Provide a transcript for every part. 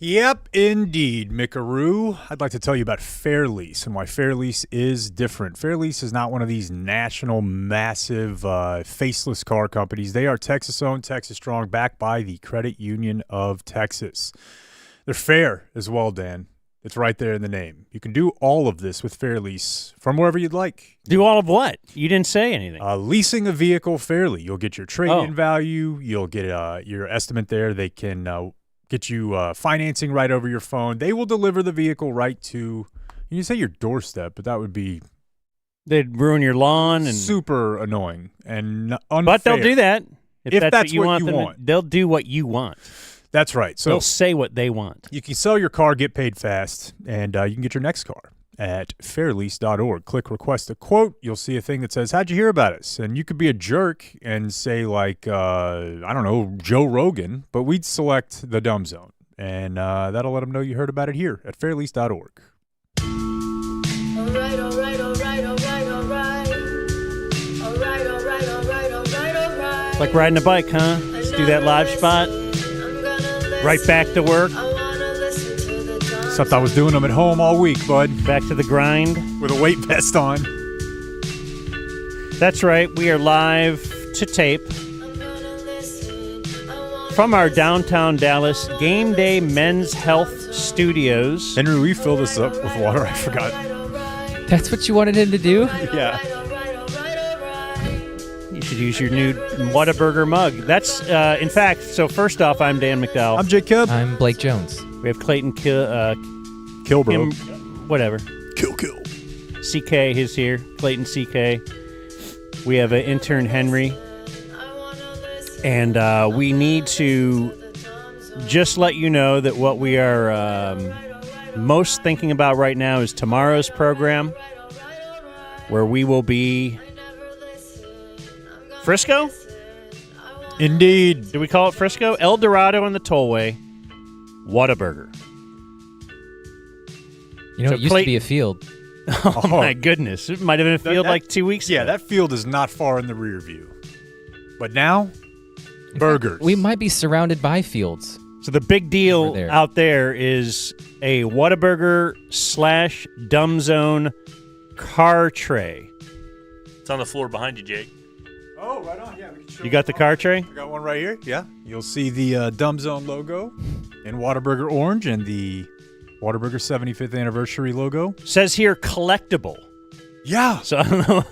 Yep, indeed, Mickaroo. I'd like to tell you about Fairlease and why Fairlease is different. Fairlease is not one of these national, massive, faceless car companies. They are Texas-owned, Texas-strong, backed by the Credit Union of Texas. They're fair as well, Dan. It's right there in the name. You can do all of this with Fairlease from wherever you'd like. Do all of what? You didn't say anything. Leasing a vehicle fairly. You'll get your trade-in value. You'll get your estimate there. They can get you financing right over your phone. They will deliver the vehicle right to, you say your doorstep, but that would be... They'd ruin your lawn. And super annoying and unfair. But they'll do that. If that's what you want. They'll do what you want. That's right. So they'll say what they want. You can sell your car, get paid fast, and you can get your next car at fairlease.org. Click request a quote. You'll see a thing that says, how'd you hear about us? And you could be a jerk and say like, I don't know, Joe Rogan, but we'd select the Dumb Zone. And that'll let them know you heard about it here at fairlease.org. All right, all right, all right, all right, all right. All right, all right, all right, all right, all right. Like riding a bike, huh? Let's do that live spot. Right back to work. Except I was doing them at home all week, bud. Back to the grind. With a weight vest on. That's right. We are live to tape from our downtown Dallas Game Day Men's Health Studios. Henry, will you fill this up with water? I forgot. That's what you wanted him to do? Yeah. You should use your new Whataburger mug. That's, in fact, so first off, I'm Dan McDowell. I'm Jacob. I'm Blake Jones. We have Clayton Kilbro. Whatever. Kill. CK is here. Clayton CK. We have an intern, Henry. And we need to just let you know that what we are most thinking about right now is tomorrow's program, where we will be... Frisco? Indeed. Do we call it Frisco? El Dorado and the Tollway. Whataburger. You know, it used to be a field. Oh, my goodness. It might have been a field like 2 weeks ago. Yeah, that field is not far in the rear view. But now, burgers. We might be surrounded by fields. So the big deal out there is a Whataburger / Dumb Zone car tray. It's on the floor behind you, Jake. Oh, right on. Yeah, we can show You got the car tray? I got one right here. Yeah. You'll see the Dumb Zone logo in Whataburger orange and the Whataburger 75th anniversary logo. Says here collectible. Yeah. So I don't know.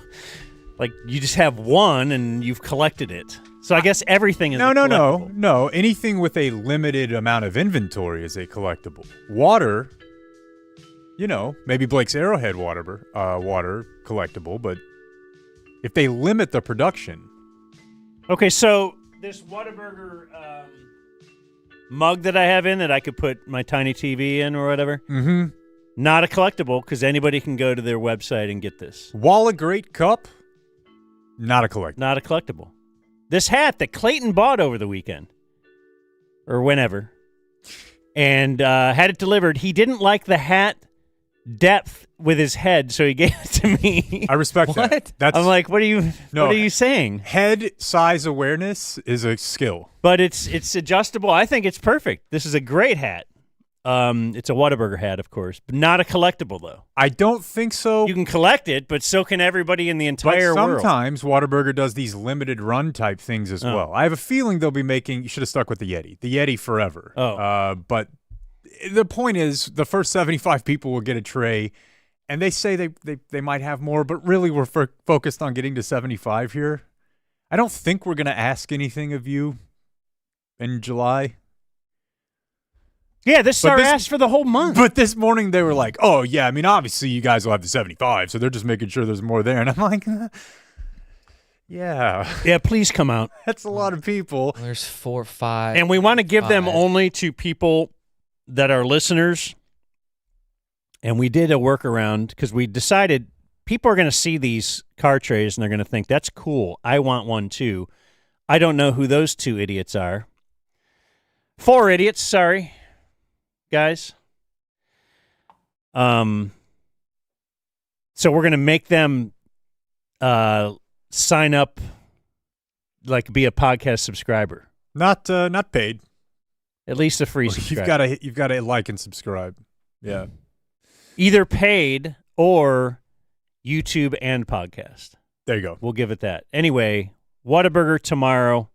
Like you just have one and you've collected it. So I guess everything is collectible. No. Anything with a limited amount of inventory is a collectible. Water, maybe Blake's Arrowhead water collectible, but if they limit the production. Okay, so this Whataburger mug that I have in that I could put my tiny TV in or whatever, not a collectible because anybody can go to their website and get this. Walla Great Cup, not a collectible. Not a collectible. This hat that Clayton bought over the weekend or whenever and had it delivered. He didn't like the hat depth with his head, so he gave it to me. I respect that. I'm like, what are you saying? Head size awareness is a skill. But it's adjustable. I think it's perfect. This is a great hat. It's a Whataburger hat, of course, but not a collectible, though. I don't think so. You can collect it, but so can everybody in the entire world. Sometimes Whataburger does these limited run type things as well. I have a feeling they'll be making, you should have stuck with the Yeti forever. But the point is, the first 75 people will get a tray, and they say they might have more, but really we're focused on getting to 75 here. I don't think we're going to ask anything of you in July. Yeah, this is our ask for the whole month. But this morning they were like, oh, yeah, I mean, obviously you guys will have the 75, so they're just making sure there's more there. And I'm like, yeah. Yeah, please come out. That's a lot of people. There's 4, 5. And we want to give them only to people that are listeners. And we did a workaround because we decided people are going to see these car trays and they're going to think, that's cool. I want one too. I don't know who those 2 idiots are. 4 idiots, sorry, guys. So we're going to make them sign up, like be a podcast subscriber. Not paid. At least a free subscribe. You've got to like and subscribe. Yeah. Either paid or YouTube and podcast. There you go. We'll give it that. Anyway, Whataburger tomorrow.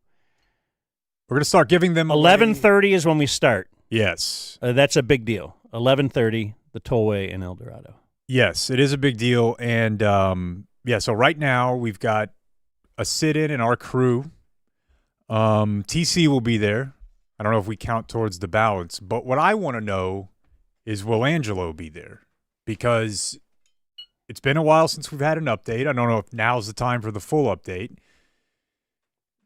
We're going to start giving them 11:30 is when we start. Yes. That's a big deal. 11:30, the tollway in El Dorado. Yes, it is a big deal. And, so right now we've got a sit-in in our crew. TC will be there. I don't know if we count towards the balance. But what I want to know is, will Angelo be there? Because it's been a while since we've had an update. I don't know if now's the time for the full update.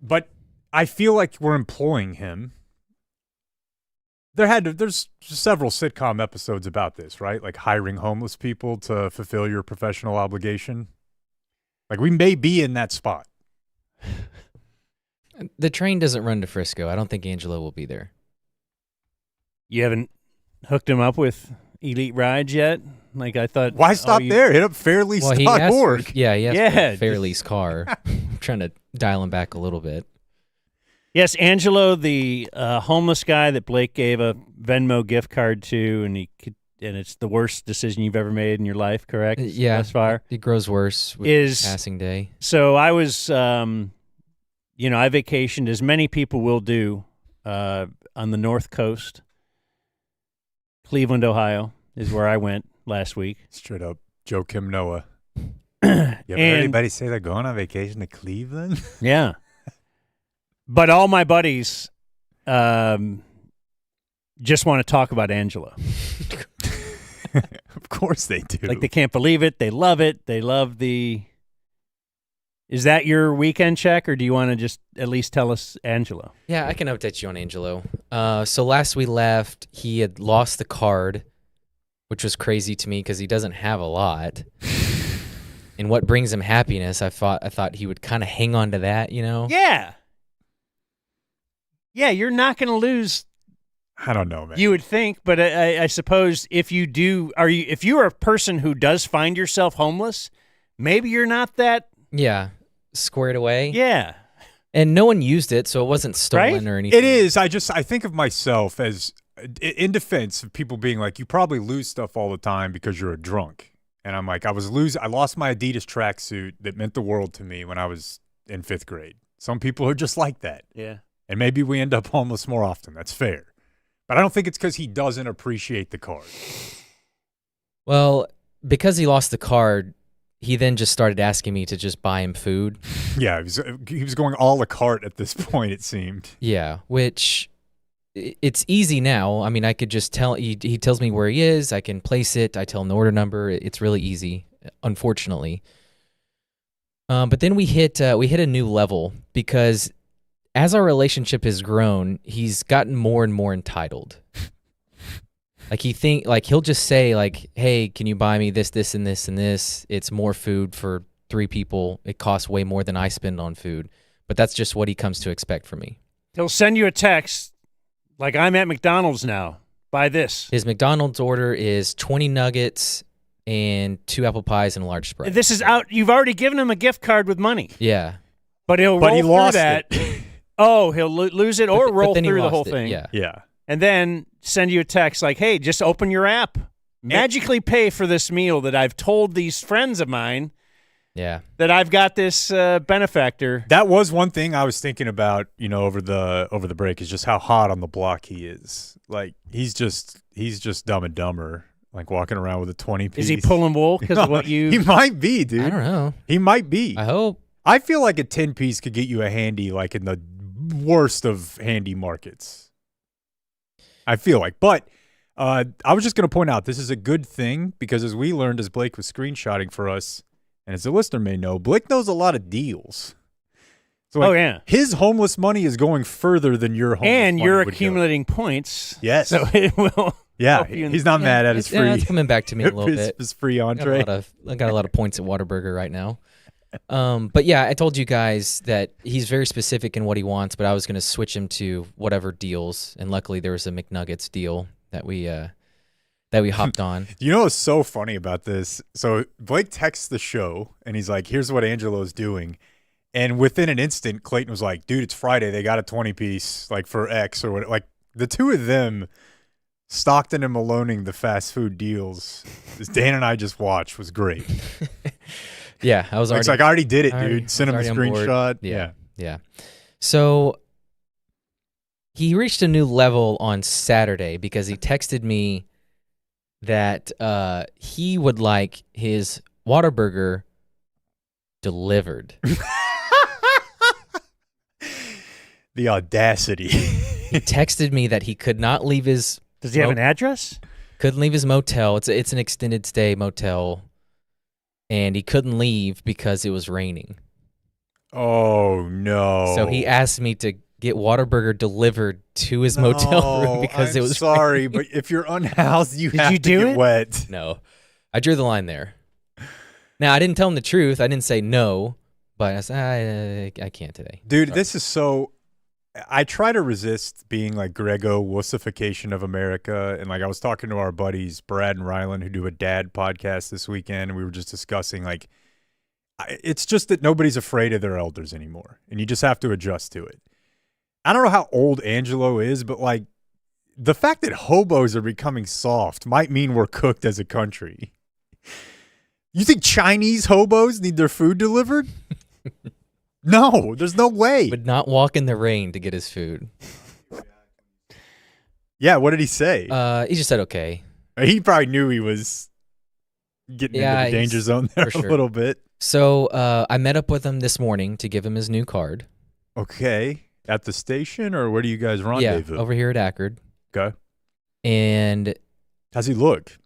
But I feel like we're employing him. There's several sitcom episodes about this, right? Like hiring homeless people to fulfill your professional obligation. Like we may be in that spot. The train doesn't run to Frisco. I don't think Angelo will be there. You haven't hooked him up with Elite Rides yet? Like I thought. Why stop there? Hit up fairlease.org. He asked for a just- Fairlease car. I'm trying to dial him back a little bit. Yes, Angelo, the homeless guy that Blake gave a Venmo gift card to, and it's the worst decision you've ever made in your life, correct? Yeah. Thus far. It grows worse with passing day. So I was, I vacationed, as many people will do, on the North Coast. Cleveland, Ohio is where I went last week. Straight up, Joe Kim Noah. You ever heard anybody say they're going on vacation to Cleveland? Yeah. But all my buddies just want to talk about Angelo. Of course they do. Like they can't believe it. They love it. They love the... Is that your weekend check, or do you want to just at least tell us Angelo? Yeah, I can update you on Angelo. So last we left, he had lost the card, which was crazy to me because he doesn't have a lot. And what brings him happiness, I thought he would kind of hang on to that, you know? Yeah. Yeah, you're not going to lose. I don't know, man. You would think, but I suppose if you do, if you are a person who does find yourself homeless, maybe you're not that. Yeah, squared away. Yeah. And no one used it, so it wasn't stolen or anything. It is. I think of myself as, in defense of people being like, you probably lose stuff all the time because you're a drunk. And I'm like, I lost my Adidas tracksuit that meant the world to me when I was in 5th grade. Some people are just like that. Yeah. And maybe we end up homeless more often. That's fair. But I don't think it's because he doesn't appreciate the card. Well, because he lost the card, he then just started asking me to just buy him food. Yeah, he was going a la carte at this point, it seemed. Yeah, which it's easy now. I mean, I could just tell, he tells me where he is, I can place it, I tell him the order number. It's really easy, unfortunately. But then we hit a new level because as our relationship has grown, he's gotten more and more entitled. He'll just say like, "Hey, can you buy me this, this, and this, and this? It's more food for 3 people. It costs way more than I spend on food." But that's just what he comes to expect from me. He'll send you a text like, "I'm at McDonald's now. Buy this." His McDonald's order is 20 nuggets and 2 apple pies and a large Sprite. This is out. You've already given him a gift card with money. Yeah. But he lost through that. Oh, he'll lose it or roll through the whole thing. Yeah. Yeah. And then send you a text like, "Hey, just open your app. Magically pay for this meal that I've told these friends of mine that I've got this benefactor." That was one thing I was thinking about, over the break, is just how hot on the block he is. Like he's just Dumb and Dumber, like walking around with a 20-piece. Is he pulling wool because of what you? He might be, dude. I don't know. He might be. I hope. I feel like a 10-piece could get you a handy, like in the worst of handy markets. I feel like. But I was just going to point out, this is a good thing because as we learned as Blake was screenshotting for us, and as the listener may know, Blake knows a lot of deals. So his homeless money is going further than your homeless money. And you're accumulating points. Yes. So it will. Yeah, he's not mad at his free. Yeah, it's coming back to me a little bit. His free entree. I got a lot of points at Whataburger right now. But yeah, I told you guys that he's very specific in what he wants, but I was going to switch him to whatever deals, and luckily there was a McNuggets deal that we hopped on. You know what's so funny about this? So Blake texts the show, and he's like, "Here's what Angelo's doing," and within an instant, Clayton was like, "Dude, it's Friday. They got a 20-piece like for X or what?" Like The two of them, Stockton and Maloning, the fast food deals, as Dan and I just watched, was great. Yeah, I was already. It's like, I already did it, already- dude. Send him I the was already on board. screenshot. Yeah. Yeah. So he reached a new level on Saturday because he texted me that he would like his Whataburger delivered. The audacity. He texted me that he could not leave his Does he have an address? couldn't leave his motel. It's an extended stay motel, and he couldn't leave because it was raining. Oh, no. So he asked me to get Whataburger delivered to his motel room because I'm it was sorry, raining. but if you're unhoused, you Did have you to do get it? wet. No, I drew the line there. Now I didn't tell him the truth. I didn't say no, but I said I can't today. Dude, Sorry. this is so. I try to resist being like Grego wussification of America. And like I was talking to our buddies, Brad and Rylan, who do a dad podcast this weekend. And we were just discussing like, it's just that nobody's afraid of their elders anymore. And you just have to adjust to it. I don't know how old Angelo is, but like the fact that hobos are becoming soft might mean we're cooked as a country. You think Chinese hobos need their food delivered? No, there's no way. Would not walk in the rain to get his food. Yeah, what did he say? He just said okay. He probably knew he was getting Yeah, into the danger he's- zone there for a sure. little bit. So I met up with him this morning to give him his new card. Okay. At the station, or where do you guys Yeah, rendezvous? over here at Ackerd. Okay. And How's he look?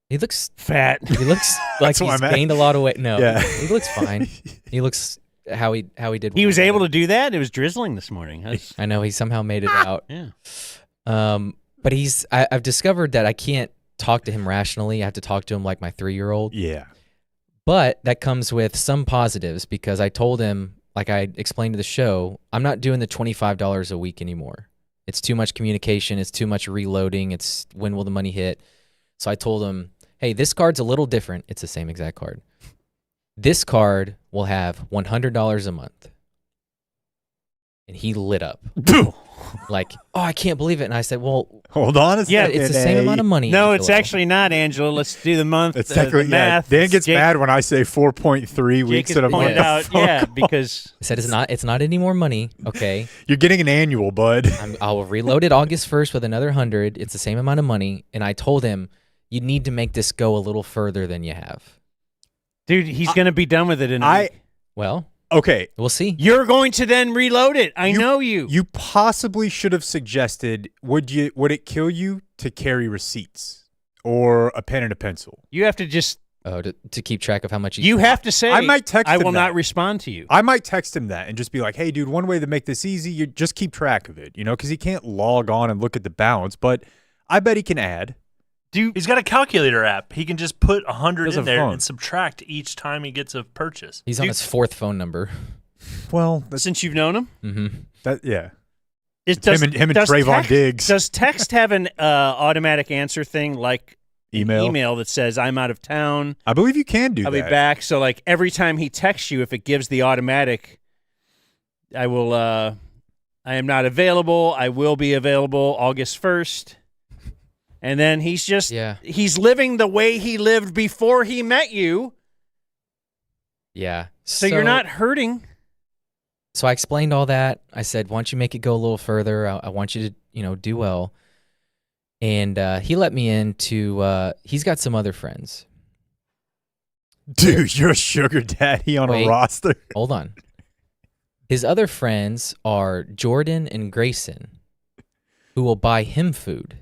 he looks Fat. like That's what he's I'm at. gained a lot of weight. No, Yeah. he looks fine. He looks how he did. He was able to do that. It was drizzling this morning. That's, I know he somehow made it out. yeah. But I've discovered that I can't talk to him rationally. I have to talk to him like my 3-year-old. Yeah. But that comes with some positives because I told him, like I explained to the show, I'm not doing the $25 a week anymore. It's too much communication. It's too much reloading. It's when will the money hit? So I told him, hey, this card's a little different. It's the same exact card. This card will have $100 a month. And he lit up. Like, oh, I can't believe it. And I said, well, Hold on a Yeah, second. it's the same amount of money. No, it's Angelo. actually not, Angela. Let's do the month. It's the technically, yeah. math. Dan gets Jake, mad when I say 4.3 Jake weeks has in a month. pointed out, yeah, because I said it's not any more money. Okay. You're getting an annual, bud. I'll reload it August 1st with another 100. It's the same amount of money. And I told him, you need to make this go a little further than you have. dude, he's going to be done with it in a I week. Well, Okay. we'll see. You're going to then reload it. I know you. You possibly should have suggested, would it kill you to carry receipts or a pen and a pencil? You have to just. Oh, to keep track of how much You have to say. I might text I him will that. not respond to you. I might text him that and just be like, hey, dude, one way to make this easy, you just keep track of it, because he can't log on and look at the balance, but I bet he can add. He's got a calculator app. He can just put 100 Does in a there phone. and subtract each time he gets a purchase. He's on his 4th phone number. Well, Since you've known him, Mm-hmm. yeah. It's him and Trayvon Diggs. Does text have an automatic answer thing like an Email. email that says I'm out of town, I believe you can do I'll that. be back? So like every time he texts you, if it gives the automatic, I will. I am not available. I will be available August 1st. And then he's he's living the way he lived before he met you. Yeah. So you're not hurting. So I explained all that. I said, why don't you make it go a little further? I want you to, do well. And he let me into, he's got some other friends. Dude, you're a sugar daddy on Wait. a roster. Hold on. His other friends are Jordan and Grayson, who will buy him food.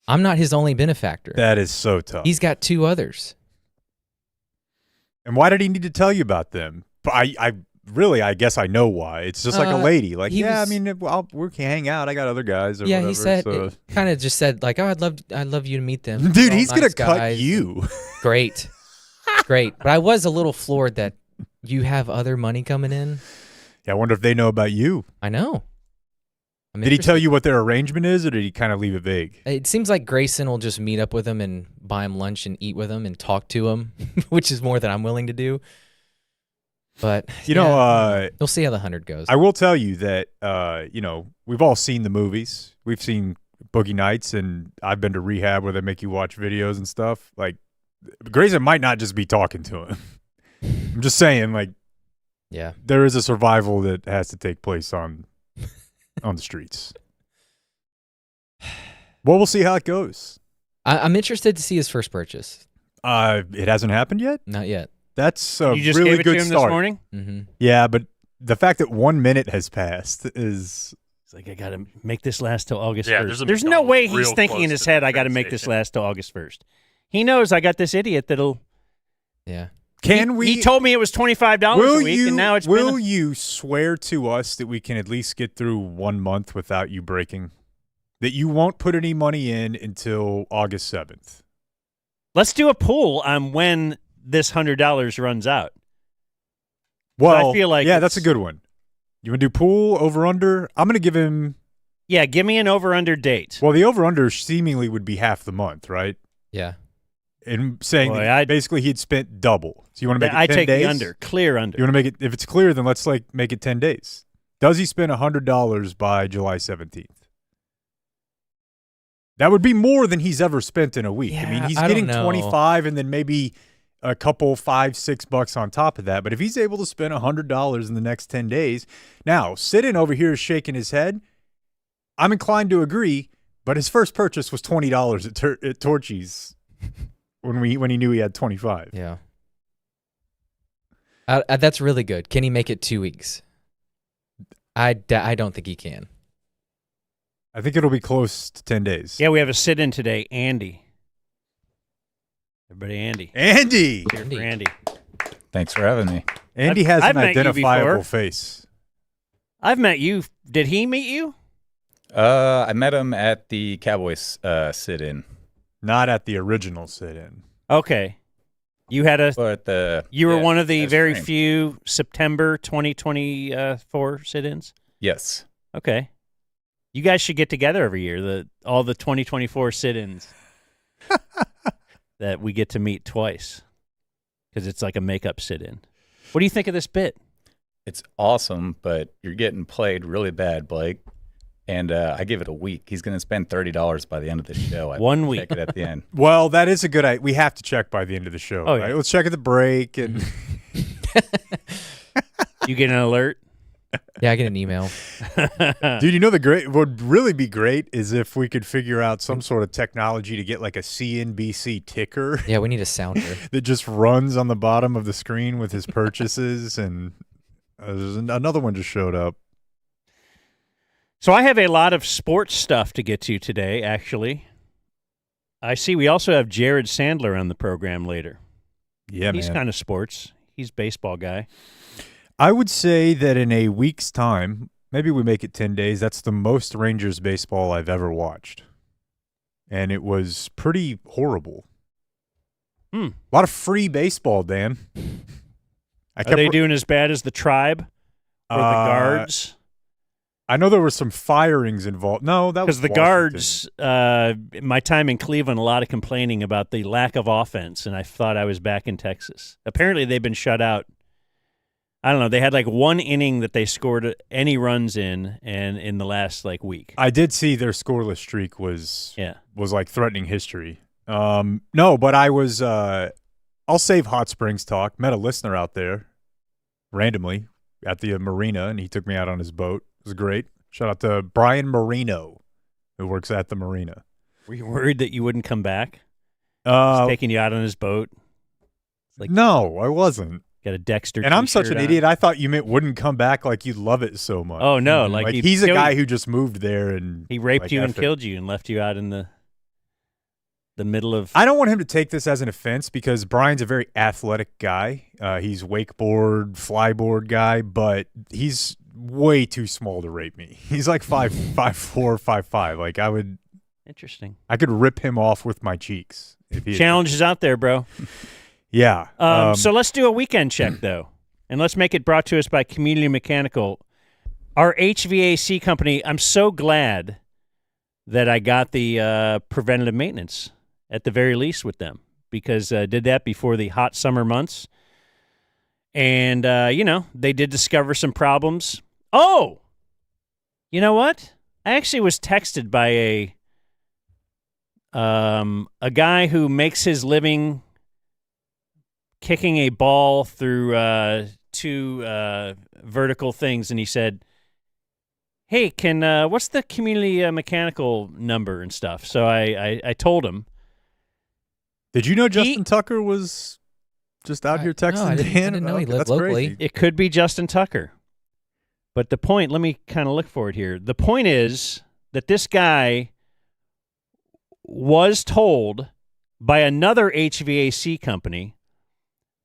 I'm not his only benefactor. That is so tough. He's got 2 others. And why did he need to tell you about them? But I guess I know why. It's just like a lady. Like, he yeah, was- I mean, we can hang out. I got other guys or Yeah, whatever. he said, so. kind of just said, like, oh, I'd love you to meet them. Dude, They're all he's going nice to cut guys. you. Great. Great. But I was a little floored that you have other money coming in. Yeah, I wonder if they know about you. I know. I'm Did he tell interested. you what their arrangement is, or did he kind of leave it vague? It seems like Grayson will just meet up with him and buy him lunch and eat with him and talk to him, which is more than I'm willing to do. But we'll see how the 100 goes. I will tell you that we've all seen the movies. We've seen Boogie Nights, and I've been to rehab where they make you watch videos and stuff. Like, Grayson might not just be talking to him. I'm just saying, like, yeah, there is a survival that has to take place on the streets. Well, we'll see how it goes. I'm interested to see his first purchase. It hasn't happened yet? Not yet. That's a You just really gave it good to him start. this morning? Mm-hmm. Yeah, but the fact that 1 minute has passed is... It's like, I got to make this last till August Yeah, 1st. there's a There's no McDonald's way he's real thinking in close his to head, the I got to train make this station. last till August 1st. He knows I got this idiot that'll... Yeah. He told me it was $25 a week, and now it's Will been... you swear to us that we can at least get through 1 month without you breaking? That you won't put any money in until August 7th? Let's do a poll on when this $100 runs out. Well, I feel like yeah, it's- that's a good one. You want to do pool, over-under? I'm going to give him... Yeah, give me an over-under date. Well, the over-under seemingly would be half the month, right? Yeah. And saying Boy, that basically he'd spent double. So you want to make it 10 I take days? the under, clear under. You want to make it, if it's clear, then let's make it 10 days. Does he spend $100 by July 17th? That would be more than he's ever spent in a week. I mean, Yeah, he's I don't getting know. 25 and then maybe a couple $5-6 on top of that. But if he's able to spend $100 in the next 10 days, now Sidon over here is shaking his head. I'm inclined to agree, but his first purchase was $20 at Torchy's when he knew he had 25. Yeah. That's really good. Can he make it 2 weeks? I don't think he can. I think it'll be close to 10 days. Yeah, we have a sit-in today, Andy. Everybody, Andy. Andy! Here for Andy. Thanks for having me. Andy I've has an met you identifiable before. face. I've met you. Did he meet you? I met him at the Cowboys sit-in. Not at the original sit-in. Okay. You had a. But You were one of the that's very framed. few September 2024 sit-ins. Yes. Okay. You guys should get together every year. All the 2024 sit-ins that we get to meet twice because it's like a makeup sit-in. What do you think of this bit? It's awesome, but you're getting played really bad, Blake. And I give it a week. He's going to spend $30 by the end of the show. I 1 week. Check it at the end. Well, that is a good idea. We have to check by the end of the show. Oh, yeah. Right? Let's check at the break. And You get an alert? Yeah, I get an email. dude, you know what would really be great is if we could figure out some sort of technology to get like a CNBC ticker Yeah, we need a sounder. that just runs on the bottom of the screen with his purchases. And there's another one just showed up. So I have a lot of sports stuff to get to today, actually. I see we also have Jared Sandler on the program later. Yeah, He's man. kind of sports. He's a baseball guy. I would say that in a week's time, maybe we make it 10 days, that's the most Rangers baseball I've ever watched. And it was pretty horrible. A lot of free baseball, Dan. Are they doing as bad as the Tribe or the Guards? I know there were some firings involved. No, that was Because the Washington. Guards, my time in Cleveland, a lot of complaining about the lack of offense, and I thought I was back in Texas. Apparently, they've been shut out. I don't know. They had like one inning that they scored any runs in, and in the last like week. I did see their scoreless streak was Yeah. like threatening history. No, but I was. I'll save Hot Springs talk. Met a listener out there randomly at the marina, and he took me out on his boat. It was great. Shout out to Brian Marino, who works at the marina. Were you worried that you wouldn't come back? He's taking you out on his boat. Like- no, I wasn't. Got a Dexter And I'm such t-shirt an on. idiot. I thought you meant wouldn't come back like you'd love it so much. Oh, no. Like he'd he's a kill guy you. who just moved there and He raped like, you and F it. killed you and left you out in the middle of... I don't want him to take this as an offense because Brian's a very athletic guy. He's wakeboard, flyboard guy, but he's way too small to rape me. He's like 5'4", 5'5". Like Interesting. I could rip him off with my cheeks. If he Challenge is out there, bro. Yeah. So let's do a weekend check, though. And let's make it brought to us by Community Mechanical. Our HVAC company, I'm so glad that I got the preventative maintenance at the very least with them because I did that before the hot summer months. And, they did discover some problems. Oh, you know what? I actually was texted by a guy who makes his living kicking a ball through two vertical things, and he said, "Hey, what's the community mechanical number and stuff?" So I told him. Did you know Justin Tucker was just out here texting no, I didn't know he lived that's locally. crazy. It could be Justin Tucker. But the point, let me kind of look for it here. The point is that this guy was told by another HVAC company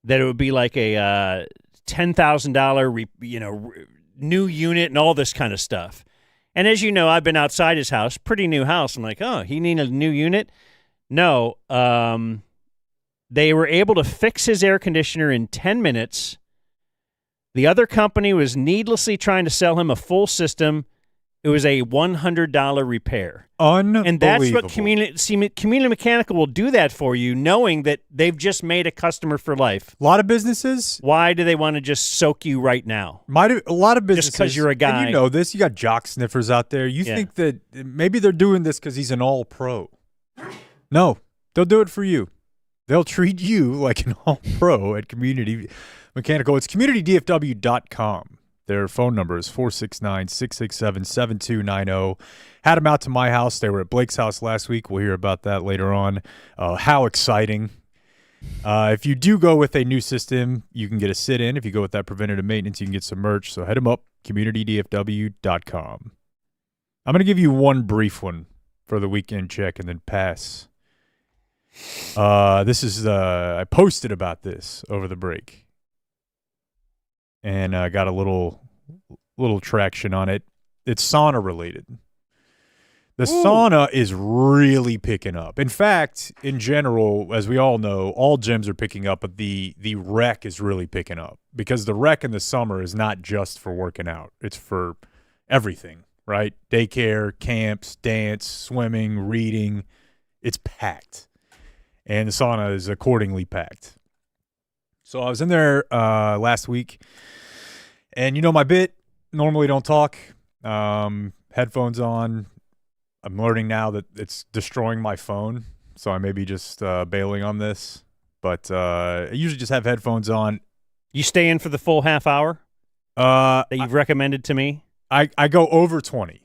that it would be like a $10,000 new unit and all this kind of stuff. And as you know, I've been outside his house, pretty new house. I'm like, oh, he need a new unit? No. They were able to fix his air conditioner in 10 minutes. The other company was needlessly trying to sell him a full system. It was a $100 repair. Unbelievable. And that's what Community Mechanical will do that for you, knowing that they've just made a customer for life. A lot of businesses. Why do they want to just soak you right now? A lot of businesses. Just 'cause you're a guy. And you know this. You got jock sniffers out there. You think that maybe they're doing this because he's an all-pro. No, they'll do it for you. They'll treat you like an all-pro at Community Mechanical. It's communitydfw.com. Their phone number is 469-667-7290. Had them out to my house. They were at Blake's house last week. We'll hear about that later on. How exciting. If you do go with a new system, you can get a sit-in. If you go with that preventative maintenance, you can get some merch. So head them up, communitydfw.com. I'm going to give you one brief one for the weekend check and then pass. This is I posted about this over the break. And got a little traction on it. It's sauna related. The sauna is really picking up. In fact, in general, as we all know, all gyms are picking up, but the rec is really picking up because the rec in the summer is not just for working out. It's for everything, right? Daycare, camps, dance, swimming, reading. It's packed. And the sauna is accordingly packed. So I was in there last week, and you know my bit, normally don't talk, headphones on. I'm learning now that it's destroying my phone, so I may be just bailing on this. But I usually just have headphones on. You stay in for the full half hour that you've recommended to me? I go over 20.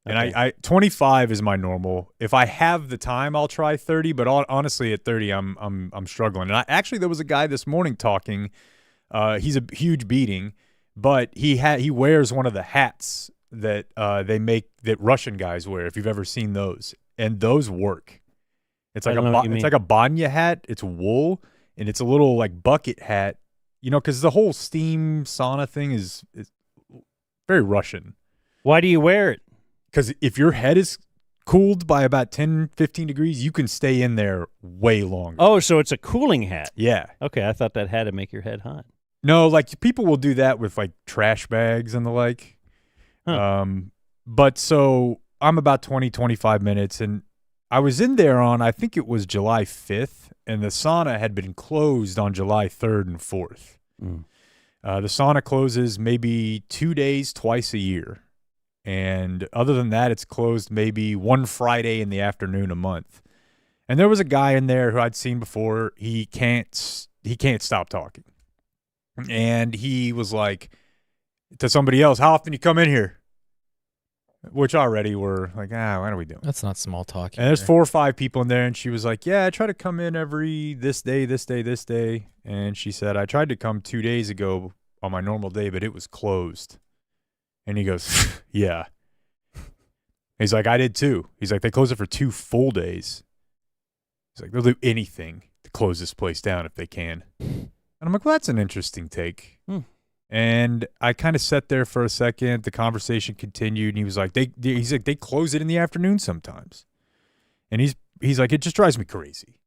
And Okay. I 25 is my normal. If I have the time, I'll try 30. But honestly, at 30, I'm struggling. And there was a guy this morning talking. He's a huge beating, but he wears one of the hats that they make that Russian guys wear. If you've ever seen those, and those work. It's like it's like a banya hat. It's wool, and it's a little like bucket hat. You know, because the whole steam sauna thing is very Russian. Why do you wear it? Because if your head is cooled by about 10, 15 degrees, you can stay in there way longer. Oh, so it's a cooling hat. Yeah. Okay, I thought that had to make your head hot. No, like people will do that with like trash bags and the like. Huh. But so I'm about 20, 25 minutes, and I was in there on, I think it was July 5th, and the sauna had been closed on July 3rd and 4th. Mm. The sauna closes maybe 2 days, twice a year. And other than that, it's closed maybe one Friday in the afternoon a month. And there was a guy in there who I'd seen before. He can't stop talking. And he was like to somebody else, "How often you come in here?" Which already were like, what are we doing? That's not small talk. And there's either. 4 or 5 people in there, and she was like, "Yeah, I try to come in every this day, this day, this day." And she said, "I tried to come 2 days ago on my normal day, but it was closed." And he goes, "Yeah." He's like, "I did too." He's like, "They close it for 2 full days." He's like, "They'll do anything to close this place down if they can." And I'm like, "Well, that's an interesting take." And I kind of sat there for a second. The conversation continued, and he was like, they close it in the afternoon sometimes. And he's like, "It just drives me crazy."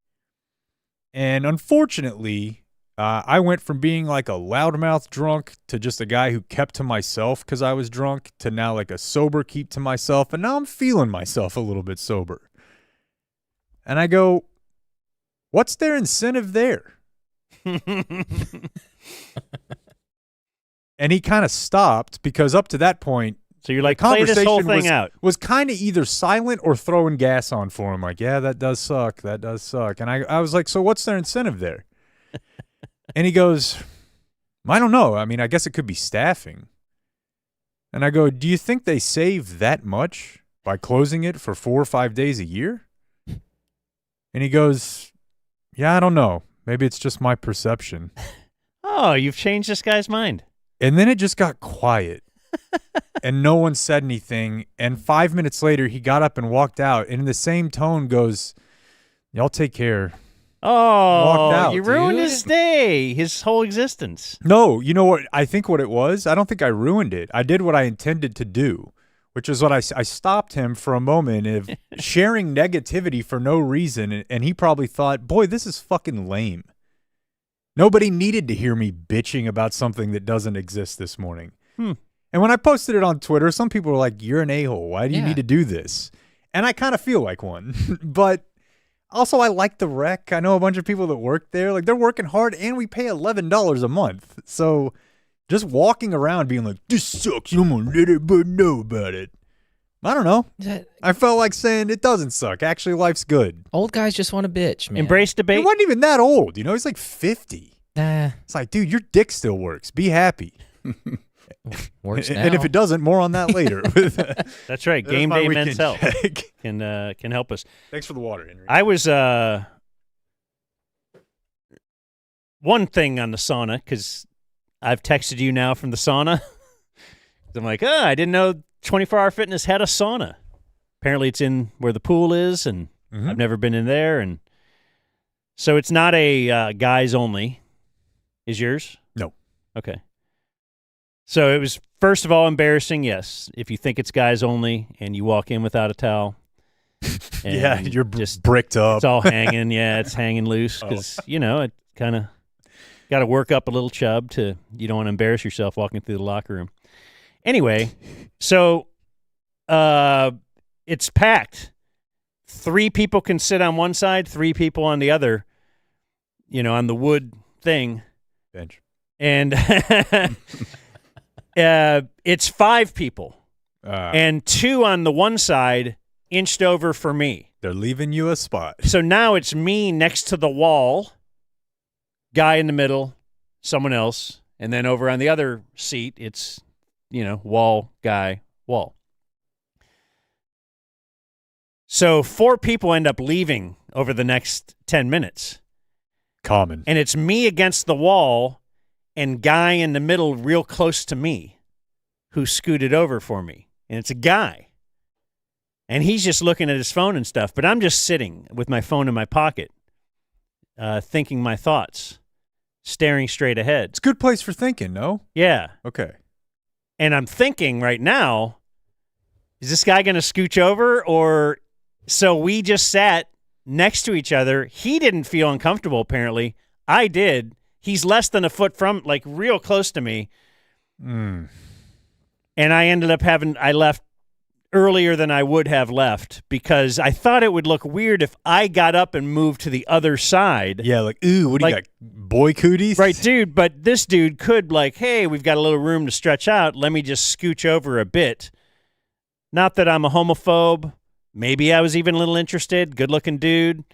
And unfortunately, I went from being like a loudmouth drunk to just a guy who kept to myself because I was drunk to now like a sober keep to myself. And now I'm feeling myself a little bit sober. And I go, what's their incentive there? And he kind of stopped because up to that point, So you're like, play this whole thing out. was kind of either silent or throwing gas on for him. Like, yeah, that does suck. That does suck. And I was like, so what's their incentive there? And he goes, I don't know. I mean, I guess it could be staffing. And I go, do you think they save that much by closing it for 4 or 5 days a year? And he goes, yeah, I don't know. Maybe it's just my perception. Oh, you've changed this guy's mind. And then it just got quiet. And no one said anything. And 5 minutes later, he got up and walked out. And in the same tone goes, y'all take care. Oh, out, you ruined dude. his day, his whole existence. No, you know what? I think what it was, I don't think I ruined it. I did what I intended to do, which is what I stopped him for a moment of sharing negativity for no reason. And he probably thought, boy, this is fucking lame. Nobody needed to hear me bitching about something that doesn't exist this morning. And when I posted it on Twitter, some people were like, you're an a-hole. Why do you need to do this? And I kind of feel like one. But also, I like the rec. I know a bunch of people that work there. Like, they're working hard, and we pay $11 a month. So just walking around being like, this sucks. I'm going to let everybody know about it. I don't know. I felt like saying it doesn't suck. Actually, life's good. Old guys just want to bitch, man. Embrace He debate. wasn't even that old. You know, he's like 50. Nah, It's like, dude, your dick still works. Be happy. works now. And if it doesn't, more on that later. That's right. There's Game my Day weekend Men's Health check. can help us. Thanks for the water, Henry. I was one thing on the sauna, because I've texted you now from the sauna. I'm like, I didn't know 24-Hour Fitness had a sauna. Apparently it's in where the pool is, and I've never been in there. And so it's not a guys only. Is yours? No. Okay. So it was, first of all, embarrassing, yes. If you think it's guys only and you walk in without a towel. Yeah, and you're just bricked up. it's all hanging. Yeah, it's hanging loose because, it kind of got to work up a little chub you don't want to embarrass yourself walking through the locker room. Anyway, so it's packed. 3 people can sit on one side, 3 people on the other, on the wood thing. Bench. And it's 5 people. And 2 on the one side inched over for me. They're leaving you a spot. So now it's me next to the wall, guy in the middle, someone else, and then over on the other seat, it's, wall, guy, wall. So 4 people end up leaving over the next 10 minutes. Common. And it's me against the wall and guy in the middle real close to me who scooted over for me. And it's a guy. And he's just looking at his phone and stuff. But I'm just sitting with my phone in my pocket, thinking my thoughts, staring straight ahead. It's a good place for thinking, no? Yeah. Okay. And I'm thinking right now, is this guy going to scooch over? Or so we just sat next to each other. He didn't feel uncomfortable, apparently. I did. He's less than a foot from, like, real close to me. And I ended up I left earlier than I would have left because I thought it would look weird if I got up and moved to the other side. Yeah, like, ooh, what do you got? Boy cooties? Right, dude. But this dude could, like, hey, we've got a little room to stretch out. Let me just scooch over a bit. Not that I'm a homophobe. Maybe I was even a little interested. Good-looking dude.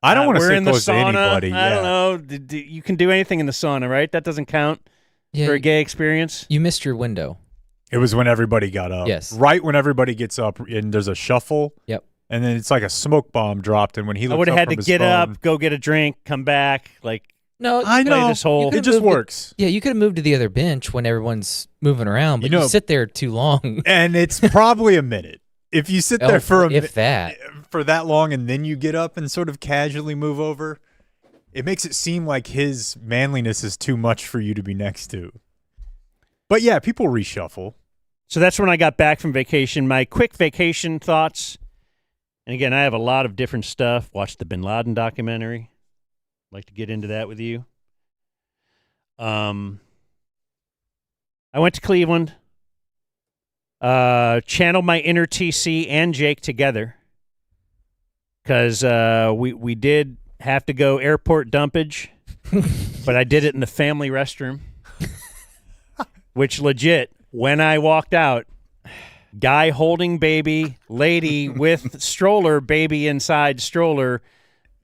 I don't want to we're say in the close to sauna. anybody. I Yeah. don't know. You can do anything in the sauna, right? That doesn't count for a gay experience. You missed your window. It was when everybody got up. Yes. Right when everybody gets up and there's a shuffle. Yep. And then it's like a smoke bomb dropped. And when he I looks would have up had from to his get phone- up, go get a drink, come back. Like, No, I play know. this whole- You It just could've moved works. Yeah, you could have moved to the other bench when everyone's moving around, but you sit there too long. And it's probably a minute. If you sit there for if that. for that long and then you get up and sort of casually move over, it makes it seem like his manliness is too much for you to be next to. But yeah, people reshuffle. So that's when I got back from vacation. My quick vacation thoughts. And again, I have a lot of different stuff. Watched the Bin Laden documentary. I'd like to get into that with you. I went to Cleveland. Channeled my inner TC and Jake together. Because we did have to go airport dumpage. But I did it in the family restroom. which legit, when I walked out, guy holding baby, lady with stroller, baby inside stroller,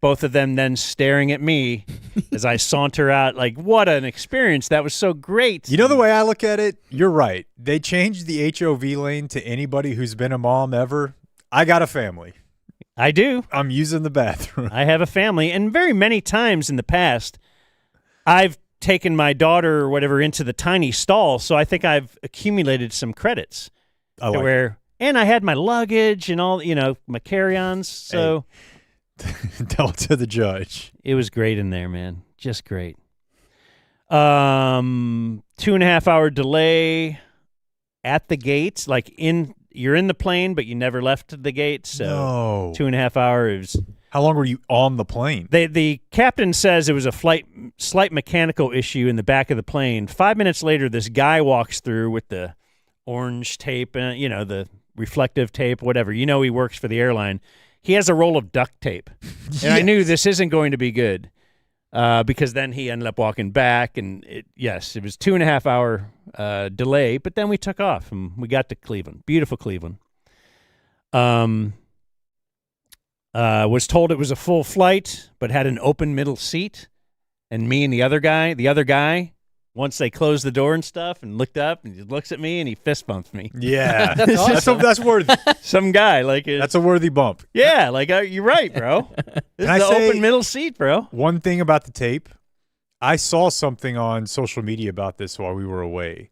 both of them then staring at me as I saunter out. Like, what an experience. That was so great. You know the way I look at it? You're right. They changed the HOV lane to anybody who's been a mom ever. I got a family. I do. I'm using the bathroom. I have a family, and very many times in the past, I've taken my daughter or whatever into the tiny stall, so I think I've accumulated some credits. I like And I had my luggage and all, my carry-ons, so tell it to the judge. it was great in there, man. Just great. 2.5 hour delay at the gates, like you're in the plane, but you never left the gate, so No. 2.5 hours. How long were you on the plane? The captain says it was a slight mechanical issue in the back of the plane. 5 minutes later, this guy walks through with the orange tape, the reflective tape, whatever. He works for the airline. He has a roll of duct tape. And I knew this isn't going to be good because then he ended up walking back. And it was 2.5 hour delay, but then we took off and we got to Cleveland. Beautiful Cleveland. Was told it was a full flight, but had an open middle seat. And me and the other guy, once they closed the door and stuff and looked up and he looks at me and he fist bumped me. Yeah. That's awesome. That's worthy. Some guy That's a worthy bump. yeah, like you're right, bro. This Can I is the say- open middle seat, bro. One thing about the tape, I saw something on social media about this while we were away.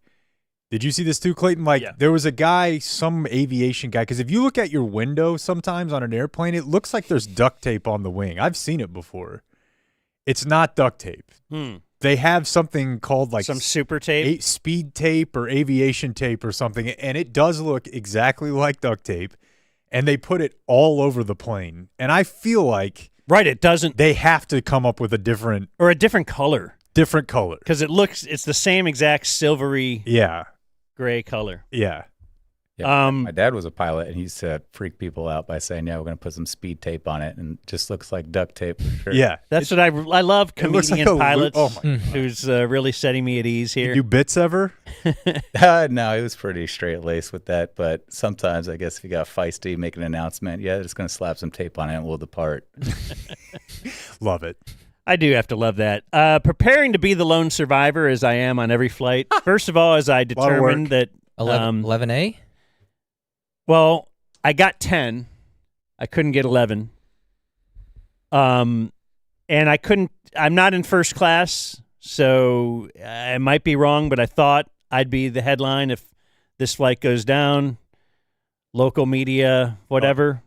Did you see this too, Clayton? Yeah. There was a guy, some aviation guy, because if you look at your window sometimes on an airplane, it looks like there's duct tape on the wing. I've seen it before. It's not duct tape. They have something called Some super tape. speed tape or aviation tape or something, and it does look exactly like duct tape, and they put it all over the plane. And I feel like Right, it doesn't, they have to come up with a different or a different color color. because it's the same exact silvery Yeah. gray color. Yeah. Yeah, my dad was a pilot, and he used to freak people out by saying, "Yeah, we're going to put some speed tape on it," and it just looks like duct tape. For sure. Yeah. That's what I love It looks like comedian a loop. pilots Oh, my who's really setting me at ease here. Do bits ever? No, he was pretty straight laced with that. But sometimes, I guess, if you got feisty, make an announcement. Yeah, just going to slap some tape on it, and we'll depart. Love it. I do have to love that. Preparing to be the lone survivor as I am on every flight. First of all, as I determined that 11A? well, I got 10. I couldn't get 11. And I'm not in first class, so I might be wrong, but I thought I'd be the headline if this flight goes down, local media, whatever.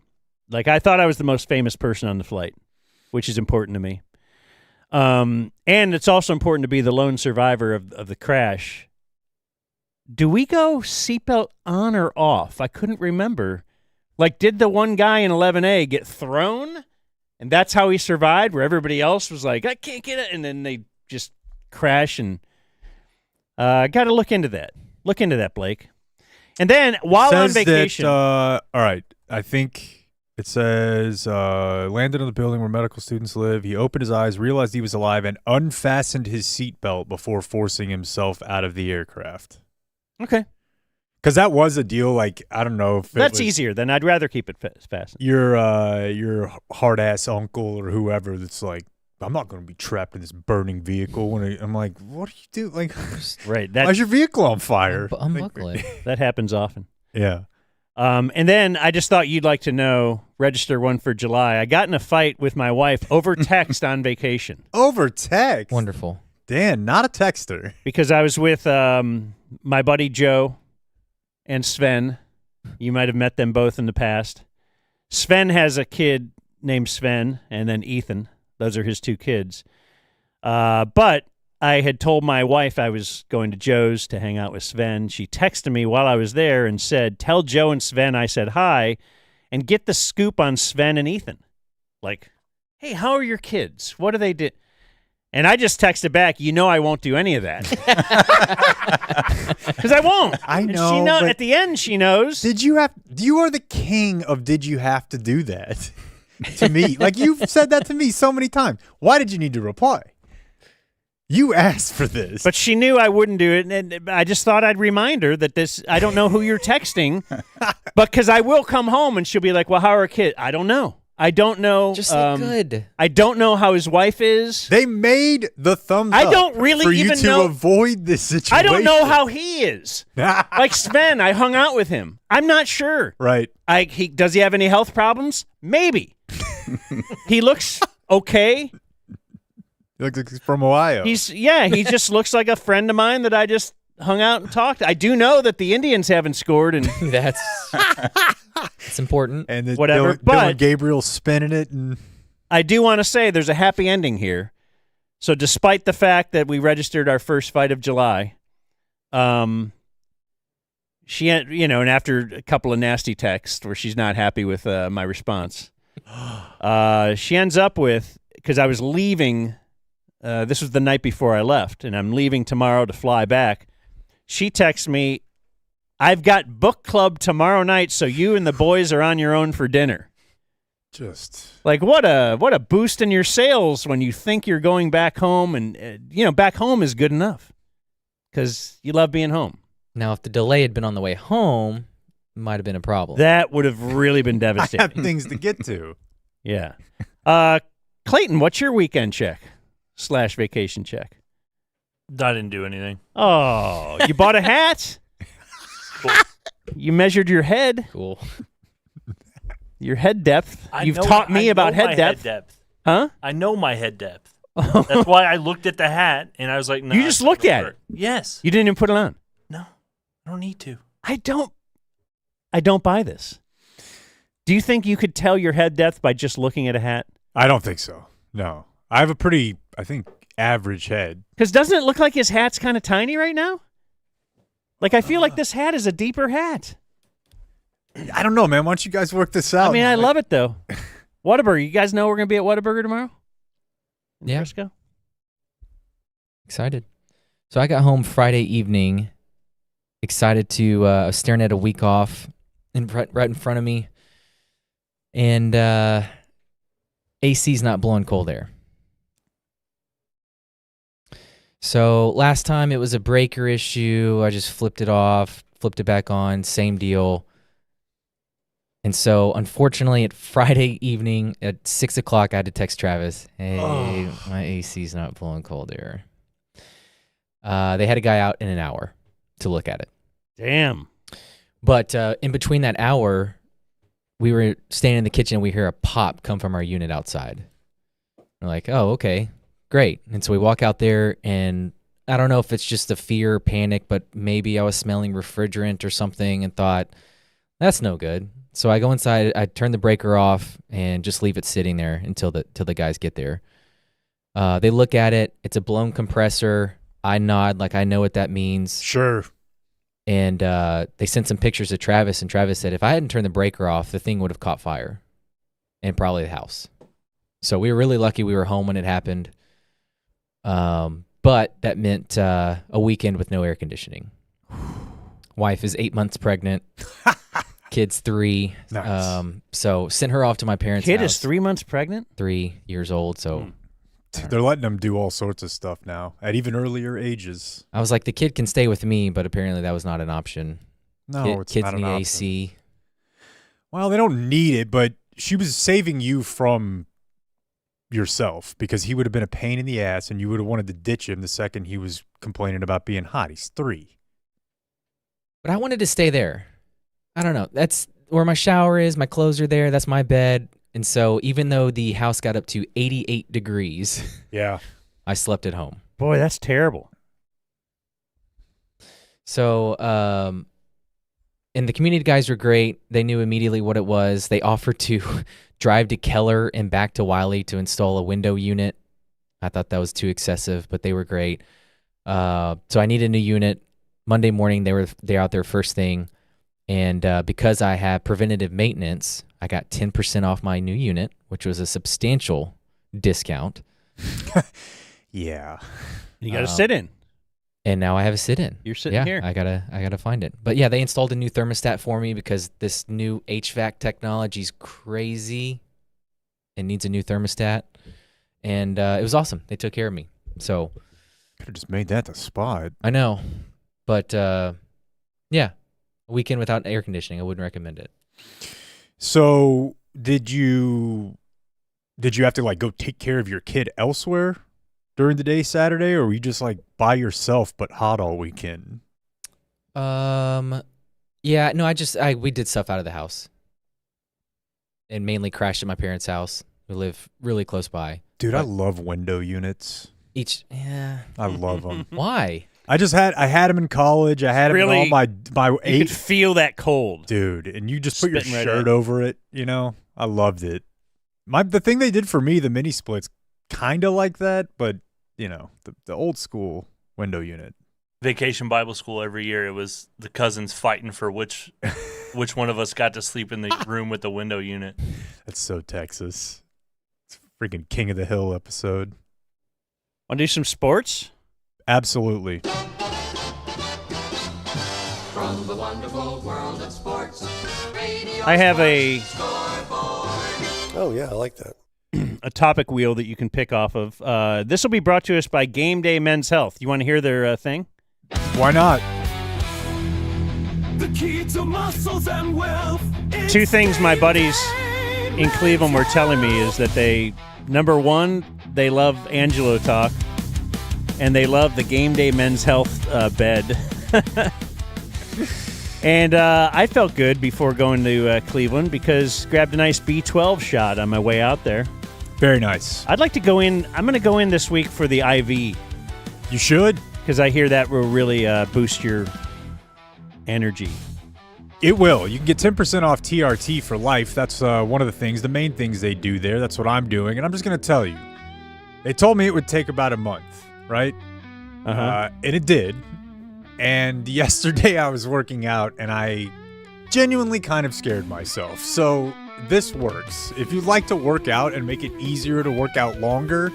Like, I thought I was the most famous person on the flight, which is important to me. And it's also important to be the lone survivor of the crash. Do we go seatbelt on or off? I couldn't remember. Like, did the one guy in 11A get thrown? And that's how he survived, where everybody else was like, I can't get it. And then they just crash. And I got to look into that. Look into that, Blake. And then while on Says vacation. that, all right. I think it says landed on the building where medical students live. He opened his eyes, realized he was alive, and unfastened his seatbelt before forcing himself out of the aircraft. Okay. Because that was a deal. Like, I don't know if it That's was easier. Then I'd rather keep it fastened. your hard ass uncle or whoever that's like, I'm not going to be trapped in this burning vehicle. I'm like, what do you do? Like, Right. why's your vehicle on fire? Unbuckle it. That happens often. Yeah. And then I just thought you'd like to know, register one for July. I got in a fight with my wife over text on vacation Over text. Wonderful. Dan, not a texter. because I was with my buddy Joe and Sven. You might have met them both in the past. Sven has a kid named Sven, and then Ethan. Those are his two kids. But I had told my wife I was going to Joe's to hang out with Sven. She texted me while I was there and said, tell Joe and Sven I said hi and get the scoop on Sven and Ethan. Like, hey, how are your kids? What do they do? And I just texted back, I won't do any of that. Because I won't. I And know, she but- at the end, she knows. You are the king of did you have to do that to me? Like, you've said that to me so many times. Why did you need to reply? You asked for this. But she knew I wouldn't do it, and I just thought I'd remind her that this. I don't know who you're texting, but because I will come home and she'll be like, "Well, how are kids?" I don't know. I don't know. Just look good. I don't know how his wife is. They made the thumbs I up don't really for even you to know- avoid this situation. I don't know how he is. Like Sven, I hung out with him. I'm not sure. Right. Does he have any health problems? Maybe. He looks okay. He looks like he's from Ohio. He just looks like a friend of mine that I just hung out and talked. I do know that the Indians haven't scored, and That's it's important. and then whatever, Dylan but- Gabriel's spinning it, and I do want to say there's a happy ending here. So despite the fact that we registered our first fight of July, she had, and after a couple of nasty texts where she's not happy with my response, she ends up with, because I was leaving, this was the night before I left, and I'm leaving tomorrow to fly back. She texts me, "I've got book club tomorrow night, so you and the boys are on your own for dinner." just Like, what a boost in your sales when you think you're going back home, and back home is good enough because you love being home. Now, if the delay had been on the way home, it might have been a problem. That would have really been I have devastating. things to get to. Yeah. Clayton, what's your weekend check / vacation check? I didn't do anything. Oh, you bought a hat? You measured your head, Cool. your head depth. You've I taught me know about my head depth. Huh? I know my head depth. That's why I looked at the hat and I was like, no. You just looked at it? Yes. You didn't even put it on. No, I don't need to. I don't buy this. Do you think you could tell your head depth by just looking at a hat? I don't think so. No, I have a pretty, I think, average head. Because doesn't it look like his hat's kind of tiny right now? Like, I feel like this hat is a deeper hat. I don't know, man. Why don't you guys work this out? I mean, I love it, though. Whataburger. You guys know we're going to be at Whataburger tomorrow? In Yeah. Frisco? Excited. So I got home Friday evening, excited to staring at a week off right in front of me, and AC's not blowing cold air. So last time it was a breaker issue. I just flipped it off, flipped it back on, same deal. And so, unfortunately, at Friday evening at 6 o'clock, I had to text Travis, "Hey, my AC's not blowing cold air." They had a guy out in an hour to look at it. Damn. But in between that hour, we were standing in the kitchen and we hear a pop come from our unit outside. We're like, "Oh, okay, great." And so we walk out there, and I don't know if it's just a fear, panic, but maybe I was smelling refrigerant or something and thought, that's no good. So I go inside, I turn the breaker off and just leave it sitting there until the guys get there. They look at it. It's a blown compressor. I nod like I know what that means. Sure. And they sent some pictures to Travis, and Travis said if I hadn't turned the breaker off, the thing would have caught fire and probably the house. So we were really lucky we were home when it happened. But that meant a weekend with no air conditioning. Wife is 8 months pregnant. Kid's 3. Nice. So sent her off to my parents' Kid house. is 3 months pregnant? 3 years old. So They're letting them do all sorts of stuff now at even earlier ages. I was like, the kid can stay with me, but apparently that was not an option. No, it's Kids not an need option. AC. Well, they don't need it, but she was saving you from yourself because he would have been a pain in the ass and you would have wanted to ditch him the second he was complaining about being hot. He's 3. But I wanted to stay there. I don't know. That's where my shower is. My clothes are there. That's my bed. And so even though the house got up to 88 degrees, Yeah. I slept at home. Boy, that's terrible. So, and the community guys were great. They knew immediately what it was. They offered to drive to Keller and back to Wiley to install a window unit. I thought that was too excessive, but they were great. So I needed a new unit. Monday morning, they're out there first thing. And because I have preventative maintenance, I got 10% off my new unit, which was a substantial discount. Yeah. You got to sit in. And now I have a sit-in. You're sitting here. I gotta find it. But yeah, they installed a new thermostat for me because this new HVAC technology is crazy and needs a new thermostat. And it was awesome. They took care of me. So Could have just made that the spot. I know, but yeah, a weekend without air conditioning, I wouldn't recommend it. So did you have to like go take care of your kid elsewhere during the day Saturday, or were you just like by yourself but hot all weekend? Yeah, no, we did stuff out of the house, and mainly crashed at my parents' house, who live really close by. Dude, I love window units. I love them. Why? I had them in college. I had them Really? in all my You eight. could feel that cold. Dude, and you just put your Spitting right shirt out. over it, you know? I loved it. The thing they did for me, the mini splits, kind of like that, but, you know, the old school window unit. Vacation Bible school every year. It was the cousins fighting for which one of us got to sleep in the room with the window unit. That's so Texas. It's a freaking King of the Hill episode. Want to do some sports? Absolutely. From the wonderful world of sports, radio I have a Oh, yeah, I like that. topic wheel that you can pick off of. This will be brought to us by Game Day Men's Health. You want to hear their thing? Why not? The key to muscles and wealth. Two things my buddies in Cleveland were telling me is that number one, they love Angelo Talk, and they love the Game Day Men's Health bed. And I felt good before going to Cleveland because grabbed a nice B12 shot on my way out there. Very nice. I'd like to go in. I'm going to go in this week for the IV You should. because I hear that will really boost your energy. It will. You can get 10% off TRT for life. That's one of the main things they do there. That's what I'm doing. And I'm just going to tell you. They told me it would take about a month, right? Uh-huh. And it did. And yesterday I was working out and I genuinely kind of scared myself. So this works. If you'd like to work out and make it easier to work out longer,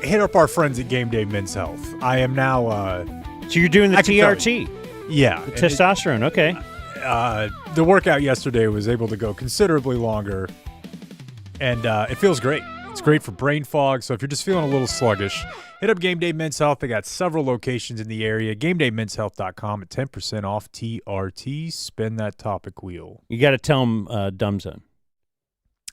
hit up our friends at Game Day Men's Health. I am now... So you're doing the I can tell TRT, yeah. the testosterone. Okay. The workout yesterday was able to go considerably longer, and it feels great. It's great for brain fog, so if you're just feeling a little sluggish, hit up Game Day Men's Health. They got several locations in the area. GameDayMen'sHealth.com at 10% off TRT. Spin that topic wheel. You got to tell them Dumb Zone.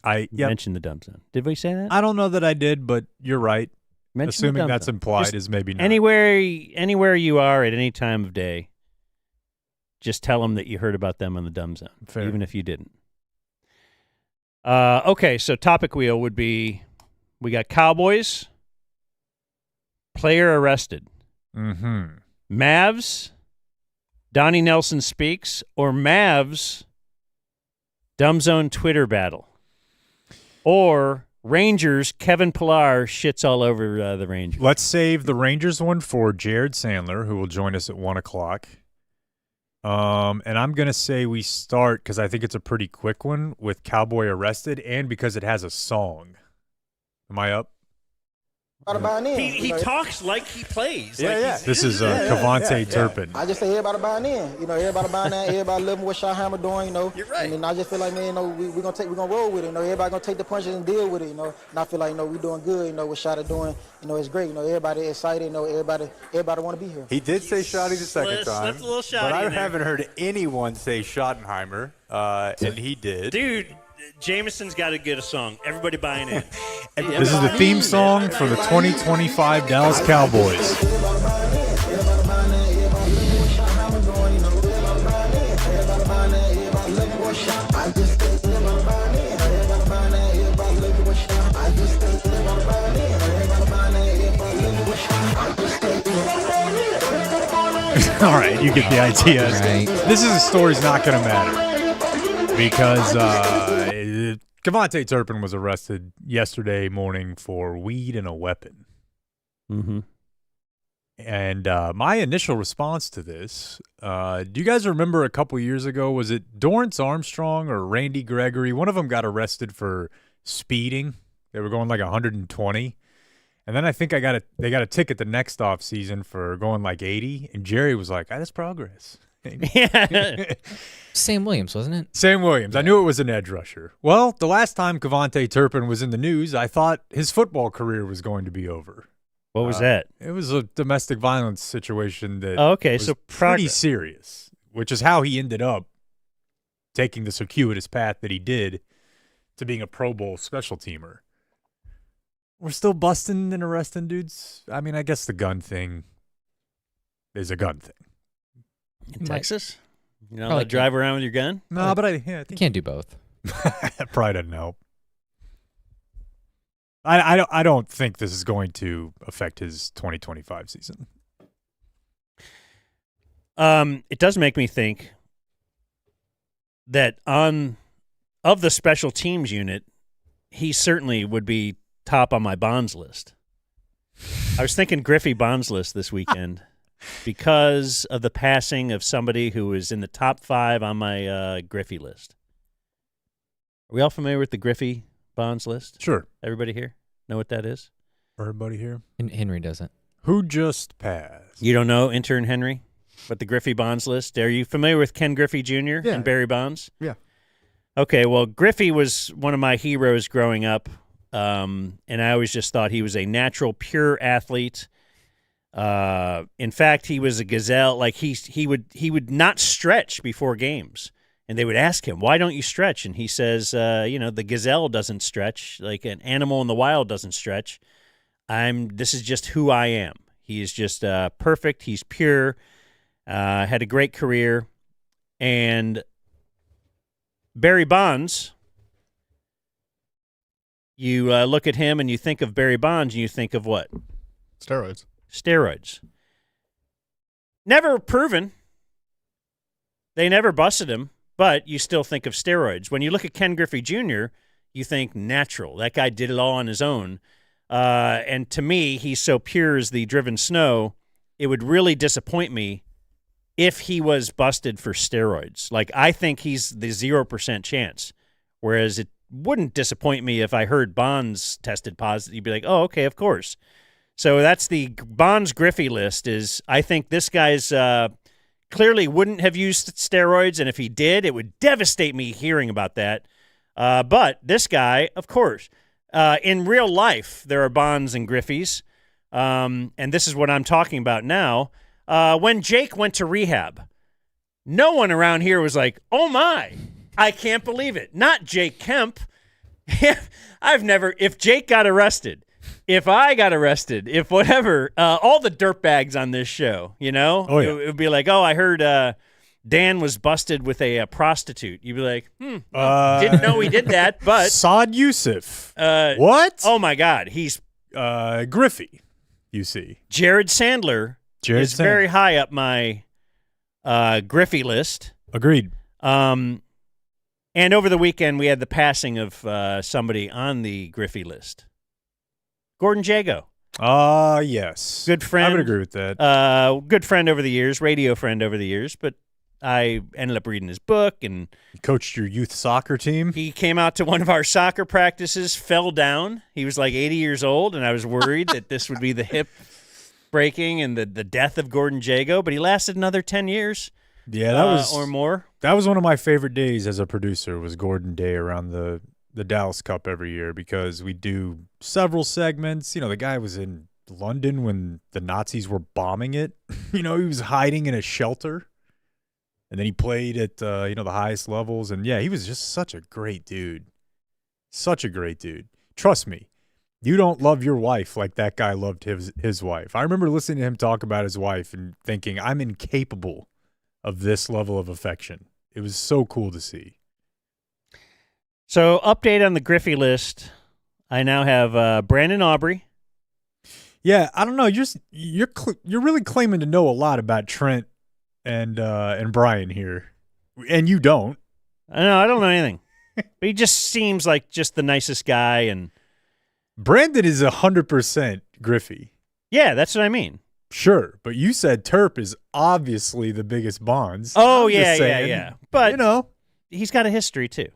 Yep. Mention the Dumb Zone. Did we say that? I don't know that I did, but you're right. Mention the Assuming Dumb that's Zone. implied Just is maybe not. Anywhere you are at any time of day, just tell them that you heard about them on the Dumb Zone, Fair. even if you didn't. Okay, so topic wheel would be, we got Cowboys, player arrested, Mm-hmm. Mavs, Donnie Nelson speaks, or Mavs, Dumb Zone Twitter battle, or Rangers, Kevin Pillar shits all over the Rangers. Let's save the Rangers one for Jared Sandler, who will join us at 1 o'clock. And I'm going to say we start, because I think it's a pretty quick one, with Cowboy Arrested, and because it has a song. Am I up? He talks like he plays. This is Cavante Turpin. I just say everybody buying in. You know, everybody buying in. Everybody loving what Shawhammer doing. You know, you're right. And then I just feel like, man, you know, we're gonna roll with it. You know, everybody gonna take the punches and deal with it. You know, and I feel like, you know, we doing good. You know, what Shawty doing. You know, it's great. You know, everybody excited. You know, everybody want to be here. He did say Shotty the second time, slipped a little Shotty but I in there. haven't heard anyone say Schottenheimer, and he did. Dude, Jameson's got to get a song. Everybody buying in. This is the theme song for the 2025 Dallas Cowboys. All right, you get the idea. Right. This is a story's not going to matter because Cavante Turpin was arrested yesterday morning for weed and a weapon. Mm-hmm. And my initial response to this, do you guys remember a couple years ago, was it Dorrance Armstrong or Randy Gregory? One of them got arrested for speeding. They were going like 120. And then I think they got a ticket the next off season for going like 80. And Jerry was like, that's progress. Yeah. Sam Williams, wasn't it? Sam Williams. I knew it was an edge rusher. Well, the last time Cavante Turpin was in the news, I thought his football career was going to be over. What was that? It was a domestic violence situation that Oh, okay, was so pretty progress. serious, which is how he ended up taking the circuitous path that he did to being a Pro Bowl special teamer. We're still busting and arresting dudes. I mean, I guess the gun thing is a gun thing. In Texas? You know, Probably like drive around with your gun? No, but I You think can't do both. that probably doesn't help. I don't think this is going to affect his 2025 season. It does make me think that of the special teams unit, he certainly would be top on my Bonds list. I was thinking Griffey Bonds list this weekend because of the passing of somebody who was in the top 5 on my Griffey list. Are we all familiar with the Griffey Bonds list? Sure. Everybody here know what that is? Everybody here? Henry doesn't. Who just passed? You don't know, intern Henry, but the Griffey Bonds list? Are you familiar with Ken Griffey Jr. Yeah. and Barry Bonds? Yeah. Okay, well, Griffey was one of my heroes growing up, and I always just thought he was a natural, pure athlete. In fact, he was a gazelle. Like he would not stretch before games, and they would ask him, "Why don't you stretch?" And he says, "The gazelle doesn't stretch. Like an animal in the wild doesn't stretch. This is just who I am. He is just perfect. He's pure. Had a great career, and Barry Bonds." You look at him and you think of Barry Bonds and you think of what? Steroids. Steroids. Never proven. They never busted him, but you still think of steroids. When you look at Ken Griffey Jr., you think natural. That guy did it all on his own. And to me, he's so pure as the driven snow, it would really disappoint me if he was busted for steroids. Like, I think he's the 0% chance, whereas it wouldn't disappoint me if I heard Bonds tested positive. You'd be like, oh, okay, of course. So that's the Bonds Griffey list. Is I think this guy's clearly wouldn't have used steroids, and if he did, it would devastate me hearing about that. But this guy, of course, in real life, there are Bonds and Griffeys, and this is what I'm talking about now. When Jake went to rehab, no one around here was like, oh my, I can't believe it. Not Jake Kemp. If Jake got arrested, if I got arrested, if whatever, all the dirtbags on this show, Oh, yeah. it would be like, oh, I heard Dan was busted with a prostitute. You'd be like, didn't know he did that, but. Saad Youssef. What? Oh, my God. He's Griffey, you see. Jared Sandler is very high up my Griffey list. Agreed. And over the weekend, we had the passing of somebody on the Griffey list. Gordon Jago. Yes. Good friend. I would agree with that. Good friend over the years, radio friend over the years, but I ended up reading his book. And You coached your youth soccer team. he came out to one of our soccer practices, fell down. He was like 80 years old, and I was worried that this would be the hip breaking and the death of Gordon Jago, but he lasted another 10 years. Yeah, that was or more. That was one of my favorite days as a producer. Was Gordon Day around the Dallas Cup every year because we do several segments. The guy was in London when the Nazis were bombing it. He was hiding in a shelter, and then he played at the highest levels. And yeah, he was just such a great dude. Such a great dude. Trust me, you don't love your wife like that guy loved his wife. I remember listening to him talk about his wife and thinking, I'm incapable of this level of affection. It was so cool to see. So, update on the Griffey list. I now have Brandon Aubrey. Yeah, I don't know. You're really claiming to know a lot about Trent and Brian here, and you don't. I don't know anything. But he just seems like just the nicest guy, and Brandon is 100% Griffey. Yeah, that's what I mean. Sure, but you said Turp is obviously the biggest Bonds. Oh, I'm just saying, yeah. But he's got a history too.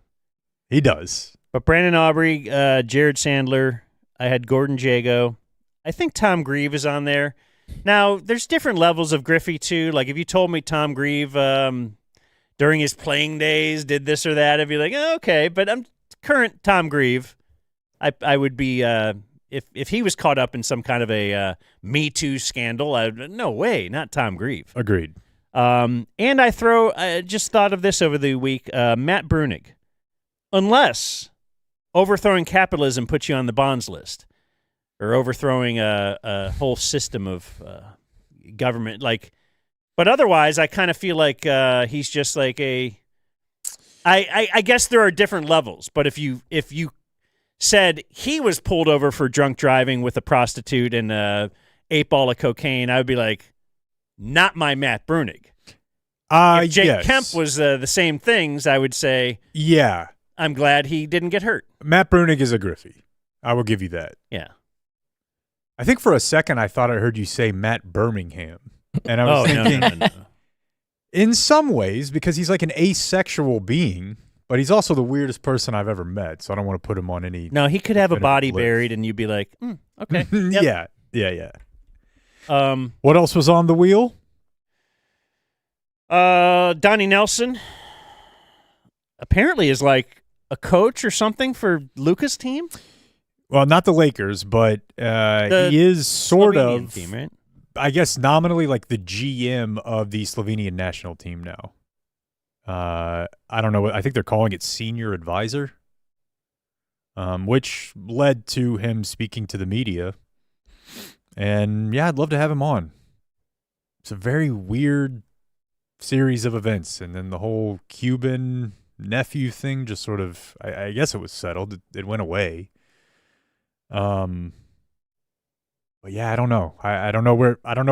He does. But Brandon Aubrey, Jared Sandler, I had Gordon Jago. I think Tom Grieve is on there. Now, there's different levels of Griffey too. Like if you told me Tom Grieve during his playing days did this or that, I'd be like, oh, okay. But I'm current Tom Grieve. I would be if he was caught up in some kind of a Me Too scandal, no way, not Tom Grieve. Agreed. And I just thought of this over the week, Matt Brunig. Unless overthrowing capitalism puts you on the bonds list, or overthrowing a whole system of government, but otherwise, I kind of feel like he's just like I guess there are different levels, but if you said he was pulled over for drunk driving with a prostitute and a 8-ball of cocaine, I would be like, not my Matt Brunig. If Jake Kemp was the same things, I would say, yeah, I'm glad he didn't get hurt. Matt Brunig is a Griffey. I will give you that. Yeah. I think for a second I thought I heard you say Matt Birmingham. And I was thinking, no. in some ways, because he's like an asexual being, but he's also the weirdest person I've ever met, so I don't want to put him on any... No, he could have a body list. buried, and you'd be like, okay. Yep. Yeah. What else was on the wheel? Donnie Nelson apparently is like a coach or something for Luka's team. Well, not the Lakers, but he is sort Slovenian of, team, right? I guess, nominally like the GM of the Slovenian national team now. I don't know. I think they're calling it senior advisor, which led to him speaking to the media. And, yeah, I'd love to have him on. It's a very weird series of events. And then the whole Cuban nephew thing just sort of, I guess it was settled. It went away. But yeah, I don't know. I don't know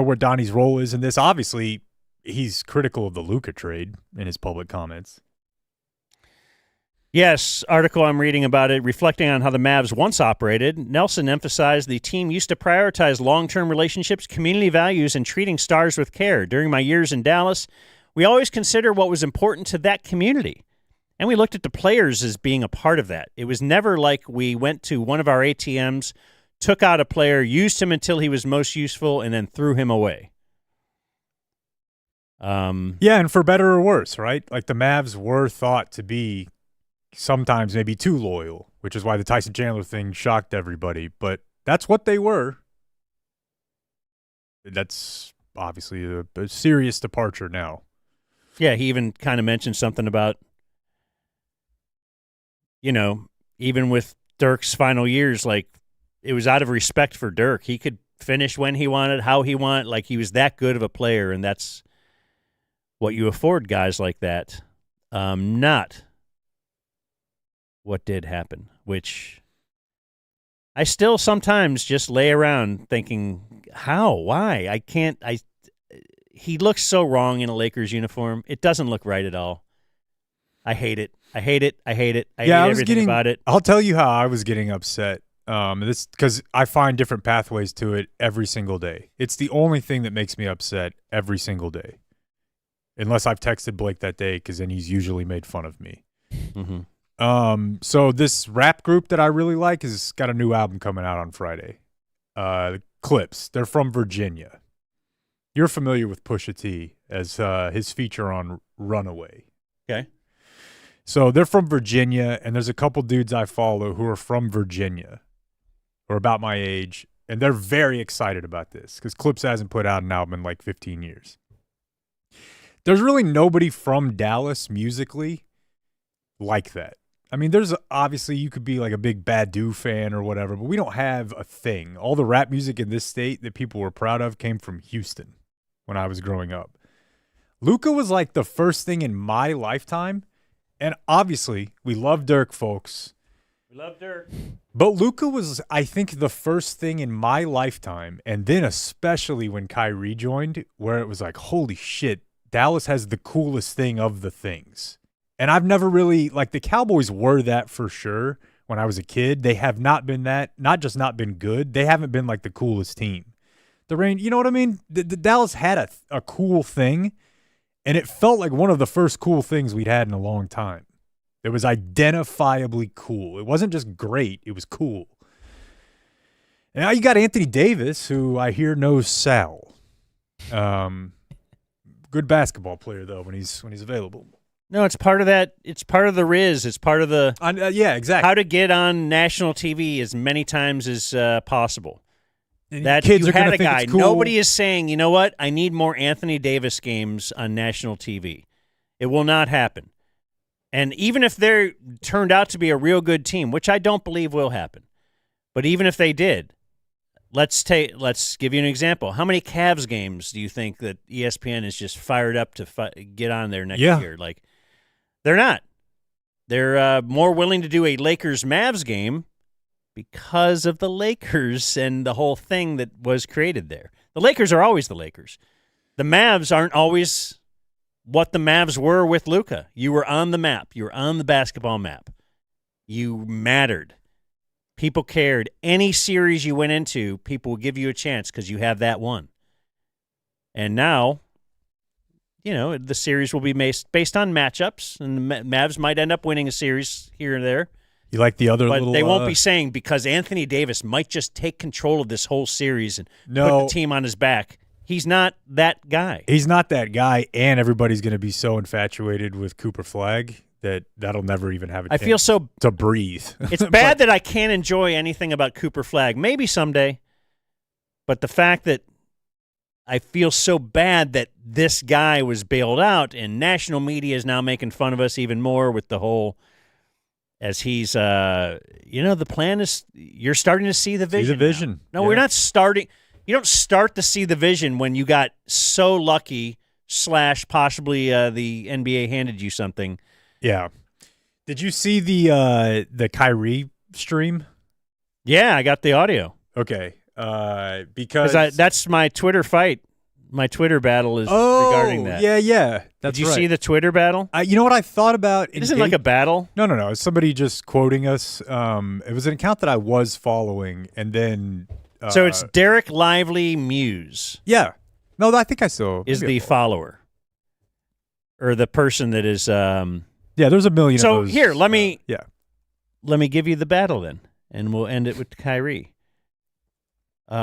where Donnie's role is in this. Obviously, he's critical of the Luka trade in his public comments. Yes, article I'm reading about it, reflecting on how the Mavs once operated. Nelson emphasized the team used to prioritize long-term relationships, community values, and treating stars with care. During my years in Dallas, we always considered what was important to that community, and we looked at the players as being a part of that. It was never like we went to one of our ATMs, took out a player, used him until he was most useful, and then threw him away. Yeah, and for better or worse, right? Like the Mavs were thought to be sometimes maybe too loyal, which is why the Tyson Chandler thing shocked everybody. But that's what they were. That's obviously a serious departure now. Yeah, he even kind of mentioned something about, even with Dirk's final years, like it was out of respect for Dirk. He could finish when he wanted, how he wanted. Like he was that good of a player, and that's what you afford guys like that. Not what did happen, which I still sometimes just lay around thinking, how, why? He looks so wrong in a Lakers uniform. It doesn't look right at all. I hate it. I hate everything about it. I'll tell you how I was getting upset. This because I find different pathways to it every single day. It's the only thing that makes me upset every single day. Unless I've texted Blake that day, because then he's usually made fun of me. Mm-hmm. So this rap group that I really like has got a new album coming out on Friday. Clips. They're from Virginia. You're familiar with Pusha T as his feature on Runaway. Okay. So they're from Virginia, and there's a couple dudes I follow who are from Virginia, or about my age, and they're very excited about this because Clips hasn't put out an album in like 15 years. There's really nobody from Dallas musically like that. I mean, there's obviously you could be like a big Badu fan or whatever, but we don't have a thing. All the rap music in this state that people were proud of came from Houston when I was growing up. Luka was like the first thing in my lifetime, and obviously we love Dirk, folks. We love Dirk. But Luka was, I think, the first thing in my lifetime, and then especially when Kyrie joined, where it was like, holy shit, Dallas has the coolest thing of the things. And I've never really, like the Cowboys were that for sure when I was a kid. They have not been that, not just not been good. They haven't been like the coolest team. The Rain, you know what I mean? The Dallas had a cool thing, and it felt like one of the first cool things we'd had in a long time. It was identifiably cool. It wasn't just great, it was cool. And now you got Anthony Davis, who I hear knows Sal. Good basketball player though when he's available. No, it's part of that. It's part of the Riz. It's part of the yeah, exactly. how to get on national TV as many times as possible. And That kids you are gonna had a think guy. it's cool. Nobody is saying, you know what? I need more Anthony Davis games on national TV. It will not happen. And even if they turned out to be a real good team, which I don't believe will happen, but even if they did, let's give you an example. How many Cavs games do you think that ESPN is just fired up to get on there next year? Like, they're not. They're more willing to do a Lakers-Mavs game because of the Lakers and the whole thing that was created there. The Lakers are always the Lakers. The Mavs aren't always what the Mavs were with Luka. You were on the map. You were on the basketball map. You mattered. People cared. Any series you went into, people would give you a chance because you have that one. And now, you know, the series will be based on matchups, and the Mavs might end up winning a series here and there. You like the other But little... they won't be saying because Anthony Davis might just take control of this whole series and put the team on his back. He's not that guy. He's not that guy, and everybody's going to be so infatuated with Cooper Flagg that'll never even have a chance I feel so to breathe. It's bad that I can't enjoy anything about Cooper Flagg. Maybe someday. But the fact that I feel so bad that this guy was bailed out and national media is now making fun of us even more with the whole, as he's, the plan is you're starting to see the vision. See the vision. No, we're not starting. You don't start to see the vision when you got so lucky / possibly the NBA handed you something. Yeah. Did you see the Kyrie stream? Yeah, I got the audio. Okay. Because that's my Twitter fight. My Twitter battle is regarding that. Yeah. Did you see the Twitter battle? You know what I thought about? It isn't like a battle. No. It's somebody just quoting us. It was an account that I was following, and then so it's Derek Lively Muse. Yeah. No, I think I still is the follower or the person that is. Yeah, there's a million. So of those, here, let me give you the battle then, and we'll end it with Kyrie. You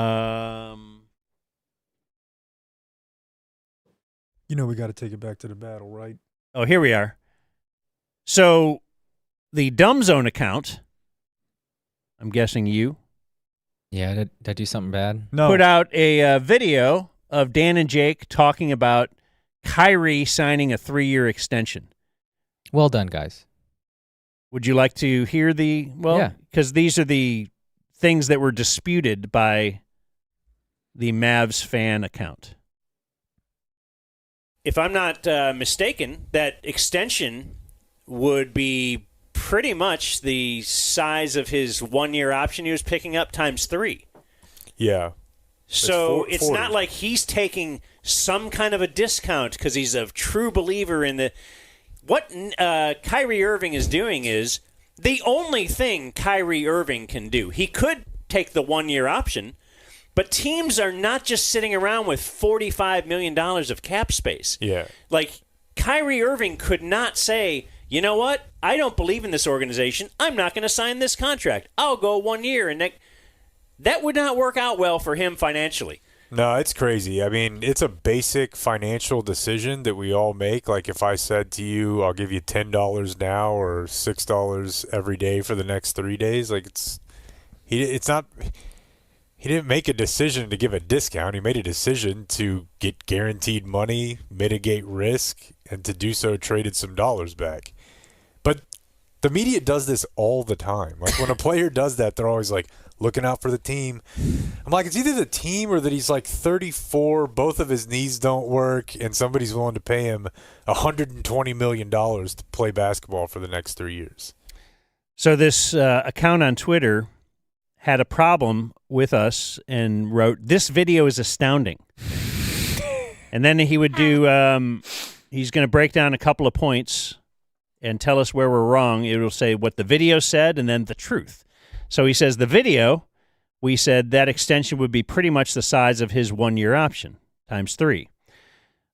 know we got to take it back to the battle, right? Oh, here we are. So the Dumb Zone account, I'm guessing you. Yeah, did I do something bad? No. Put out a video of Dan and Jake talking about Kyrie signing a 3-year extension. Well done, guys. Would you like to hear the Yeah. Because these are the things that were disputed by the Mavs fan account. If I'm not mistaken, that extension would be pretty much the size of his 1-year option he was picking up times 3. Yeah. So it's 40. not like he's taking some kind of a discount because he's a true believer in the. What Kyrie Irving is doing is the only thing Kyrie Irving can do. He could take the 1-year option, but teams are not just sitting around with $45 million of cap space. Yeah. Like, Kyrie Irving could not say, you know what? I don't believe in this organization. I'm not going to sign this contract. I'll go 1 year. And that would not work out well for him financially. No, it's crazy. I mean, it's a basic financial decision that we all make. Like if I said to you, I'll give you $10 now or $6 every day for the next 3 days, like he didn't make a decision to give a discount. He made a decision to get guaranteed money, mitigate risk, and to do so traded some dollars back. But the media does this all the time. Like when a player does that, they're always like, looking out for the team. I'm like, it's either the team or that he's like 34, both of his knees don't work, and somebody's willing to pay him $120 million to play basketball for the next 3 years. So this account on Twitter had a problem with us and wrote, "This video is astounding." And then he would do, he's going to break down a couple of points and tell us where we're wrong. It will say what the video said and then the truth. So he says the video, we said that extension would be pretty much the size of his 1-year option, times 3.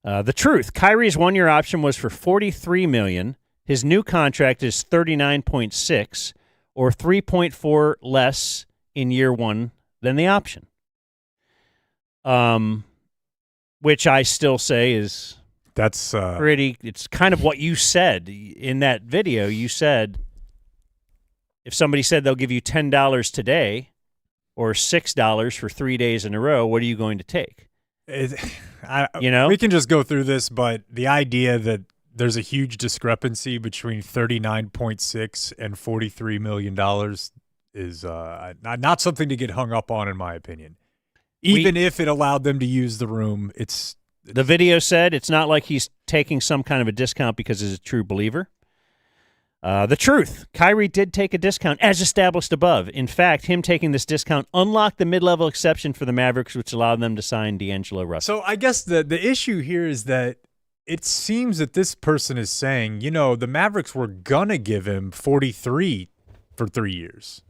The truth, Kyrie's 1-year option was for $43 million. His new contract is $39.6, or $3.4 less in year 1 than the option. Which I still say is That's It's kind of what you said in that video. You said if somebody said they'll give you $10 today or $6 for 3 days in a row, what are you going to take? We can just go through this, but the idea that there's a huge discrepancy between 39.6 and $43 million is not something to get hung up on, in my opinion. Even if it allowed them to use the room, the video said it's not like he's taking some kind of a discount because he's a true believer. The truth, Kyrie did take a discount as established above. In fact, him taking this discount unlocked the mid-level exception for the Mavericks, which allowed them to sign D'Angelo Russell. So I guess the issue here is that it seems that this person is saying, the Mavericks were going to give him 43 for 3 years.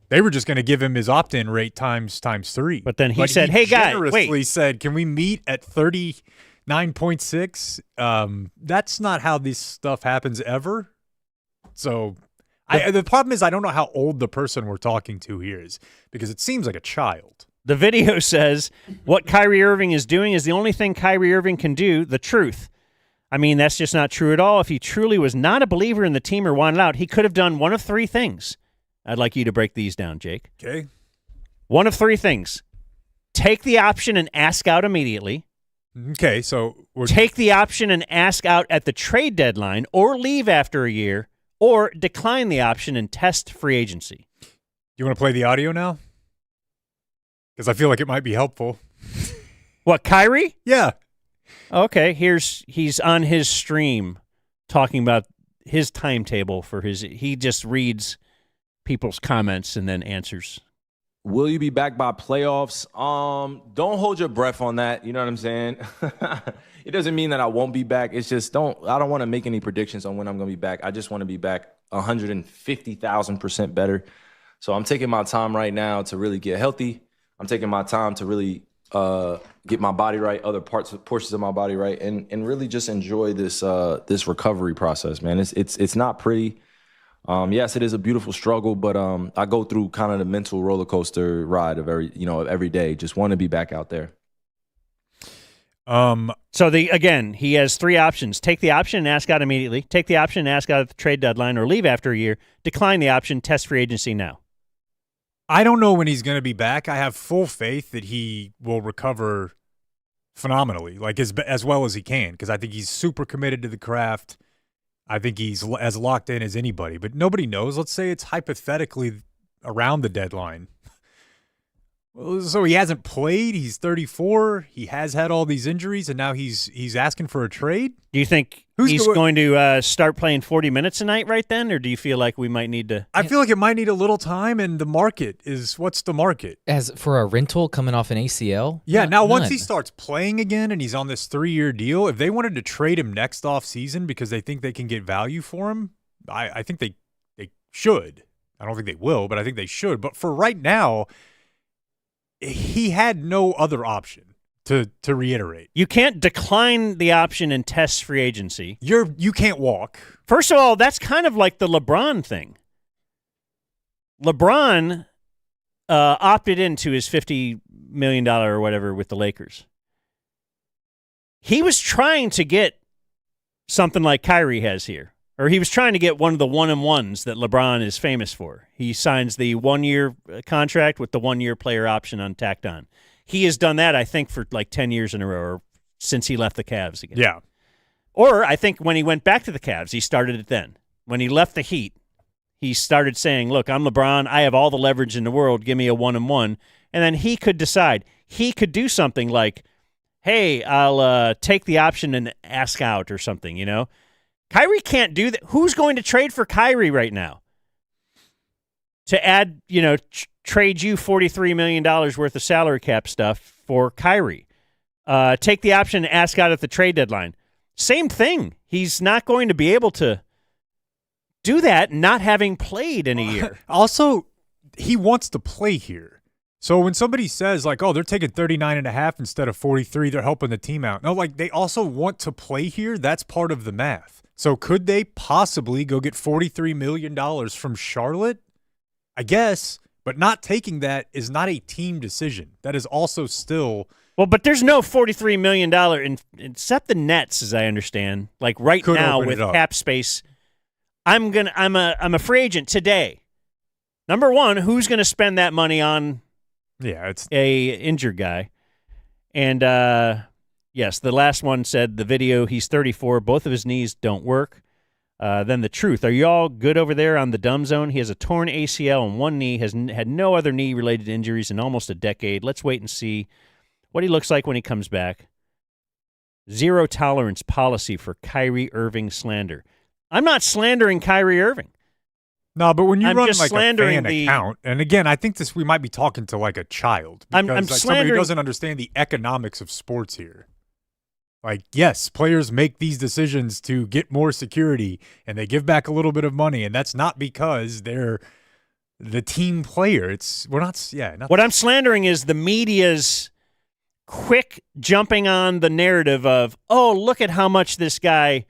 They were just going to give him his opt-in rate times 3. But then he said, "Hey, guy, generously said, can we meet at 39.6? That's not how this stuff happens ever." So the problem is I don't know how old the person we're talking to here is because it seems like a child. The video says what Kyrie Irving is doing is the only thing Kyrie Irving can do, the truth. I mean, that's just not true at all. If he truly was not a believer in the team or wanted out, he could have done one of 3 things. I'd like you to break these down, Jake. Okay. One of 3 things. Take the option and ask out immediately. Okay, so take the option and ask out at the trade deadline or leave after a year or decline the option and test free agency. You want to play the audio now? Because I feel like it might be helpful. What, Kyrie? Yeah. Okay, he's on his stream talking about his timetable for he just reads people's comments and then answers. Will you be back by playoffs? Don't hold your breath on that. You know what I'm saying? It doesn't mean that I won't be back. It's just I don't want to make any predictions on when I'm going to be back. I just want to be back 150,000% better. So I'm taking my time right now to really get healthy. I'm taking my time to really get my body right, other portions of my body right, and really just enjoy this recovery process, man. It's not pretty. Yes, it is a beautiful struggle, but I go through kind of the mental roller coaster ride of every day. Just want to be back out there. So he has 3 options: take the option and ask out immediately, take the option and ask out at the trade deadline, or leave after a year. Decline the option, test free agency now. I don't know when he's going to be back. I have full faith that he will recover phenomenally, like as well as he can, because I think he's super committed to the craft. I think he's as locked in as anybody, but nobody knows. Let's say it's hypothetically around the deadline. So he hasn't played. He's 34. He has had all these injuries, and now he's asking for a trade. Do you think he's going to start playing 40 minutes a night right then, or do you feel like we might need to? I feel like it might need a little time, and the market is what's the market? As for a rental coming off an ACL? Yeah, now once he starts playing again and he's on this 3-year deal, if they wanted to trade him next offseason because they think they can get value for him, I think they should. I don't think they will, but I think they should. But for right now, he had no other option, to reiterate. You can't decline the option and test free agency. You can't walk. First of all, that's kind of like the LeBron thing. LeBron opted into his $50 million or whatever with the Lakers. He was trying to get something like Kyrie has here. Or he was trying to get one of the one-and-ones that LeBron is famous for. He signs the 1-year contract with the 1-year player option tacked on. He has done that, I think, for like 10 years in a row, or since he left the Cavs again. Yeah. Or I think when he went back to the Cavs, he started it then. When he left the Heat, he started saying, look, I'm LeBron. I have all the leverage in the world. Give me a one-and-one. And then he could decide. He could do something like, hey, I'll take the option and ask out or something, you know? Kyrie can't do that. Who's going to trade for Kyrie right now? To add, trade you $43 million worth of salary cap stuff for Kyrie. Take the option and ask out at the trade deadline. Same thing. He's not going to be able to do that not having played in a year. Also, he wants to play here. So when somebody says, like, oh, they're taking 39.5 instead of 43, they're helping the team out. No, like, they also want to play here. That's part of the math. So could they possibly go get $43 million from Charlotte? I guess, but not taking that is not a team decision. That is also still Well, but there's no $43 million except the Nets, as I understand. Like right Could now open with it up. cap space, I'm a free agent today. Number one, who's gonna spend that money on it's a injured guy? And yes, the last one said the video, he's 34, both of his knees don't work. Then the truth. Are you all good over there on the dumb zone? He has a torn ACL in one knee, has had no other knee-related injuries in almost a decade. Let's wait and see what he looks like when he comes back. Zero tolerance policy for Kyrie Irving slander. I'm not slandering Kyrie Irving. No, but when you I'm run just like a slandering fan the- account, and again, I think we might be talking to like a child. I'm Because, like, somebody who slandering- doesn't understand the economics of sports here. Like, yes, players make these decisions to get more security, and they give back a little bit of money, and that's not because they're the team player. What I'm slandering is the media's quick jumping on the narrative of, oh, look at how much this guy,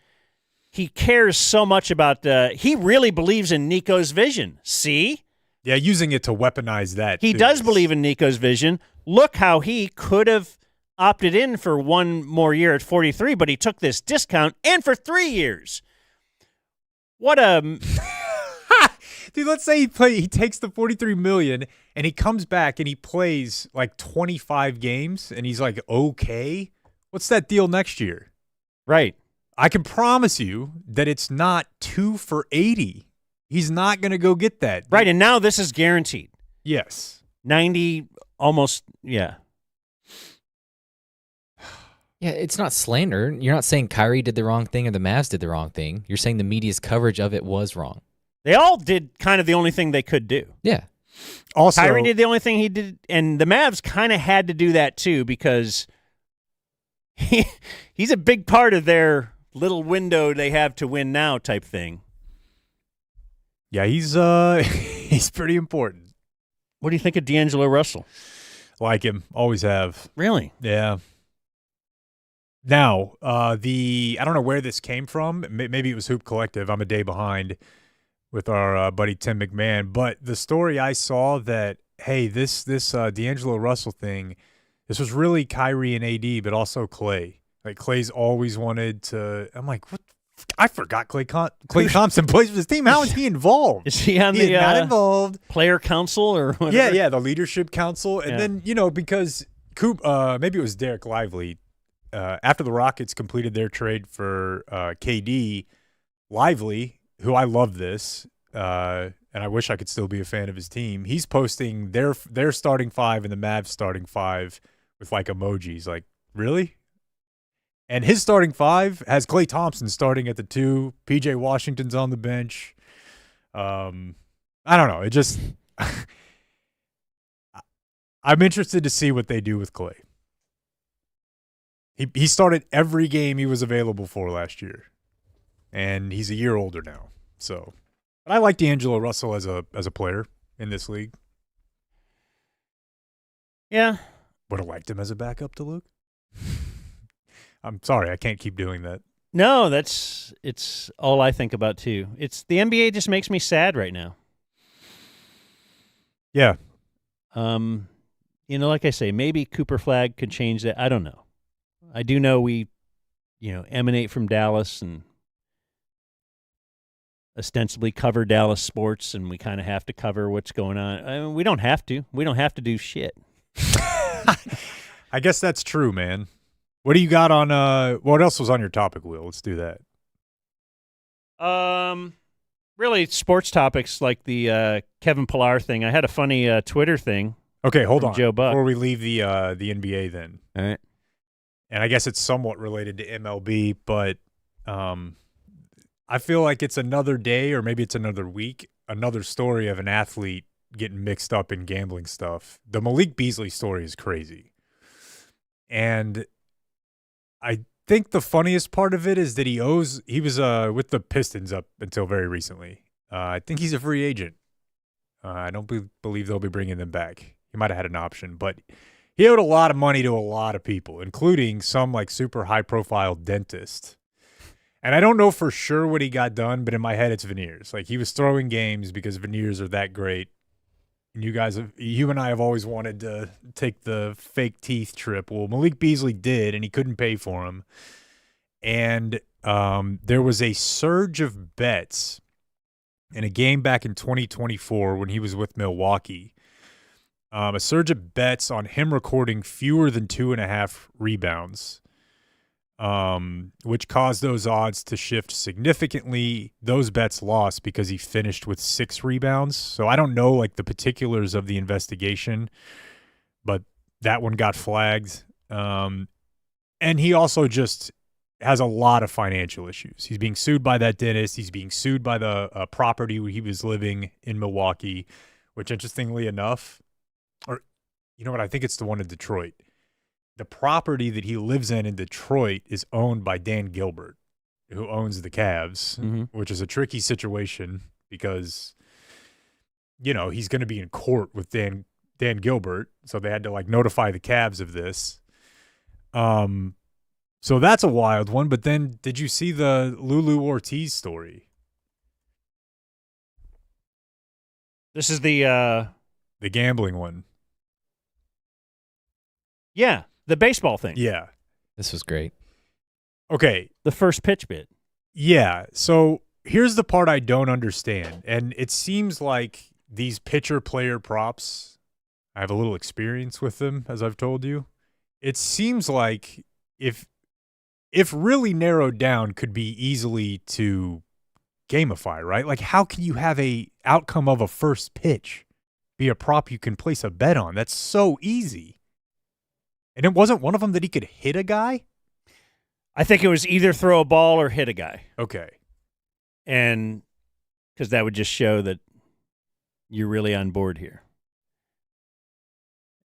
he cares so much about, he really believes in Nico's vision. See? Yeah, using it to weaponize that. He does believe in Nico's vision. Look how he could have opted in for one more year at 43, but he took this discount and for 3 years. What a... Dude, let's say he takes the $43 million and he comes back and he plays like 25 games and he's like, okay, what's that deal next year? Right. I can promise you that it's not 2 for 80. He's not going to go get that. Right, and now this is guaranteed. Yes. 90, almost, yeah. Yeah, it's not slander. You're not saying Kyrie did the wrong thing or the Mavs did the wrong thing. You're saying the media's coverage of it was wrong. They all did kind of the only thing they could do. Yeah. Also, Kyrie did the only thing he did, and the Mavs kind of had to do that too because he's a big part of their little window they have to win now type thing. Yeah, he's he's pretty important. What do you think of D'Angelo Russell? Like him, always have. Really? Yeah. Now, I don't know where this came from. Maybe it was Hoop Collective. I'm a day behind with our buddy Tim McMahon. But the story I saw that, hey, this D'Angelo Russell thing, this was really Kyrie and AD, but also Clay. Like, Clay's always wanted to – I'm like, what? I forgot Clay Thompson plays for this team. How is he involved? Is he on He the is not involved. player council or whatever? Yeah, the leadership council. And then, because Coop, maybe it was Derek Lively, after the Rockets completed their trade for KD, Lively, who I love this, and I wish I could still be a fan of his team, he's posting their starting five and the Mavs starting five with like emojis. Like, really? And his starting five has Klay Thompson starting at the 2. PJ Washington's on the bench. I don't know. It just I'm interested to see what they do with Klay. He started every game he was available for last year, and he's a year older now. So, but I like D'Angelo Russell as a player in this league. Yeah. Would have liked him as a backup to Luke. I'm sorry, I can't keep doing that. No, it's all I think about too. It's the NBA just makes me sad right now. Yeah. Like I say, maybe Cooper Flag could change that. I don't know. I do know we, emanate from Dallas and ostensibly cover Dallas sports, and we kind of have to cover what's going on. I mean, we don't have to. We don't have to do shit. I guess that's true, man. What do you got on what else was on your topic wheel? Let's do that. Really sports topics like the Kevin Pillar thing. I had a funny Twitter thing. Okay, hold on. Joe Buck. Before we leave the NBA then. All right. And I guess it's somewhat related to MLB, but I feel like it's another day or maybe it's another week, another story of an athlete getting mixed up in gambling stuff. The Malik Beasley story is crazy. And I think the funniest part of it is that he was with the Pistons up until very recently. I think he's a free agent. I don't believe they'll be bringing them back. He might have had an option, but he owed a lot of money to a lot of people, including some like super high profile dentist. And I don't know for sure what he got done, but in my head it's veneers. Like he was throwing games because veneers are that great. And you and I have always wanted to take the fake teeth trip. Well, Malik Beasley did, and he couldn't pay for them. And there was a surge of bets in a game back in 2024 when he was with Milwaukee. A surge of bets on him recording fewer than 2.5 rebounds, which caused those odds to shift significantly. Those bets lost because he finished with 6 rebounds. So I don't know like the particulars of the investigation, but that one got flagged. And he also just has a lot of financial issues. He's being sued by that dentist. He's being sued by the property where he was living in Milwaukee, which interestingly enough, or you know what, I think it's the one in Detroit. The property that he lives in Detroit is owned by Dan Gilbert, who owns the Cavs, which is a tricky situation because, you know, he's going to be in court with Dan Gilbert. So they had to like notify the Cavs of this. So that's a wild one. But then did you see the Lulu Ortiz story? This is the gambling one. Yeah. The baseball thing. Yeah. This was great. Okay. The first pitch bit. Yeah. So here's the part I don't understand. And it seems like these pitcher-player props, I have a little experience with them, as I've told you. It seems like if really narrowed down, could be easily to gamify, right? Like how can you have a outcome of a first pitch be a prop you can place a bet on? That's so easy. And it wasn't one of them that he could hit a guy? I think it was either throw a ball or hit a guy. Okay. And because that would just show that you're really on board here.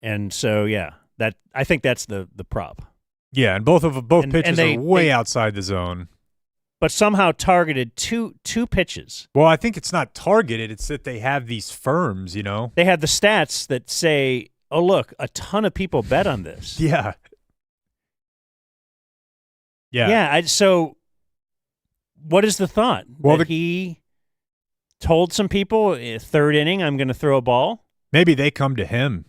And so, yeah, I think that's the prop. Yeah, and both pitches are way outside the zone. But somehow targeted two pitches. Well, I think it's not targeted. It's that they have these firms, you know. They have the stats that say, oh, look, a ton of people bet on this. Yeah. Yeah. Yeah. So what is the thought? Well, he told some people, third inning, I'm going to throw a ball? Maybe they come to him.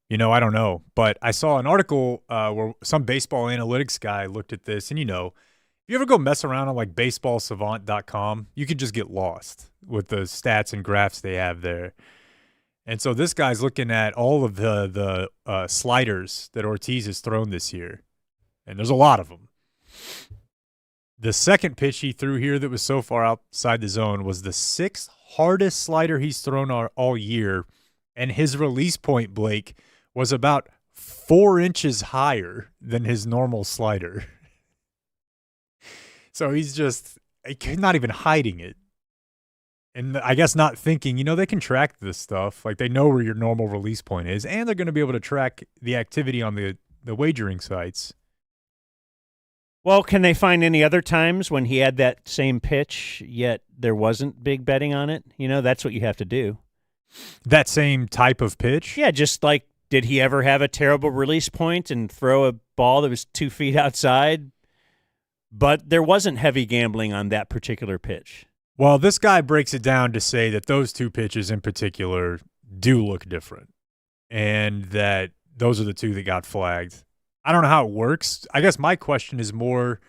You know, I don't know. But I saw an article where some baseball analytics guy looked at this. And, you know, if you ever go mess around on like baseballsavant.com, you could just get lost with the stats and graphs they have there. And so this guy's looking at all of the sliders that Ortiz has thrown this year. And there's a lot of them. The second pitch he threw here that was so far outside the zone was the 6th hardest slider he's thrown all year. And his release point, Blake, was about 4 inches higher than his normal slider. So he's not even hiding it. And I guess not thinking, you know, they can track this stuff. Like they know where your normal release point is, and they're going to be able to track the activity on the wagering sites. Well, can they find any other times when he had that same pitch, yet there wasn't big betting on it? You know, that's what you have to do. That same type of pitch? Yeah, just like, did he ever have a terrible release point and throw a ball that was 2 feet outside? But there wasn't heavy gambling on that particular pitch. Well, this guy breaks it down to say that those 2 pitches in particular do look different and that those are the 2 that got flagged. I don't know how it works. I guess my question is more,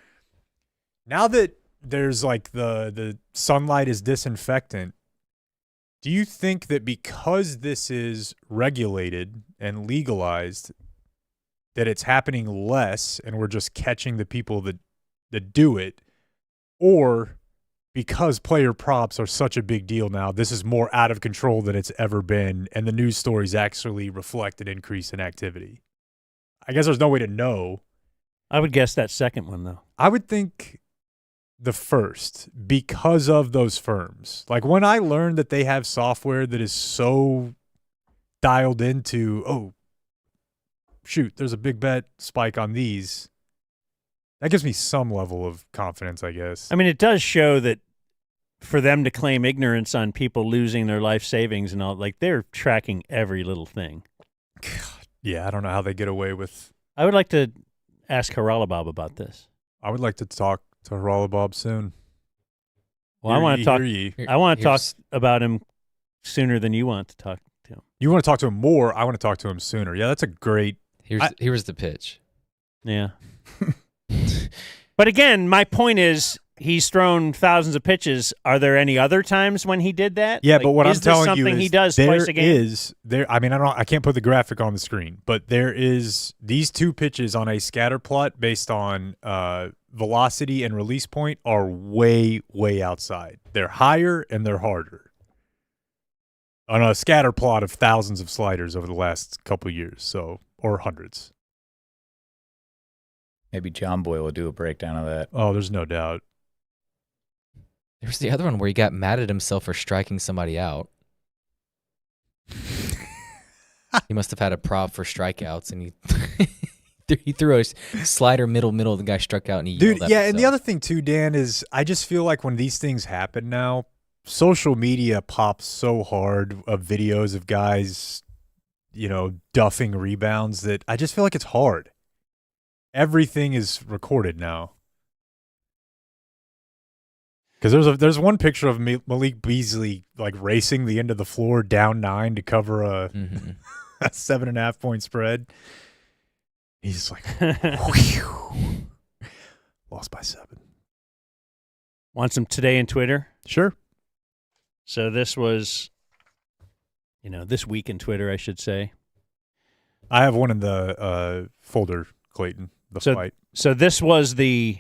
now that there's like the sunlight is disinfectant, do you think that because this is regulated and legalized, that it's happening less and we're just catching the people that do it, or because player props are such a big deal now, this is more out of control than it's ever been, and the news stories actually reflect an increase in activity? I guess there's no way to know. I would guess that second one, though. I would think the first, because of those firms. Like when I learned that they have software that is so dialed into, oh, shoot, there's a big bet spike on these. That gives me some level of confidence, I guess. I mean, it does show that for them to claim ignorance on people losing their life savings and all, like they're tracking every little thing. God, yeah, I don't know how they get away with. I would like to ask Haralabob about this. I would like to talk to Haralabob soon. Well, I want to talk. I want to talk about him sooner than you want to talk to him. You want to talk to him more? I want to talk to him sooner. Yeah, that's a great. Here's the pitch. Yeah. But again, my point is he's thrown thousands of pitches. Are there any other times when he did that? Yeah, but what I'm telling you something is he does twice a game? I mean, I can't put the graphic on the screen, but there is these two pitches on a scatter plot based on velocity and release point are way, way outside. They're higher and they're harder on a scatter plot of thousands of sliders over the last couple of years, or hundreds. Maybe John Boy will do a breakdown of that. Oh, there's no doubt. There's the other one where he got mad at himself for striking somebody out. He must have had a prop for strikeouts, and he threw a slider middle. The guy struck out, and he yelled at himself. And the other thing too, Dan, is I just feel like when these things happen now, social media pops so hard of videos of guys, duffing rebounds that I just feel like it's hard. Everything is recorded now. Because there's one picture of Malik Beasley like racing the end of the floor down 9 to cover a 7.5 point spread. He's like, lost by 7. Want some Today in Twitter? Sure. So this was, this week in Twitter, I should say. I have one in the folder, Clayton. The fight. So this was the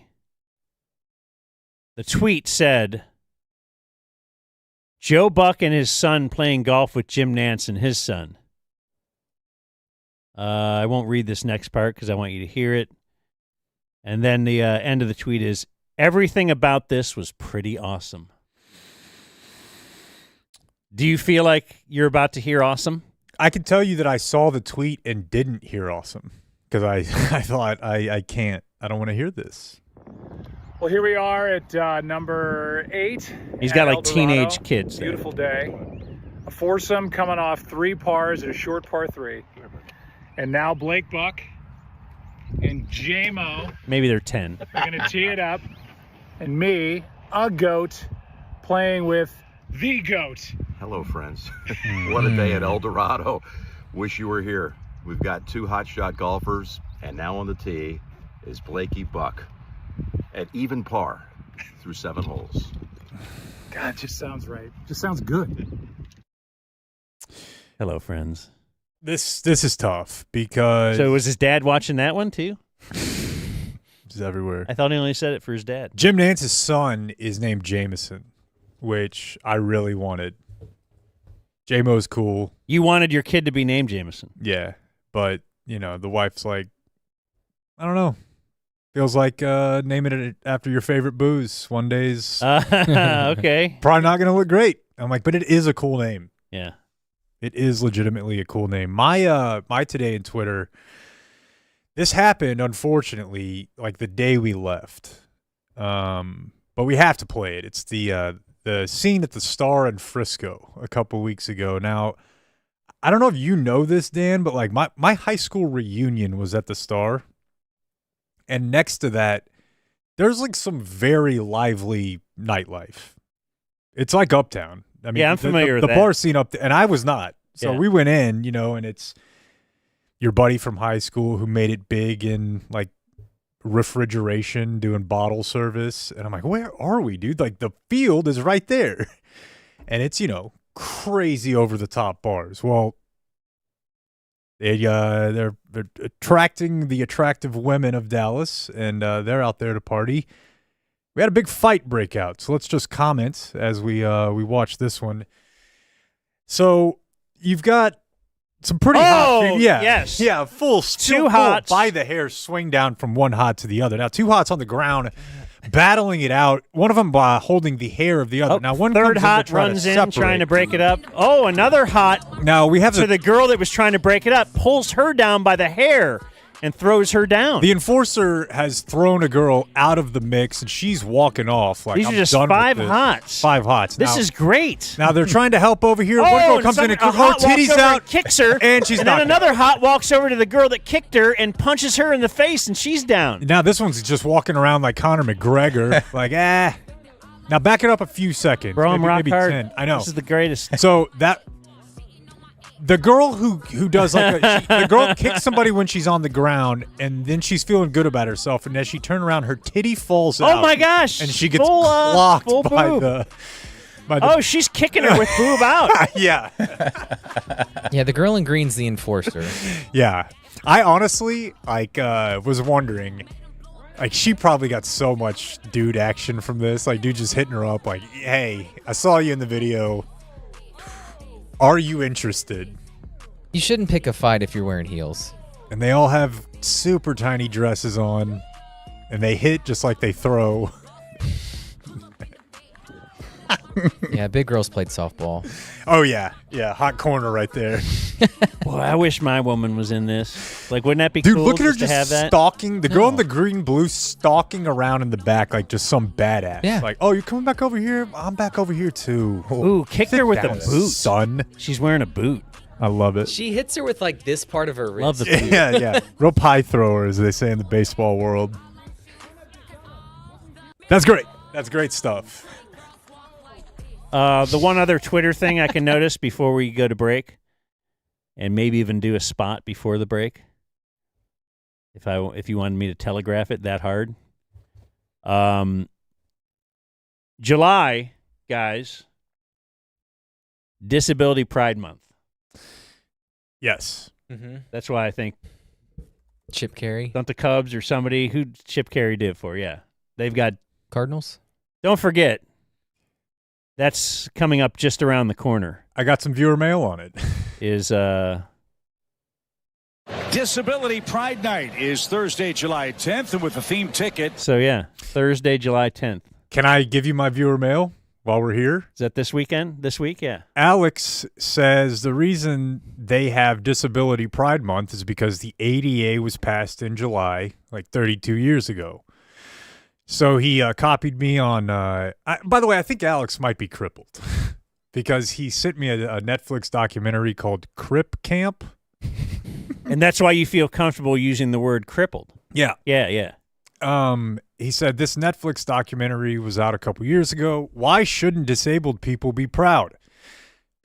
tweet said, Joe Buck and his son playing golf with Jim Nantz and his son. I won't read this next part because I want you to hear it. And then the end of the tweet is, everything about this was pretty awesome. Do you feel like you're about to hear awesome? I can tell you that I saw the tweet and didn't hear awesome because I thought I can't. I don't want to hear this. Well, here we are at number 8. He's got like Eldorado. teenage kids. Beautiful day. A foursome coming off 3 pars at a short par 3. And now Blake Buck and J-Mo. Maybe they're 10. Are going to tee it up. And me, a goat, playing with the goat. Hello, friends. What a day at Eldorado. Wish you were here. We've got 2 hotshot golfers, and now on the tee is Blakey Buck at even par through 7 holes. God, it just sounds right. Just sounds good. Hello, friends. This is tough because... So was his dad watching that one too? It's everywhere. I thought he only said it for his dad. Jim Nance's son is named Jameson, which I really wanted. J-Mo's cool. You wanted your kid to be named Jameson. Yeah, but, the wife's like, I don't know. Feels like naming it after your favorite booze. One day's okay. Probably not going to look great. I'm like, but it is a cool name. Yeah. It is legitimately a cool name. My Today in Twitter, this happened, unfortunately, like the day we left. But we have to play it. It's the scene at the Star in Frisco a couple weeks ago. Now, I don't know if you know this, Dan, but like my high school reunion was at the Star. And next to that, there's like some very lively nightlife. It's like Uptown. I mean, yeah, I'm familiar with the that. bar scene up there, and I was not. So Yeah. we went in, and it's your buddy from high school who made it big in like refrigeration, doing bottle service. And I'm like, where are we, dude? Like the field is right there. And it's, crazy over the top bars. Well, they're attracting the attractive women of Dallas, and they're out there to party. We had a big fight break out, so let's just comment as we watch this one. So you've got some pretty hot, yes, full two hots by the hair swing down from one hot to the other. Now 2 hots on the ground, battling it out. One of them holding the hair of the other. Now one third comes hot in to try runs to in separate. trying to break it up. Oh, another hot. Now we have to the girl that was trying to break it up, pulls her down by the hair and throws her down. The enforcer has thrown a girl out of the mix, and she's walking off. Like, These are I'm just done with 5 this. hots. 5 hots. This Now- is great. Now they're trying to help over here. Oh, One girl and comes in and a hot titties walks over out, and kicks her, and she's then knocked another hot walks over to the girl that kicked her and punches her in the face, and she's down. Now this one's just walking around like Conor McGregor, like Now back it up a few seconds, Bro, I'm maybe, rock maybe hard. 10. I know This is the greatest. So The girl who does the girl kicks somebody when she's on the ground, and then she's feeling good about herself, and as she turns around, her titty falls out. Oh my gosh! And she gets full, clocked full by boob. the. Oh, she's kicking her with boob out. Yeah. Yeah, the girl in green's the enforcer. Yeah. I honestly was wondering, she probably got so much dude action from this. Like, dude just hitting her up like, hey, I saw you in the video. Are you interested? You shouldn't pick a fight if you're wearing heels. And they all have super tiny dresses on, and they hit just like they throw. Yeah, big girls played softball. Oh, yeah. Yeah, hot corner right there. Boy, I wish my woman was in this. Like, wouldn't that be Dude, cool look at her to have that? stalking. The girl in the green blue stalking around in the back like just some badass. Yeah. Like, oh, you're coming back over here? I'm back over here, too. Ooh, kicked her with a down, boot. Son. She's wearing a boot. I love it. She hits her with like this part of her wrist. Love the boot. Yeah. Real pie thrower, as they say in the baseball world. That's great. That's great stuff. The one other Twitter thing I can notice before we go to break, and maybe even do a spot before the break, if you wanted me to telegraph it that hard. July, guys, Disability Pride Month. Yes. Mm-hmm. That's why I think Chip Carey. don't the Cubs or somebody who Chip Carey did for? Yeah, they've got Cardinals. Don't forget. That's coming up just around the corner. I got some viewer mail on it. Disability Pride Night is Thursday, July 10th, and with a theme ticket. So, yeah, Thursday, July 10th. Can I give you my viewer mail while we're here? Is that this weekend? This week, yeah. Alex says the reason they have Disability Pride Month is because the ADA was passed in July, like 32 years ago. So he copied me on by the way, I think Alex might be crippled because he sent me a Netflix documentary called Crip Camp. And that's why you feel comfortable using the word crippled. Yeah. Yeah. He said this Netflix documentary was out a couple years ago. Why shouldn't disabled people be proud?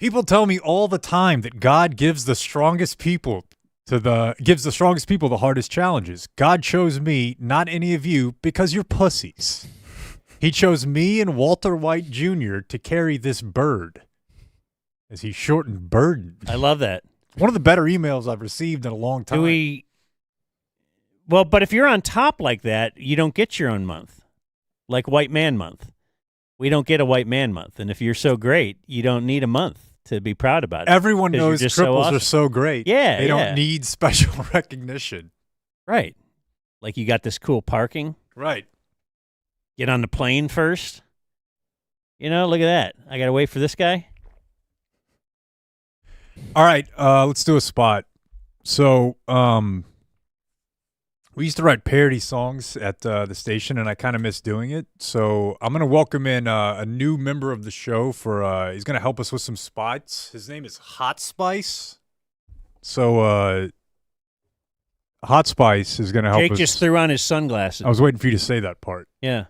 People tell me all the time that God gives the strongest people the hardest challenges. God chose me, not any of you, because you're pussies. He chose me and Walter White Jr. to carry this bird, as he shortened burden. I love that. One of the better emails I've received in a long time. Well, but if you're on top like that, you don't get your own month, like White Man Month. We don't get a White Man Month, and if you're so great, you don't need a month to be proud about it. Everyone knows cripples are so great. Yeah, they don't need special recognition. Right. Like you got this cool parking. Right. Get on the plane first. Look at that. I got to wait for this guy. All right, let's do a spot. So, we used to write parody songs at the station, and I kind of miss doing it. So I'm going to welcome in a new member of the show he's going to help us with some spots. His name is Hot Spice. So Hot Spice is going to help us. Jake just threw on his sunglasses. I was waiting for you to say that part. Yeah.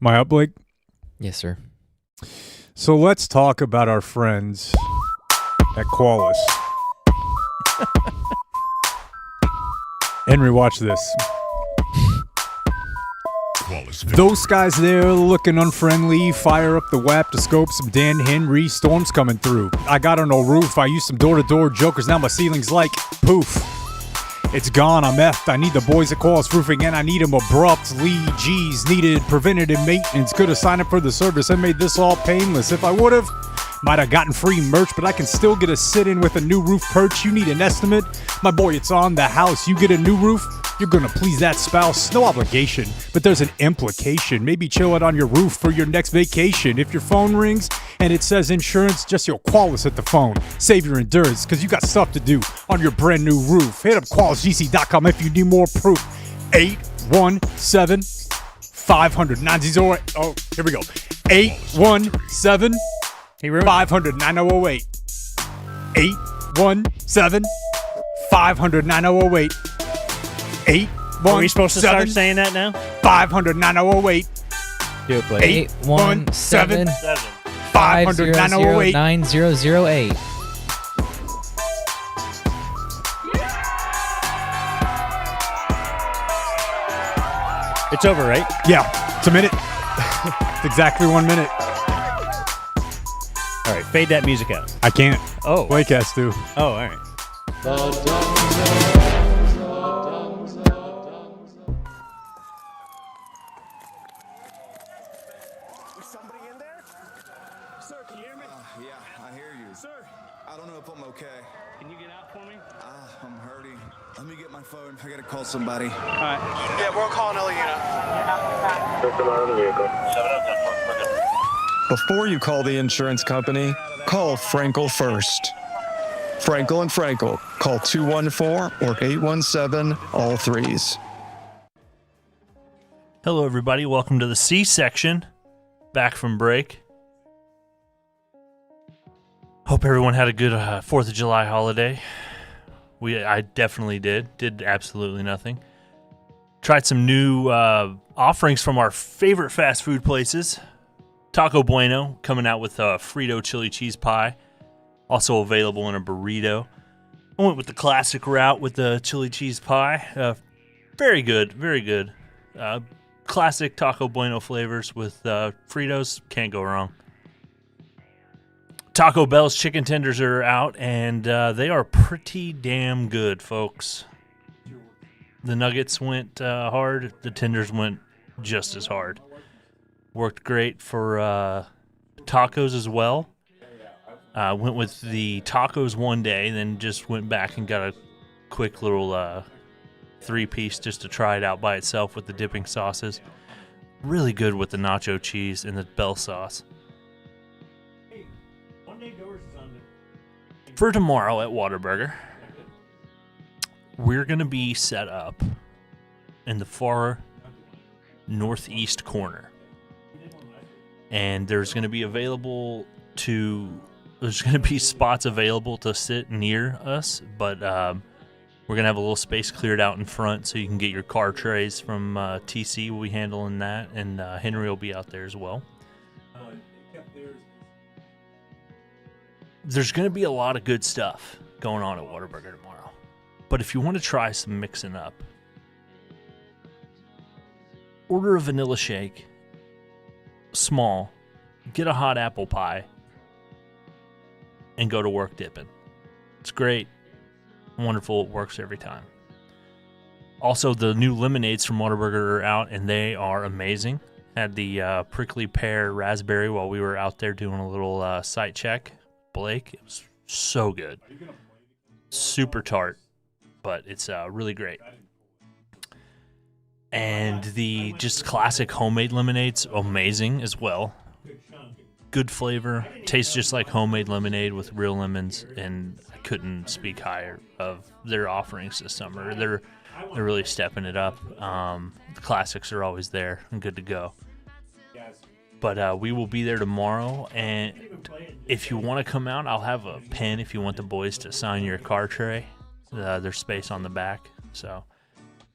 Am I up, Blake? Yes, sir. So let's talk about our friends at Qualis. Henry, watch this. Those guys there looking unfriendly. Fire up the WAP to scope some Dan Henry. Storms coming through. I got on a roof. I used some door-to-door jokers. Now my ceiling's like poof. It's gone. I'm effed. I need the boys at Qualis Roofing, and I need them abruptly. G's needed preventative maintenance. Could have signed up for the service and made this all painless. If I would have, might have gotten free merch, but I can still get a sit-in with a new roof perch. You need an estimate? My boy, it's on the house. You get a new roof, you're gonna please that spouse. No obligation, but there's an implication. Maybe chill it on your roof for your next vacation. If your phone rings and it says insurance, just your Qualis at the phone. Save your endurance, because you got stuff to do on your brand new roof. Hit up QualisGC.com if you need more proof. 817-500-9008. Oh, here we go. 817 500-9008. 817-500-9008. 817. Are we supposed to start saying that now? 500-9008. Do it, Blake. 817 500-9008. 9008. It's over, right? Yeah, it's a minute. It's exactly 1 minute. All right, fade that music out. I can't. Oh. Blake has to. Oh, all right. Yeah, I hear you. Sir, I don't know if I'm okay. Can you get out for me? I'm hurting. Let me get my phone. I gotta call somebody. All right. Yeah, we're calling Eliana. Before you call the insurance company, call Frankel first. Frankel and Frankel. Call 214 or 817 all threes. Hello, everybody. Welcome to the C section. Back from break. Hope everyone had a good 4th of July holiday. I definitely did. Did absolutely nothing. Tried some new offerings from our favorite fast food places. Taco Bueno coming out with a Frito chili cheese pie. Also available in a burrito. I went with the classic route with the chili cheese pie. Very good. Very good. Classic Taco Bueno flavors with Fritos. Can't go wrong. Taco Bell's chicken tenders are out, and they are pretty damn good, folks. The nuggets went hard. The tenders went just as hard. Worked great for tacos as well. Went with the tacos one day, then just went back and got a quick little 3-piece just to try it out by itself with the dipping sauces. Really good with the nacho cheese and the Bell sauce. For tomorrow at Whataburger, we're going to be set up in the far northeast corner. And there's going to be spots available to sit near us, but we're going to have a little space cleared out in front so you can get your car trays from TC. We'll be handling that, and Henry will be out there as well. There's going to be a lot of good stuff going on at Whataburger tomorrow. But if you want to try some mixing up, order a vanilla shake, small, get a hot apple pie, and go to work dipping. It's great. Wonderful. It works every time. Also, the new lemonades from Whataburger are out, and they are amazing. Had the prickly pear raspberry while we were out there doing a little site check. Blake, it was so good. Super tart, but it's really great. And the just classic homemade lemonade's amazing as well. Good flavor, tastes just like homemade lemonade with real lemons, and I couldn't speak higher of their offerings this summer. They're really stepping it up. The classics are always there and good to go. But we will be there tomorrow, and if you want to come out, I'll have a pen if you want the boys to sign your car tray. There's space on the back, so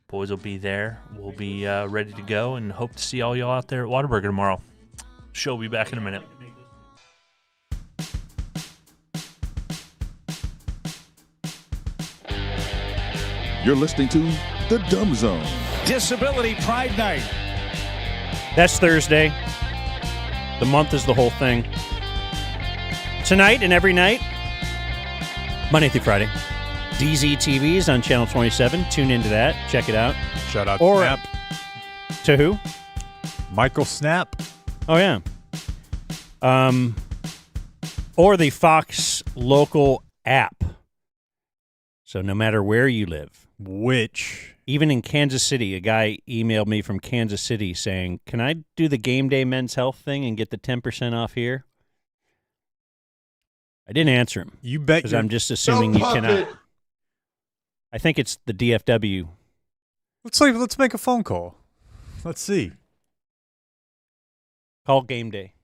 boys will be there. We'll be ready to go, and hope to see all y'all out there at Whataburger tomorrow. Show will be back in a minute. You're listening to The Dumb Zone. Disability Pride Night. That's Thursday. The month is the whole thing. Tonight and every night, Monday through Friday, DZ TV is on Channel 27. Tune into that. Check it out. Shout out or, Snap. To who? Michael Snap. Oh, yeah. Or the Fox local app. So no matter where you live. Which? Even in Kansas City, a guy emailed me from Kansas City saying, can I do the Game Day Men's Health thing and get the 10% off here? I didn't answer him. You bet. Because I'm just assuming you cannot. I think it's the DFW. Let's make a phone call. Let's see. Call Game Day.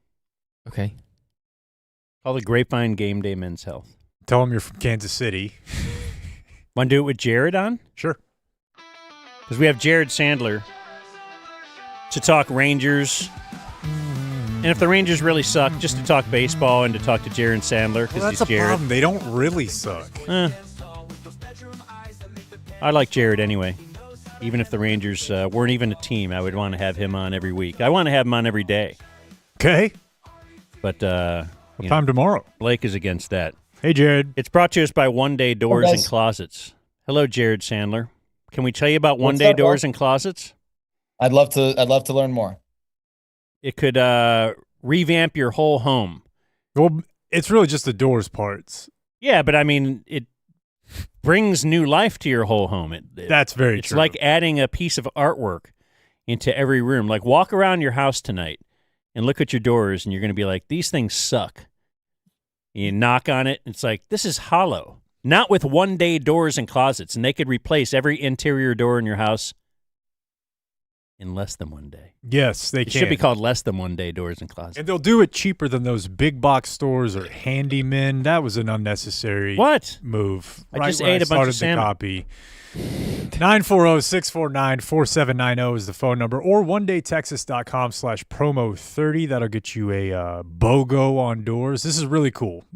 Okay. Call the Grapevine Game Day Men's Health. Tell them you're from Kansas City. Want to do it with Jared on? Sure. Because we have Jared Sandler to talk Rangers. And if the Rangers really suck, just to talk baseball and to talk to Jared Sandler. Well, that's he's Jared. a problem. They don't really suck. I like Jared anyway. Even if the Rangers weren't even a team, I would want to have him on every week. I want to have him on every day. Okay. But what time tomorrow? Blake is against that. Hey, Jared. It's brought to us by One Day Doors and guys. Closets. Hello, Jared Sandler. Can we tell you about One What's Day up, Doors Bob? and Closets? I'd love to learn more. It could revamp your whole home. Well, it's really just the doors parts. Yeah, but I mean, it brings new life to your whole home. That's very it's true. like adding a piece of artwork into every room. Like, walk around your house tonight and look at your doors, and you're going to be like, these things suck. You knock on it, and it's like, this is hollow. Not with One Day Doors and Closets, and they could replace every interior door in your house in less than 1 day. Yes, they It can. should be called Less Than 1 Day Doors and Closets. And they'll do it cheaper than those big box stores or handymen. That was an unnecessary move. I just when ate a bunch of started salmon. the copy. 940-649-4790 is the phone number, or onedaytexas.com/promo30. That'll get you a BOGO on doors. This is really cool.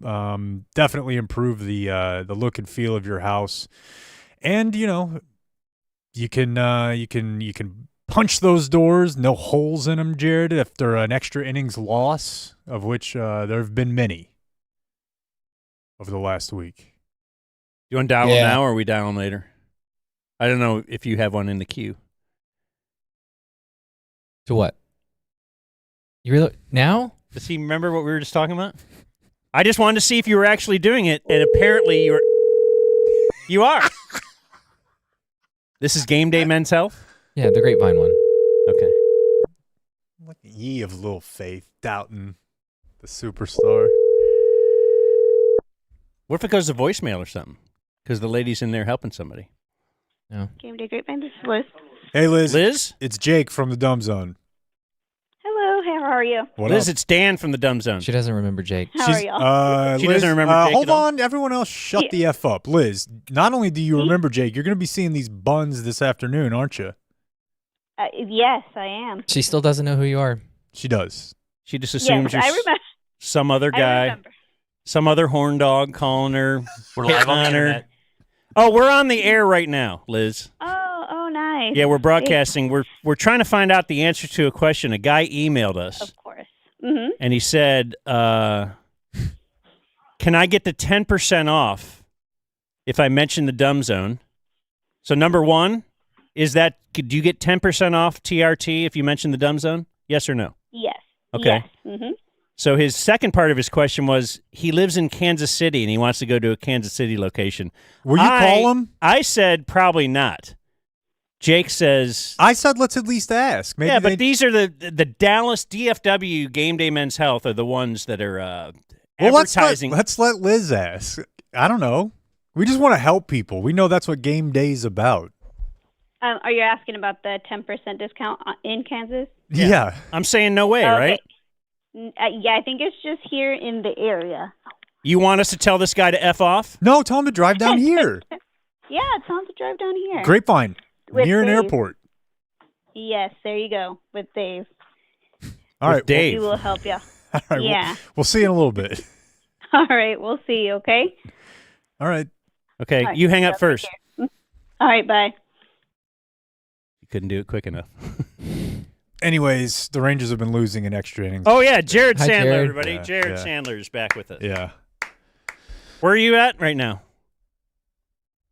Definitely improve the look and feel of your house. And, you know, you can punch those doors, no holes in them, Jared, after an extra innings loss, of which there have been many over the last week. You want to dial them now, or are we dialing later? I don't know if you have one in the queue. To what? You really now? Does he remember what we were just talking about? I just wanted to see if you were actually doing it, and apparently you are. This is Game Day Men's Health? Yeah, the Grapevine one. Okay. Look at ye of little faith, doubting the superstar. What if it goes to voicemail or something? Because the lady's in there helping somebody. No. Game Day Grapevine, this is Liz. Hey, Liz. Liz? It's Jake from the Dumb Zone. Hello, how are you? Liz, it's Dan from the Dumb Zone. She doesn't remember Jake. How are y'all? She Liz, doesn't remember Jake hold at all? on. Everyone else shut the F up. Liz, not only do you remember Jake, you're going to be seeing these buns this afternoon, aren't you? Yes, I am. She still doesn't know who you are. She does. She just assumes Yes, I you're remember. some other I guy, remember. some other horn dog calling her. We're live on the hitting her. internet. Oh, we're on the air right now, Liz. Oh, nice. Yeah, we're broadcasting. We're trying to find out the answer to a question. A guy emailed us. Of course. Mm-hmm. And he said, can I get the 10% off if I mention the Dumb Zone? So number one, do you get 10% off TRT if you mention the Dumb Zone? Yes or no? Yes. Okay. Yes. Mm-hmm. So his second part of his question was, he lives in Kansas City and he wants to go to a Kansas City location. Will you call him? I said probably not. Jake says, I said let's at least ask. Maybe but these are the Dallas DFW Game Day Men's Health are the ones that are advertising. Let's let Liz ask. I don't know. We just want to help people. We know that's what game day's about. Are you asking about the 10% discount in Kansas? Yeah. I'm saying no way, right? Yeah, I think it's just here in the area. You want us to tell this guy to F off? No, tell him to drive down here. Yeah, tell them to drive down here. Grapevine, With near an Dave. airport. Yes, there you go, with Dave. All right, Dave. He will help you. All right, Yeah. we'll see you in a little bit. All right, we'll see you, okay? All right. Okay, All right, you hang up take first. care. All right, bye. You couldn't do it quick enough. Anyways, the Rangers have been losing in extra innings. Oh, yeah, Jared Hi, Sandler, Jared. everybody. Yeah, Jared yeah. Sandler is back with us. Yeah. Where are you at right now?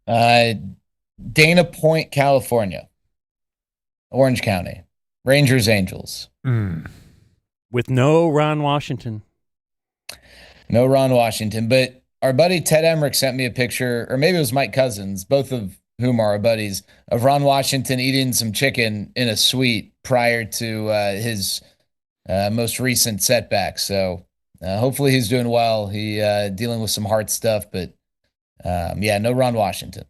Dana Point, California. Orange County. Rangers, Angels. With no Ron Washington. No Ron Washington, but our buddy Ted Emmerich sent me a picture, or maybe it was Mike Cousins, both of whom are our buddies, of Ron Washington eating some chicken in a suite prior to his most recent setback. So hopefully he's doing well. He dealing with some heart stuff, but no Ron Washington,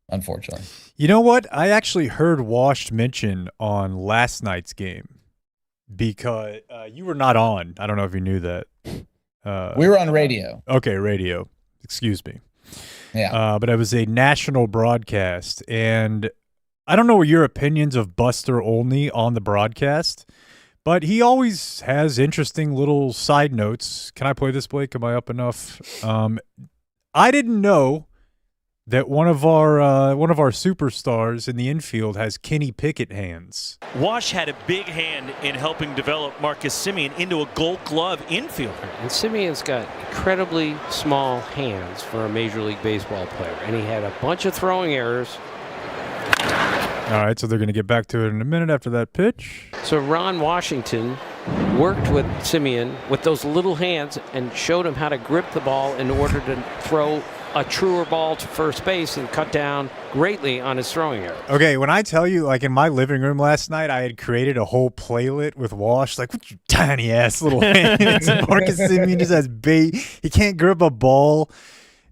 unfortunately. You know what? I actually heard Washed mention on last night's game because you were not on. I don't know if you knew that. We were on radio. Okay, radio. Excuse me. Yeah. But it was a national broadcast, and I don't know what your opinions of Buster Olney on the broadcast, but he always has interesting little side notes. Can I play this, Blake? Am I up enough? I didn't know that one of our superstars in the infield has Kenny Pickett hands. Wash had a big hand in helping develop Marcus Semien into a Gold Glove infielder. And Simeon's got incredibly small hands for a Major League Baseball player, and he had a bunch of throwing errors. All right, so they're going to get back to it in a minute after that pitch. So Ron Washington worked with Semien with those little hands and showed him how to grip the ball in order to throw a truer ball to first base and cut down greatly on his throwing error. Okay, when I tell you, like in my living room last night, I had created a whole playlet with Wash, like, what you tiny ass little hands. Marcus Semien just has bait. He can't grip a ball.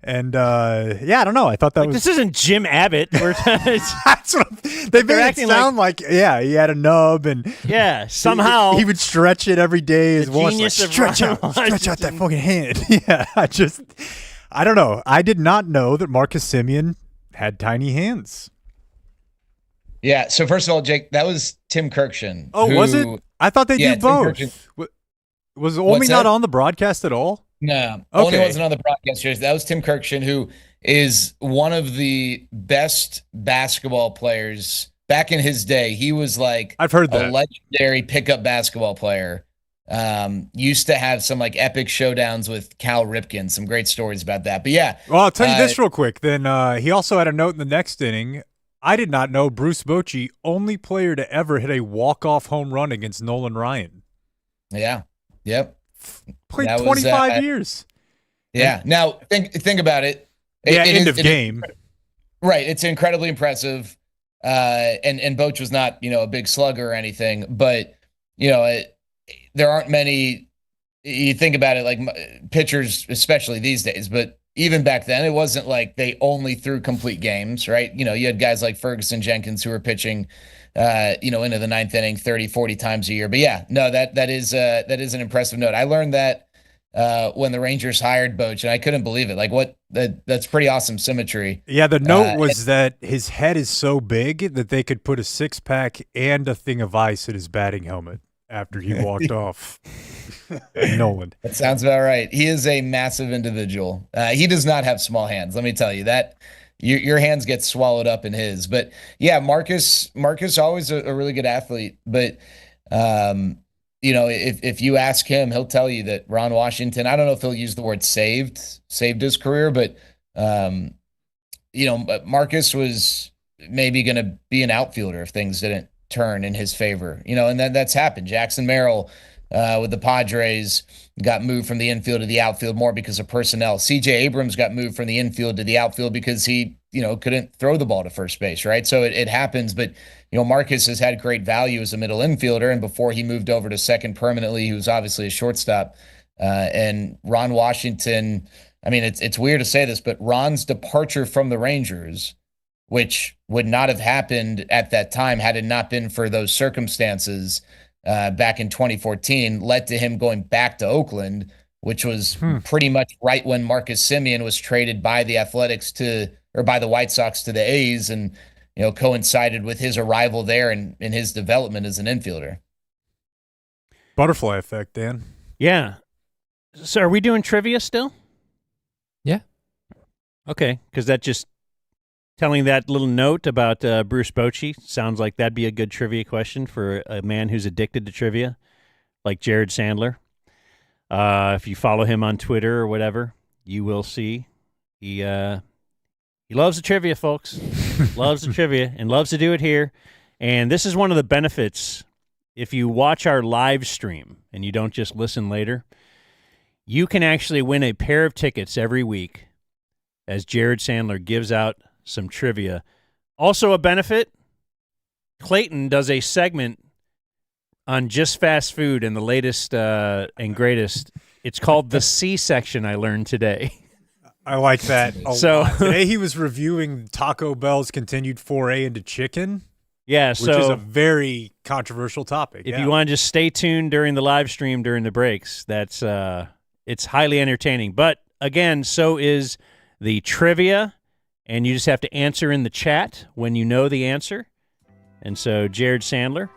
And yeah, I don't know. I thought that was. This isn't Jim Abbott. That's what they made it sound like. Yeah, he had a nub and somehow he would stretch it every day. His Wash, like, stretch out that fucking hand. Yeah, I don't know. I did not know that Marcus Semien had tiny hands. Yeah. So first of all, Jake, that was Tim Kirkshin. Oh, was it? I thought they did both. Was Omi not on the broadcast at all? No, Omi wasn't on the broadcast. That was Tim Kirkshin, who is one of the best basketball players back in his day. He was like I've heard that. A legendary pickup basketball player. Used to have some like epic showdowns with Cal Ripken. Some great stories about that. But yeah. Well, I'll tell you this real quick. Then he also had a note in the next inning. I did not know Bruce Bochy, only player to ever hit a walk-off home run against Nolan Ryan. Yeah. Yep. Played 25 years. Yeah. Now think about it. End of game. Right. It's incredibly impressive. And Boch was not, a big slugger or anything, but there aren't many. You think about it, like pitchers, especially these days, but even back then, it wasn't like they only threw complete games, right? You had guys like Ferguson Jenkins who were pitching, into the ninth inning 30, 40 times a year. But yeah, no, that is an impressive note. I learned that when the Rangers hired Boch, and I couldn't believe it. Like that's pretty awesome symmetry. Yeah, the note was that his head is so big that they could put a 6-pack and a thing of ice in his batting helmet after he walked off. Nolan. That sounds about right. He is a massive individual. He does not have small hands. Let me tell you that. Your hands get swallowed up in his. But yeah, Marcus always a really good athlete. But if you ask him, he'll tell you that Ron Washington, I don't know if he'll use the word saved his career, but Marcus was maybe going to be an outfielder if things didn't turn in his favor. And that's happened. Jackson Merrill with the Padres got moved from the infield to the outfield more because of personnel. CJ Abrams got moved from the infield to the outfield because he, couldn't throw the ball to first base, right? So it happens, but Marcus has had great value as a middle infielder, and before he moved over to second permanently, he was obviously a shortstop. And Ron Washington, I mean, it's weird to say this, but Ron's departure from the Rangers, which would not have happened at that time had it not been for those circumstances back in 2014, led to him going back to Oakland, which was pretty much right when Marcus Semien was traded by the by the White Sox to the A's, and coincided with his arrival there and his development as an infielder. Butterfly effect, Dan. Yeah. So are we doing trivia still? Yeah. Okay, because that just telling that little note about Bruce Bochy sounds like that'd be a good trivia question for a man who's addicted to trivia, like Jared Sandler. If you follow him on Twitter or whatever, you will see he loves the trivia, folks. Loves the trivia and loves to do it here. And this is one of the benefits. If you watch our live stream and you don't just listen later, you can actually win a pair of tickets every week as Jared Sandler gives out some trivia. Also a benefit, Clayton does a segment on just fast food and the latest and greatest. It's called The C-Section, I learned today. I like that a lot. Today he was reviewing Taco Bell's continued foray into chicken. Yeah, which is a very controversial topic. If you want to just stay tuned during the live stream during the breaks, that's it's highly entertaining. But again, so is the trivia, and you just have to answer in the chat when you know the answer. And so, Jared Sandler,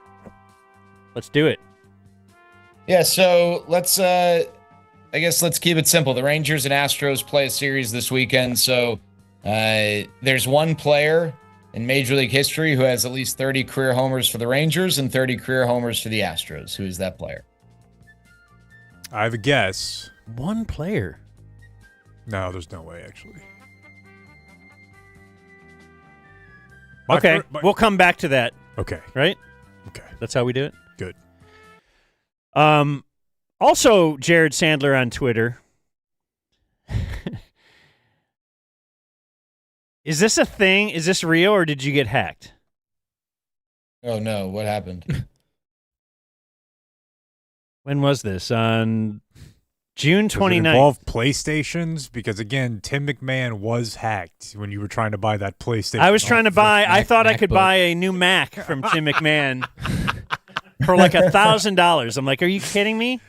let's do it. Yeah, so let's keep it simple. The Rangers and Astros play a series this weekend, so There's one player in Major League history who has at least 30 career homers for the Rangers and 30 career homers for the Astros. Who is that player? I have a guess. One player. No, there's no way, actually. Okay, we'll come back to that. Okay. Right? Okay. That's how we do it? Good. Also, Jared Sandler on Twitter. Is this a thing? Is this real, or did you get hacked? Oh, no. What happened? When was this? On June 29th. Does it involve PlayStations? Because, again, Tim McMahon was hacked when you were trying to buy that PlayStation. I was trying to buy, I thought I could buy a new Mac from Tim McMahon for like $1,000. I'm like, are you kidding me?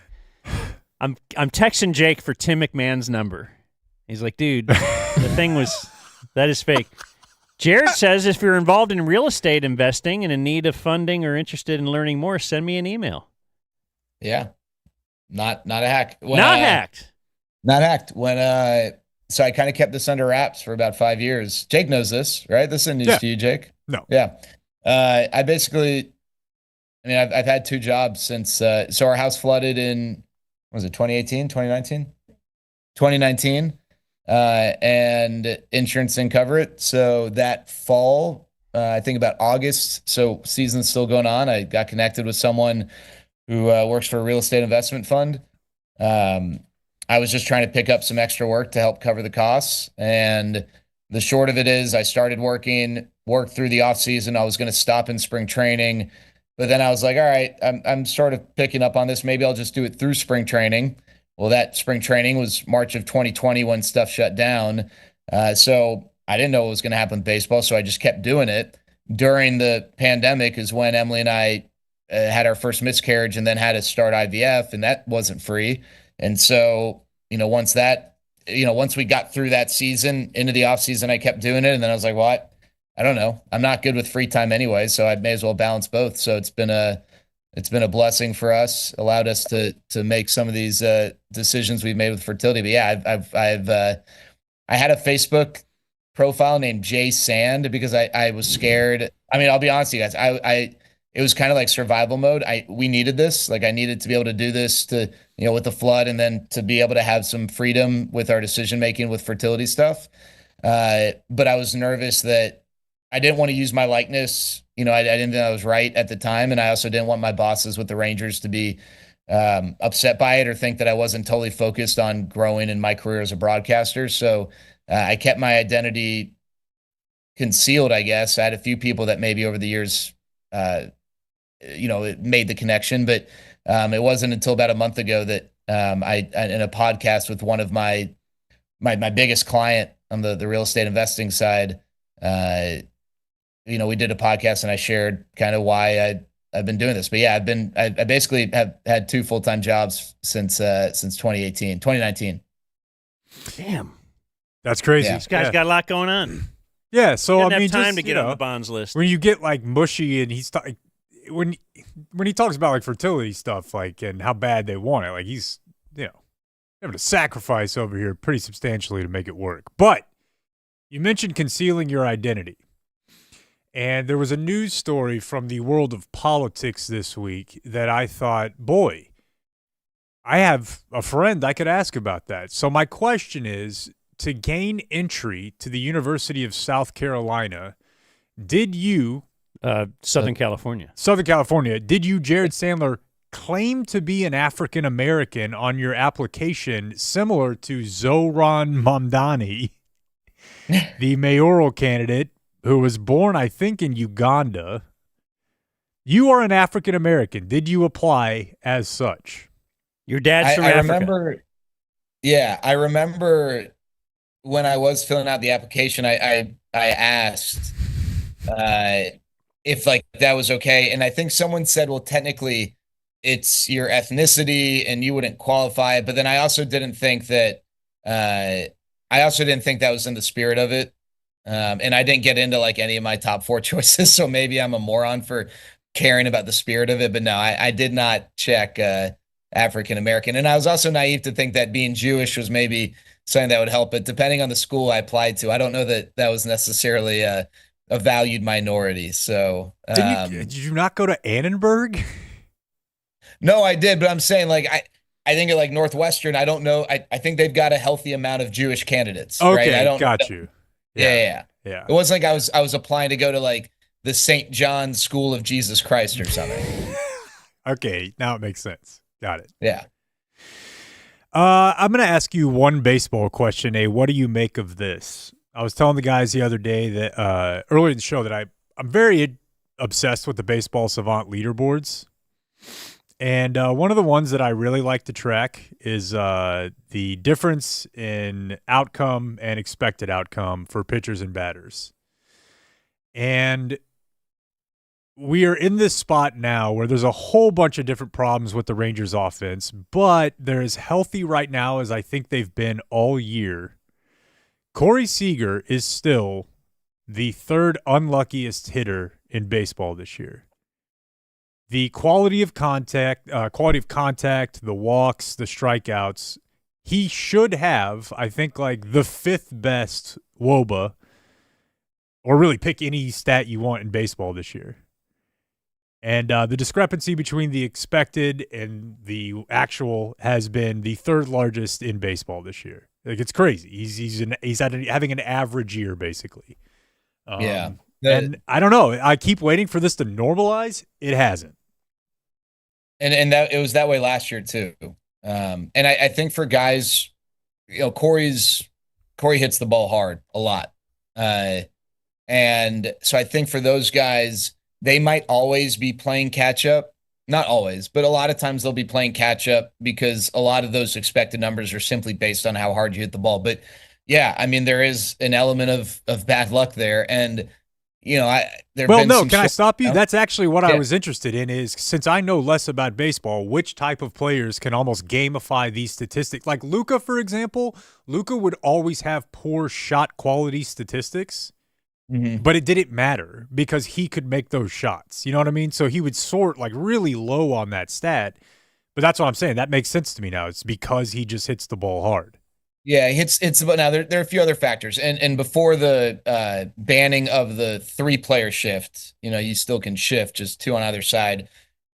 I'm texting Jake for Tim McMahon's number. He's like, dude, the thing was, that is fake. Jared says if you're involved in real estate investing and in need of funding or interested in learning more, send me an email. Yeah. Not a hack. Not hacked. Not hacked. So I kind of kept this under wraps for about 5 years. Jake knows this, right? This isn't news to you, Jake. No. Yeah. I've had 2 jobs since, so our house flooded in, was it 2018, 2019? 2019. And insurance didn't cover it. So that fall, I think about August, so season's still going on, I got connected with someone who works for a real estate investment fund. I was just trying to pick up some extra work to help cover the costs. And the short of it is I started worked through the off season. I was going to stop in spring training, but then I was like, all right, I'm sort of picking up on this. Maybe I'll just do it through spring training. Well, that spring training was March of 2020 when stuff shut down. So I didn't know what was going to happen with baseball. So I just kept doing it. During the pandemic is when Emily and I had our first miscarriage and then had to start IVF, and that wasn't free. And so, once we got through that season into the off season, I kept doing it. And then I was like, well, I don't know. I'm not good with free time anyway, so I may as well balance both. So it's been a blessing for us, allowed us to make some of these decisions we've made with fertility. But yeah, I had a Facebook profile named Jay Sand because I was scared. I mean, I'll be honest with you guys. It was kind of like survival mode. We needed this. Like I needed to be able to do this to, with the flood, and then to be able to have some freedom with our decision-making with fertility stuff. But I was nervous that I didn't want to use my likeness. I didn't think I was right at the time. And I also didn't want my bosses with the Rangers to be upset by it or think that I wasn't totally focused on growing in my career as a broadcaster. So I kept my identity concealed, I guess. I had a few people that maybe over the years, it made the connection, but it wasn't until about a month ago that I in a podcast with one of my biggest client on the real estate investing side, we did a podcast and I shared kind of why I've been doing this. But yeah, I basically have had 2 full-time jobs since 2019. Damn, that's crazy. Yeah. This guy's got a lot going on. Yeah, so Didn't I mean, have time just, to get on the bonds list. When you get like mushy and he's when he talks about like fertility stuff, like and how bad they want it, like he's having to sacrifice over here pretty substantially to make it work. But you mentioned concealing your identity, and there was a news story from the world of politics this week that I thought, boy, I have a friend I could ask about that. So my question is, to gain entry to the University of South Carolina, did you Southern California, did you, Jared Sandler, claim to be an African American on your application, similar to Zohran Mamdani, the mayoral candidate who was born, I think, in Uganda? You are an African American. Did you apply as such? Your dad's from Africa. I remember when I was filling out the application, I asked if like that was okay. And I think someone said, well, technically it's your ethnicity and you wouldn't qualify. But then I also didn't think that was in the spirit of it. And I didn't get into like any of my top 4 choices. So maybe I'm a moron for caring about the spirit of it. But no, I did not check African American. And I was also naive to think that being Jewish was maybe something that would help. But depending on the school I applied to, I don't know that that was necessarily a valued minority. So Did you not go to Annenberg? no, I did, but I'm saying like I think at like Northwestern, I don't know. I think they've got a healthy amount of Jewish candidates. Okay, right? I don't got you. Yeah. Yeah. It wasn't like I was applying to go to like the St. John's School of Jesus Christ or something. Okay, now it makes sense. Got it. Yeah. I'm going to ask you one baseball question, What do you make of this? I was telling the guys the other day that earlier in the show that I'm very obsessed with the Baseball Savant leaderboards. And one of the ones that I really like to track is the difference in outcome and expected outcome for pitchers and batters. And we are in this spot now where there's a whole bunch of different problems with the Rangers offense, but they're as healthy right now as I think they've been all year. Corey Seager is still the third unluckiest hitter in baseball this year. The quality of contact, the walks, the strikeouts, he should have, I think, like the fifth best WOBA, or really pick any stat you want in baseball this year. And the discrepancy between the expected and the actual has been the third largest in baseball this year. Like, it's crazy. He's having an average year basically. Yeah. And I don't know. I keep waiting for this to normalize. It hasn't. And that it was that way last year too. And I think for guys, Corey hits the ball hard a lot. And so I think for those guys, they might always be playing catch up. Not always, but a lot of times they'll be playing catch up because a lot of those expected numbers are simply based on how hard you hit the ball. But yeah, I mean, there is an element of bad luck there. And can I stop you? That's actually what I was interested in is, since I know less about baseball, which type of players can almost gamify these statistics? Like Luka, for example, Luka would always have poor shot quality statistics, but it didn't matter because he could make those shots. You know what I mean? So he would sort like really low on that stat, but that's what I'm saying. That makes sense to me now. It's because he just hits the ball hard. Yeah, it's but now there are a few other factors, and before the banning of the 3-player shift, you still can shift just 2 on either side.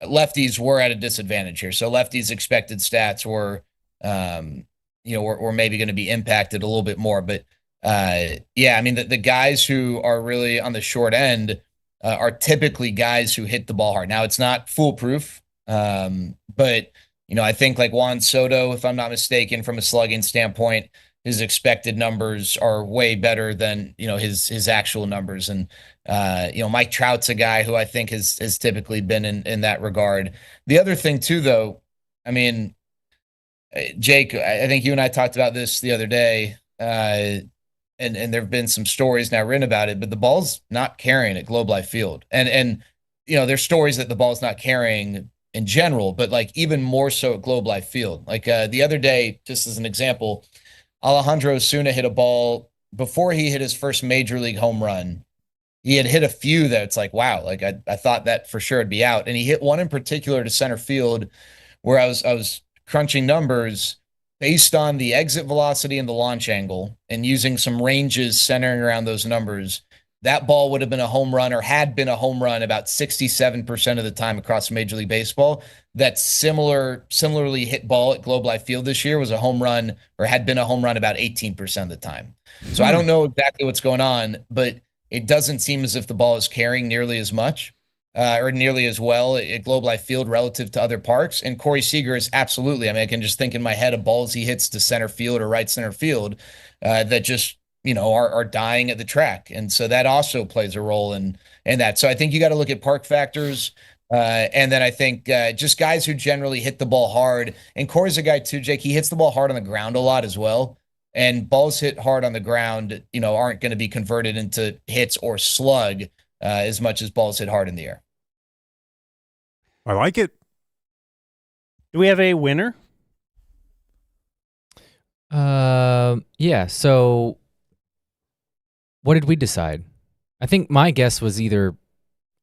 Lefties were at a disadvantage here, so lefties' expected stats were, were maybe going to be impacted a little bit more. But yeah, I mean the guys who are really on the short end are typically guys who hit the ball hard. Now it's not foolproof, but. I think like Juan Soto, if I'm not mistaken, from a slugging standpoint, his expected numbers are way better than, his actual numbers. And, Mike Trout's a guy who I think has typically been in that regard. The other thing too, though, I mean, Jake, I think you and I talked about this the other day, and there've been some stories now written about it, but the ball's not carrying at Globe Life Field. And there's stories that the ball's not carrying in general, but like even more so at Globe Life Field. Like the other day, just as an example, Alejandro Osuna hit a ball before he hit his first major league home run. He had hit a few that it's like, wow, like I thought that for sure would be out. And he hit one in particular to center field where I was crunching numbers based on the exit velocity and the launch angle and using some ranges centering around those numbers. That ball would have been a home run, or had been a home run about 67% of the time across Major League Baseball. That similarly hit ball at Globe Life Field this year was a home run, or had been a home run about 18% of the time. So I don't know exactly what's going on, but it doesn't seem as if the ball is carrying nearly as much or nearly as well at Globe Life Field relative to other parks. And Corey Seager is absolutely, I mean, I can just think in my head of balls he hits to center field or right center field that just, are dying at the track. And so that also plays a role in that. So I think you got to look at park factors. And then I think just guys who generally hit the ball hard. And Corey's a guy too, Jake. He hits the ball hard on the ground a lot as well. And balls hit hard on the ground, aren't going to be converted into hits or slug as much as balls hit hard in the air. I like it. Do we have a winner? Yeah. So what did we decide? I think my guess was either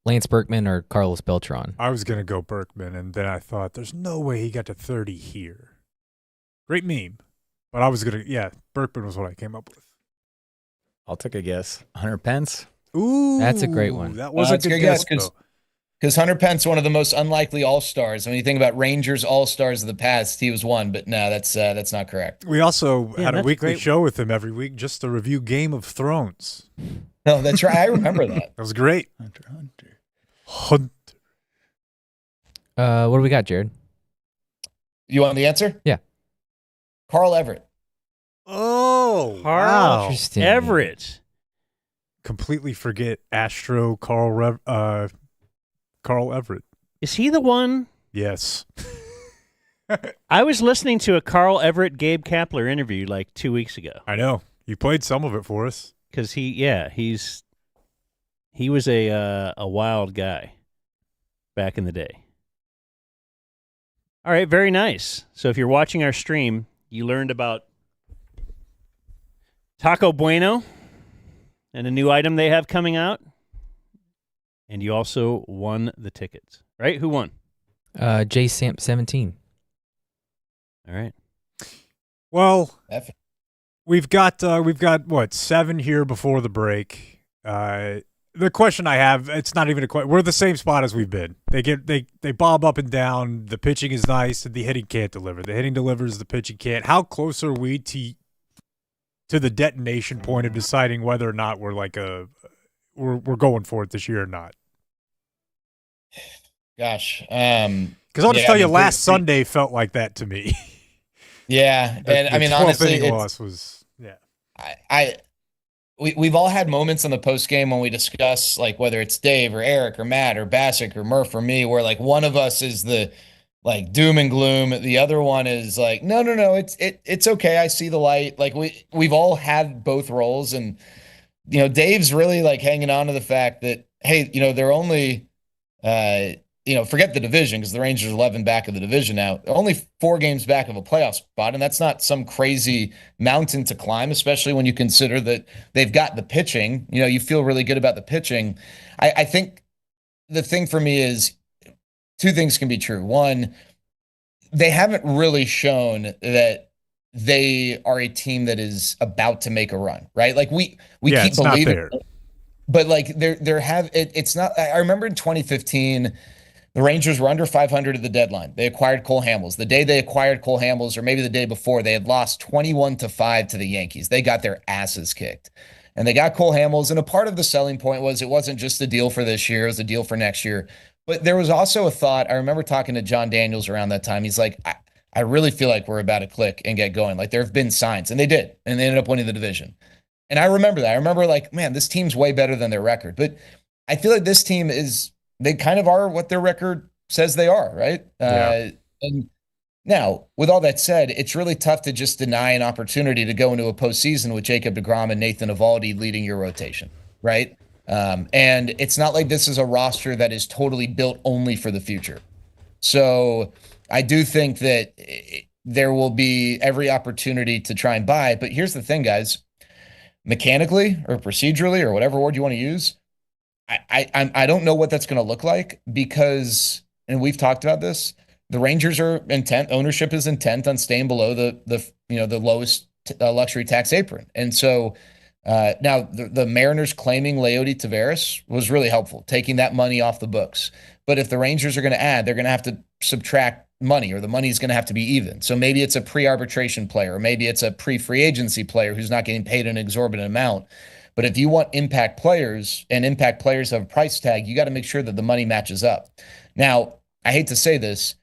Lance Berkman or Carlos Beltran. I was going to go Berkman, and then I thought there's no way he got to 30 here. Great meme. But I was going to, Berkman was what I came up with. I'll take a guess. 100 Pence. Ooh. That's a great one. That was a That's good guess, because Hunter Pence, one of the most unlikely All-Stars. When you think about Rangers All-Stars of the past, he was one. But no, that's not correct. We also had a weekly great. show with him every week just to review Game of Thrones. No, that's right. I remember that. That was great. Hunter. What do we got, Jared? You want the answer? Yeah. Carl Everett. Oh, Carl Interesting. Everett. Completely forget Astro Carl Everett. Is he the one? Yes. I was listening to a Carl Everett Gabe Kapler interview like 2 weeks ago. I know. You played some of it for us. Because he was a wild guy back in the day. All right, very nice. So if you're watching our stream, you learned about Taco Bueno and a new item they have coming out, and you also won the tickets, right? Who won? J Samp 17. All right. Well, we've got what, 7 here before the break. The question I have, it's not even a question. We're the same spot as we've been. They bob up and down. The pitching is nice, and the hitting can't deliver. The hitting delivers, the pitching can't. How close are we to the detonation point of deciding whether or not we're we're going for it this year or not? Gosh, because I'll just tell you, last Sunday felt like that to me. Yeah, and I mean, honestly, loss was we've all had moments in the post game when we discuss, like, whether it's Dave or Eric or Matt or Bassick or Murph or me, where like one of us is the like doom and gloom, the other one is like, no, it's okay, I see the light. Like we've all had both roles, and Dave's really like hanging on to the fact that, hey, they're only forget the division, because the Rangers are 11 back of the division now. They're only 4 games back of a playoff spot, and that's not some crazy mountain to climb, especially when you consider that they've got the pitching. You feel really good about the pitching. I think the thing for me is 2 things can be true. One, they haven't really shown that they are a team that is about to make a run, right? Like we keep believing, but like it's not. I remember in 2015. The Rangers were under 500 at the deadline. They acquired Cole Hamels. The day they acquired Cole Hamels, or maybe the day before, they had lost 21-5 to the Yankees. They got their asses kicked. And they got Cole Hamels, and a part of the selling point was it wasn't just a deal for this year, it was a deal for next year. But there was also a thought, I remember talking to John Daniels around that time. He's like, I really feel like we're about to click and get going. Like, there have been signs, and they did, and they ended up winning the division. And I remember that. I remember like, man, this team's way better than their record. But I feel like this team they kind of are what their record says they are, right? Yeah. And now, with all that said, it's really tough to just deny an opportunity to go into a postseason with Jacob deGrom and Nathan Eovaldi leading your rotation, right? And it's not like this is a roster that is totally built only for the future. So I do think that there will be every opportunity to try and buy. But here's the thing, guys. Mechanically or procedurally or whatever word you want to use, I don't know what that's going to look like, because, and we've talked about this, the Rangers are ownership is intent on staying below the lowest luxury tax apron. And so now the Mariners claiming Leody Taveras was really helpful, taking that money off the books. But if the Rangers are going to add, they're going to have to subtract money, or the money is going to have to be even. So maybe it's a pre-arbitration player, or maybe it's a pre-free agency player who's not getting paid an exorbitant amount. But if you want impact players, and impact players have a price tag, you got to make sure that the money matches up. Now, I hate to say this,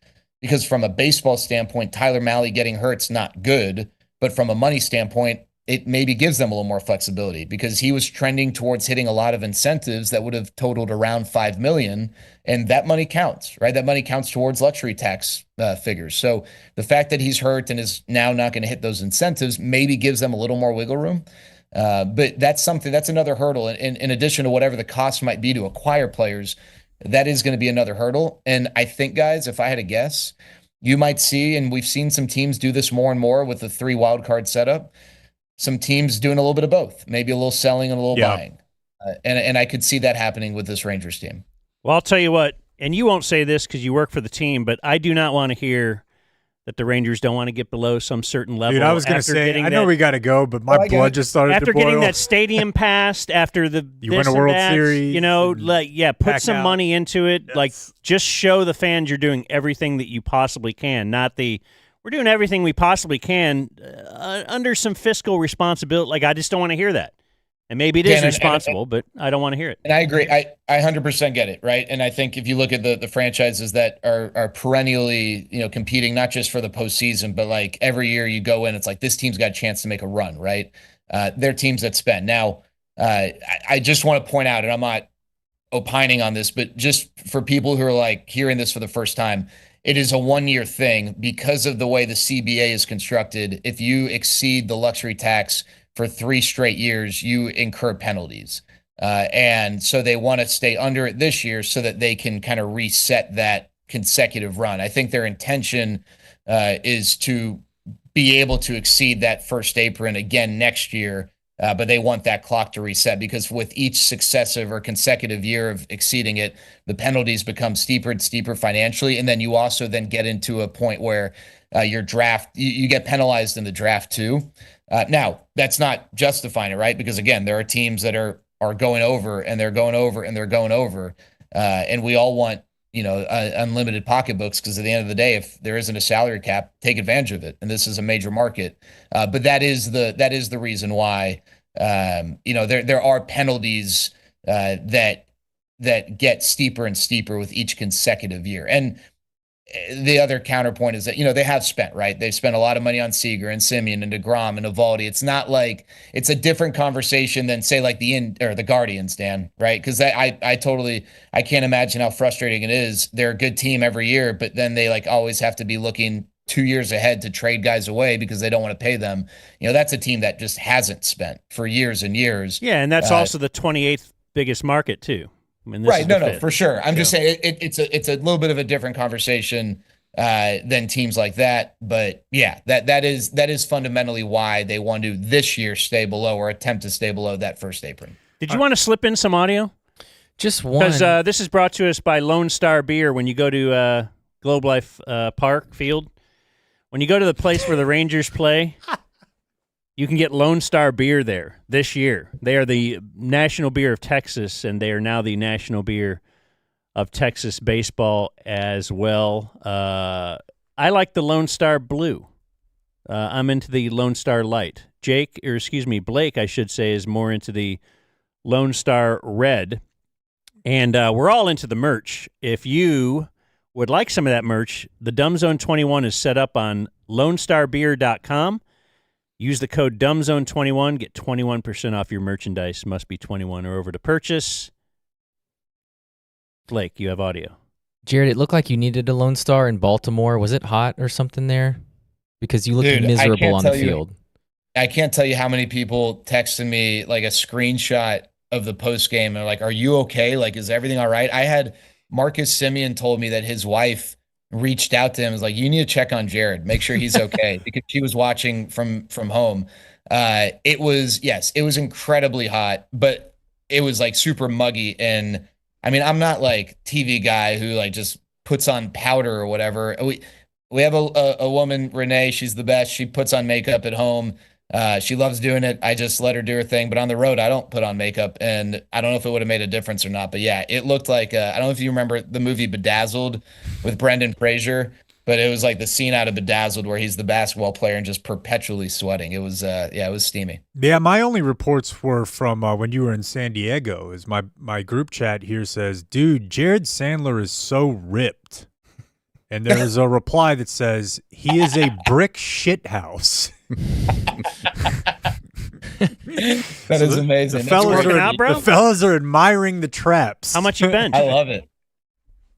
because from a baseball standpoint, Tyler Mahle getting hurt's not good. But from a money standpoint, it maybe gives them a little more flexibility, because he was trending towards hitting a lot of incentives that would have totaled around $5 million. And that money counts, right? That money counts towards luxury tax figures. So the fact that he's hurt and is now not going to hit those incentives maybe gives them a little more wiggle room. But that's another hurdle. In addition to whatever the cost might be to acquire players, that is going to be another hurdle. And I think, guys, if I had to guess, you might see, and we've seen some teams do this more and more with the 3 wild card setup, some teams doing a little bit of both, maybe a little selling and a little buying. And I could see that happening with this Rangers team. Well, I'll tell you what, and you won't say this because you work for the team, but I do not want to hear that the Rangers don't want to get below some certain level. Dude, I was going to say, I know we got to go, but my blood just started after to boil. getting that stadium passed, after you win a World Series, put some money into it. Like, just show the fans you're doing everything that you possibly can. Not we're doing everything we possibly can under some fiscal responsibility. Like, I just don't want to hear that. And maybe it is responsible, but I don't want to hear it. And I agree. I 100% get it, right? And I think if you look at the franchises that are perennially, competing not just for the postseason, but like every year you go in, it's like this team's got a chance to make a run, right? They're teams that spend. Now, I just want to point out, and I'm not opining on this, but just for people who are like hearing this for the first time, it is a 1-year thing because of the way the CBA is constructed. If you exceed the luxury tax for 3 straight years, you incur penalties. And so they want to stay under it this year so that they can kind of reset that consecutive run. I think their intention is to be able to exceed that first apron again next year, but they want that clock to reset because with each successive or consecutive year of exceeding it, the penalties become steeper and steeper financially. And then you also then get into a point where your draft, you get penalized in the draft too. Now, that's not justifying it, right? Because again, there are teams that are going over and they're going over and they're going over. And we all want, unlimited pocketbooks because at the end of the day, if there isn't a salary cap, take advantage of it. And this is a major market. But that is the reason why, there are penalties that get steeper and steeper with each consecutive year. And the other counterpoint is that, they have spent, right? They've spent a lot of money on Seager and Simeon and DeGrom and Eovaldi. It's not like it's a different conversation than say like the Guardians, Dan, right? Because I can't imagine how frustrating it is. They're a good team every year, but then they like always have to be looking 2 years ahead to trade guys away because they don't want to pay them. That's a team that just hasn't spent for years and years. Yeah, and that's also the 28th biggest market too. Right. No, for sure. I'm just saying it's a little bit of a different conversation than teams like that. But yeah, that is fundamentally why they want to this year stay below or attempt to stay below that first apron. Did you want to slip in some audio? Just one. Because this is brought to us by Lone Star Beer. When you go to Globe Life Park Field, when you go to the place where the Rangers play, you can get Lone Star Beer there this year. They are the national beer of Texas, and they are now the national beer of Texas baseball as well. I like the Lone Star Blue. I'm into the Lone Star Light. Blake, I should say, is more into the Lone Star Red. And we're all into the merch. If you would like some of that merch, the Dumb Zone 21 is set up on LoneStarBeer.com. Use the code DUMBZONE21, get 21% off your merchandise. Must be 21 or over to purchase. Blake, you have audio. Jared, it looked like you needed a Lone Star in Baltimore. Was it hot or something there? Because you looked miserable on the field. I can't tell you how many people texted me like a screenshot of the post game. They're like, "Are you okay? Like, is everything all right?" I had Marcus Simeon told me that his wife reached out to him, was like, "You need to check on Jared, make sure he's okay," because she was watching from home. It was incredibly hot, but it was like super muggy. And I mean, I'm not like TV guy who like just puts on powder or whatever. We have a woman, Renee. She's the best. She puts on makeup at home. She loves doing it. I just let her do her thing. But on the road, I don't put on makeup, and I don't know if it would have made a difference or not. But yeah, it looked like I don't know if you remember the movie Bedazzled with Brendan Fraser, but it was like the scene out of Bedazzled where he's the basketball player and just perpetually sweating. It was it was steamy. Yeah, my only reports were from when you were in San Diego. Is my group chat here says, "Dude, Jared Sandler is so ripped," and there is a reply that says he is a brick shithouse. That is amazing. The fellas are admiring the traps. How much you bench? I love it.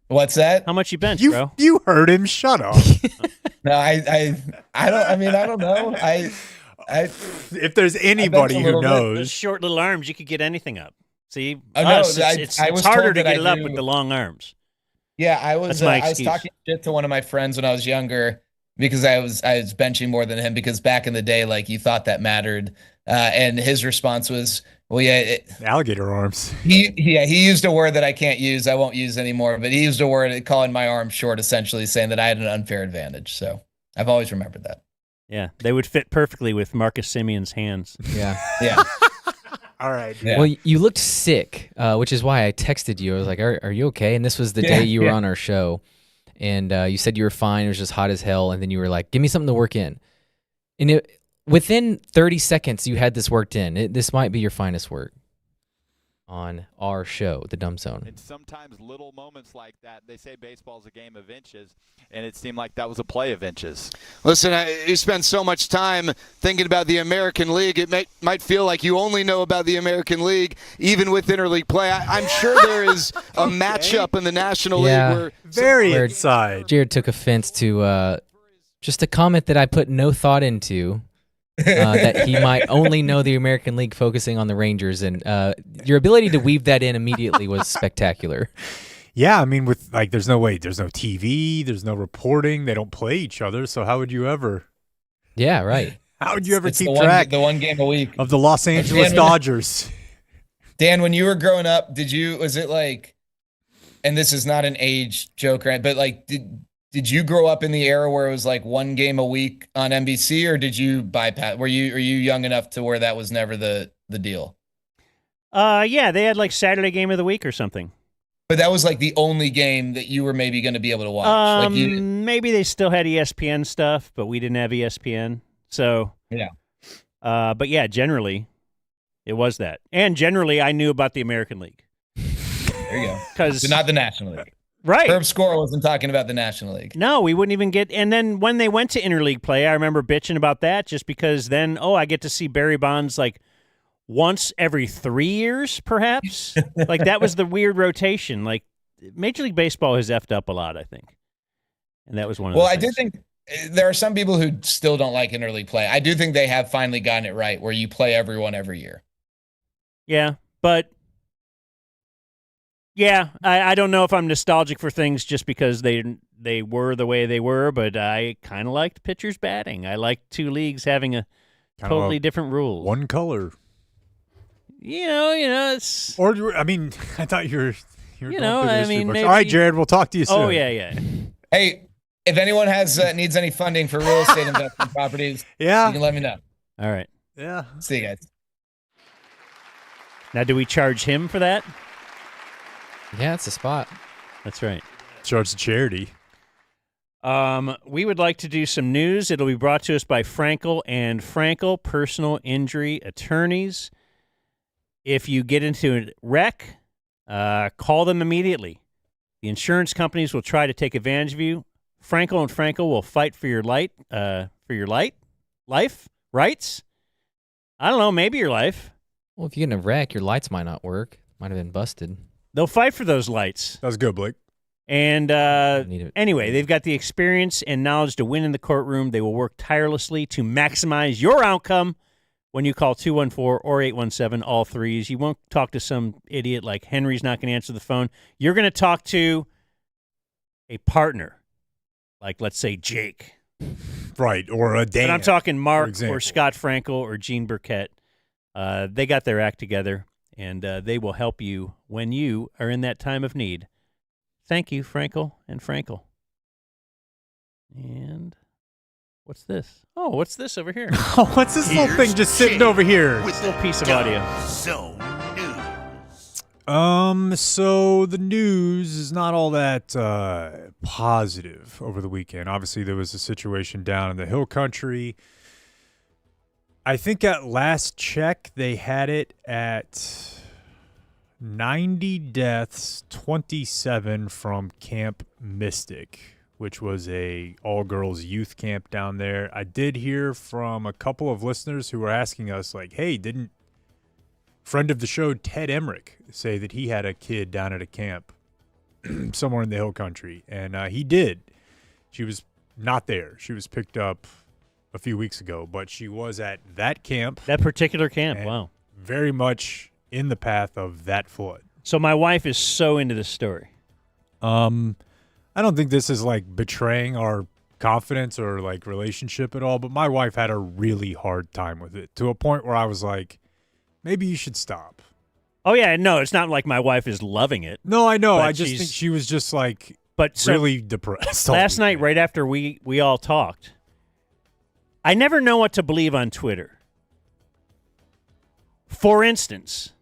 What's that? How much you bench, bro? You heard him. Shut up. No, I don't. I mean, I don't know. If there's anybody who knows, those short little arms, you could get anything up. See, it's harder to get it up with the long arms. Yeah, I was talking shit to one of my friends when I was younger because I was benching more than him because back in the day, like you thought that mattered, and his response was, "Well, yeah, alligator arms." He used a word that I can't use, I won't use anymore, but he used a word calling my arm short, essentially saying that I had an unfair advantage. So I've always remembered that. Yeah, they would fit perfectly with Marcus Simeon's hands. Yeah. Yeah. All right. Yeah. Well, you looked sick, which is why I texted you. I was like, are you okay? And this was the day you were on our show. And you said you were fine. It was just hot as hell. And then you were like, give me something to work in. And within 30 seconds, you had this worked in. This might be your finest work on our show, The Dumb Zone. It's sometimes little moments like that. They say baseball's a game of inches, and it seemed like that was a play of inches. Listen, you spend so much time thinking about the American League, it might feel like you only know about the American League, even with interleague play. I'm sure there is a matchup in the National League where inside. Jared took offense to just a comment that I put no thought into. That he might only know the American League focusing on the Rangers, and your ability to weave that in immediately was spectacular. Yeah, I mean, with there's no TV, there's no reporting, they don't play each other, so how would you ever? Yeah, right. How would you ever It's keep the track the one game a week of the Los Angeles Dodgers? Dan, when you were growing up, was it like, and this is not an age joke, right? But did you grow up in the era where it was like one game a week on NBC, or did you bypass? Are you young enough to where that was never the deal? Yeah, they had like Saturday game of the week or something. But that was like the only game that you were maybe going to be able to watch. Maybe they still had ESPN stuff, but we didn't have ESPN. So yeah. But yeah, generally it was that, and generally I knew about the American League. There you go. Because not the National League. Right. Herb Score wasn't talking about the National League. No, we wouldn't even get. And then when they went to interleague play, I remember bitching about that just because then, I get to see Barry Bonds like once every 3 years, perhaps. Like that was the weird rotation. Like Major League Baseball has effed up a lot, I think. And that was one of the I do think there are some people who still don't like interleague play. I do think they have finally gotten it right where you play everyone every year. Yeah, but. Yeah, I don't know if I'm nostalgic for things just because they were the way they were, but I kind of liked pitchers batting. I liked two leagues having a totally different rules. One color. You know, it's. Or I mean, I thought you were. You know, I mean, maybe... all right, Jared, we'll talk to you soon. Oh yeah. Hey, if anyone needs any funding for real estate investment properties, you can let me know. All right. Yeah. See you guys. Now, do we charge him for that? Yeah, it's a spot. That's right. Charge the charity. We would like to do some news. It'll be brought to us by Frankel and Frankel Personal Injury Attorneys. If you get into a wreck, call them immediately. The insurance companies will try to take advantage of you. Frankel and Frankel will fight for your life, rights. I don't know, maybe your life. Well, if you get in a wreck, your lights might not work. Might have been busted. They'll fight for those lights. That was good, Blake. And anyway, they've got the experience and knowledge to win in the courtroom. They will work tirelessly to maximize your outcome when you call 214 or 817, all threes. You won't talk to some idiot like Henry's not going to answer the phone. You're going to talk to a partner, like let's say Jake. Right, or a Dan. And I'm talking Mark or Scott Frankel or Gene Burkett. They got their act together. And they will help you when you are in that time of need. Thank you, Frankel and Frankel. And what's this? Oh, what's this over here? Oh, what's this little thing just sitting over here? This little piece of audio. So the news is not all that positive over the weekend. Obviously, there was a situation down in the Hill Country. I think at last check, they had it at 90 deaths, 27 from Camp Mystic, which was a all-girls youth camp down there. I did hear from a couple of listeners who were asking us, like, hey, didn't friend of the show Ted Emmerich say that he had a kid down at a camp somewhere in the Hill Country? And he did. She was not there. She was picked up a few weeks ago, but she was at that camp. That particular camp, wow. Very much in the path of that flood. So my wife is so into this story. I don't think this is like betraying our confidence or like relationship at all, but my wife had a really hard time with it to a point where I was like, maybe you should stop. Oh yeah, no, it's not like my wife is loving it. No, I know. I just think she was just like really depressed. Last night, right after we all talked, I never know what to believe on Twitter. For instance,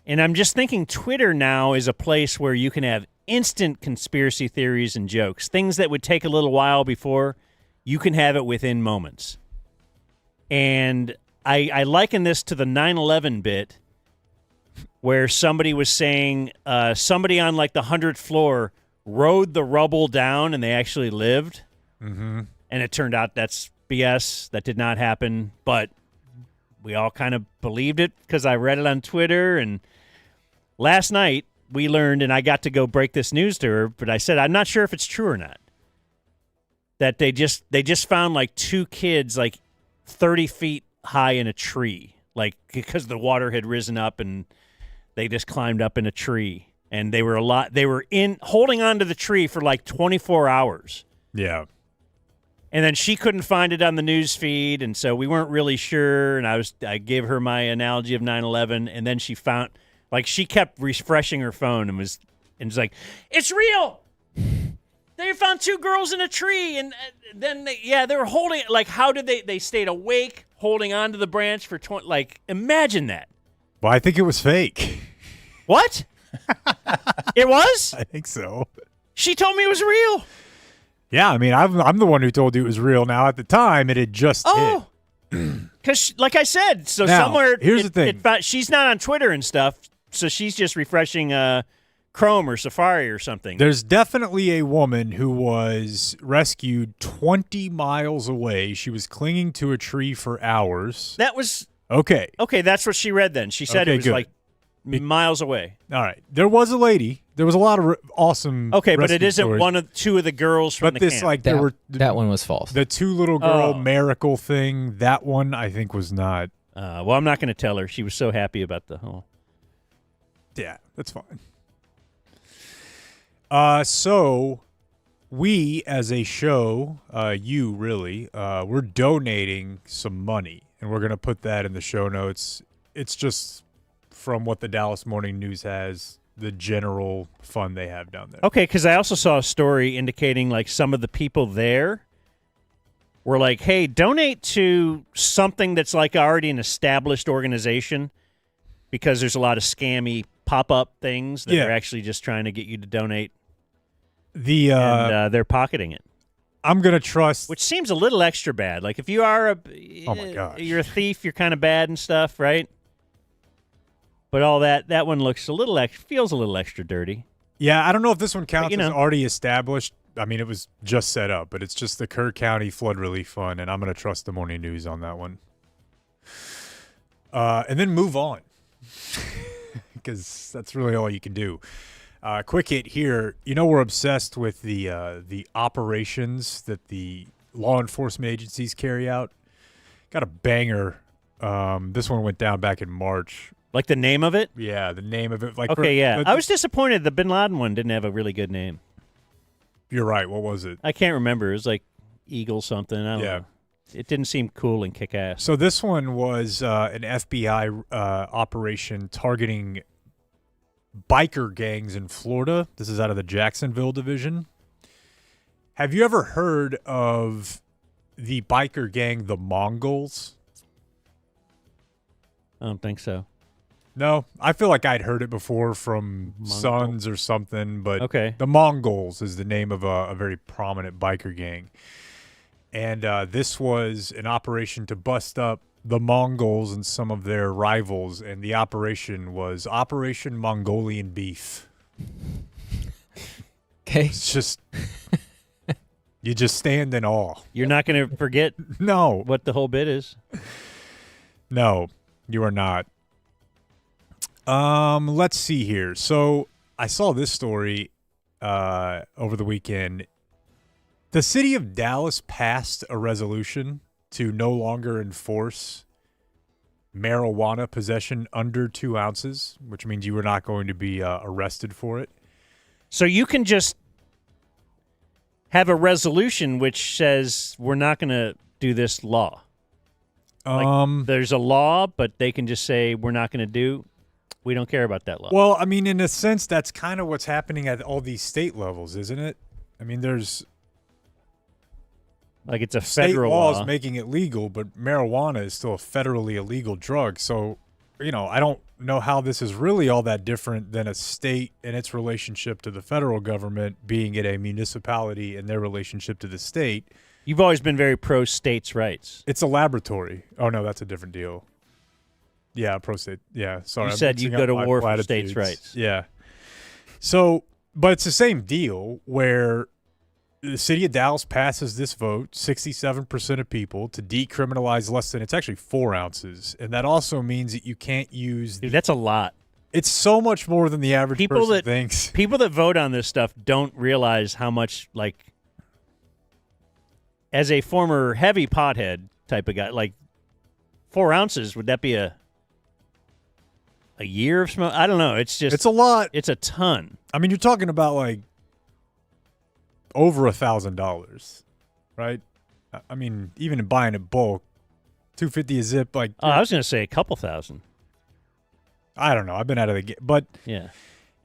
and I'm just thinking Twitter now is a place where you can have instant conspiracy theories and jokes. Things that would take a little while before, you can have it within moments. And I liken this to the 9/11 bit where somebody was saying somebody on like the 100th floor rode the rubble down and they actually lived. Mm-hmm. And it turned out that's BS. That did not happen. But we all kind of believed it because I read it on Twitter. And last night we learned, and I got to go break this news to her, but I said, I'm not sure if it's true or not, that they just found like 2 kids like 30 feet high in a tree, like because the water had risen up and they just climbed up in a tree. And they were holding on to the tree for like 24 hours. Yeah. And then she couldn't find it on the news feed, and so we weren't really sure. And I gave her my analogy of 9/11, and then she found, like, she kept refreshing her phone and was like, "It's real. They found 2 girls in a tree, and then they were holding it. Like, how did they stayed awake, holding onto the branch for 20? Like, imagine that." Well, I think it was fake. What? It was? I think so. She told me it was real. Yeah, I mean, I'm the one who told you it was real. Now, at the time, it had just hit. Because, like I said, so now, somewhere here's the thing. She's not on Twitter and stuff, so she's just refreshing Chrome or Safari or something. There's definitely a woman who was rescued 20 miles away. She was clinging to a tree for hours. That was okay. Okay, that's what she read then. She said Okay, it was good. like miles away. All right. There was a lady. There was a lot of awesome. Okay, but it rescue isn't stories. 2 of the girls from But the this, camp. like, there were that one was false. the 2 little girl Oh. miracle thing. That one, I think, was not. Well, I'm not going to tell her. She was so happy about the whole. Yeah, that's fine. So we, as a show, you really, we're donating some money, and we're going to put that in the show notes. It's just from what the Dallas Morning News has, the general fund they have down there. Okay, because I also saw a story indicating like some of the people there were like, hey, donate to something that's like already an established organization, because there's a lot of scammy pop-up things that are actually just trying to get you to donate. And they're pocketing it. I'm going to trust. Which seems a little extra bad. Like if you are oh my gosh, you're a thief, you're kind of bad and stuff, right? But all that one looks feels a little extra dirty. Yeah, I don't know if this one counts But, as already established. I mean, it was just set up, but it's just the Kerr County Flood Relief Fund, and I'm going to trust the Morning News on that one. And then move on, because that's really all you can do. Quick hit here. You know, we're obsessed with the operations that the law enforcement agencies carry out. Got a banger. This one went down back in March. Like the name of it? Yeah, the name of it. Like Okay, yeah. I was disappointed the Bin Laden one didn't have a really good name. You're right. What was it? I can't remember. It was like Eagle something. I don't know. It didn't seem cool and kick-ass. So this one was an FBI operation targeting biker gangs in Florida. This is out of the Jacksonville division. Have you ever heard of the biker gang, the Mongols? I don't think so. No, I feel like I'd heard it before from Sons or something, but okay. The Mongols is the name of a very prominent biker gang. And this was an operation to bust up the Mongols and some of their rivals, and the operation was Operation Mongolian Beef. Okay. It's just, you just stand in awe. You're not going to forget what the whole bit is? No, you are not. Let's see here. So I saw this story over the weekend. The city of Dallas passed a resolution to no longer enforce marijuana possession under 2 ounces, which means you were not going to be arrested for it. So you can just have a resolution which says we're not going to do this law. Like, there's a law, but they can just say we're not going to do. We don't care about that law. Well, I mean, in a sense, that's kind of what's happening at all these state levels, isn't it? I mean, there's Like it's a state federal law law. is making it legal, but marijuana is still a federally illegal drug. So, I don't know how this is really all that different than a state and its relationship to the federal government being it a municipality and their relationship to the state. You've always been very pro states' rights. It's a laboratory. Oh, no, that's a different deal. Yeah, pro state. Yeah, sorry. You I'm said you mixing go up to my war for platitudes. states' rights. Yeah. So, but it's the same deal where the city of Dallas passes this vote, 67% of people, to decriminalize less than, it's actually 4 ounces. And that also means that you can't use. Dude, that's a lot. It's so much more than the average person thinks. People that vote on this stuff don't realize how much, like, as a former heavy pothead type of guy, like 4 ounces, would that be a year of smoke? I don't know. It's just. It's a lot. It's a ton. I mean, you're talking about like over $1,000, right? I mean, even in buying a bulk, $250 a zip, like. Oh, I was going to say a couple thousand. I don't know. I've been out of the game, but yeah.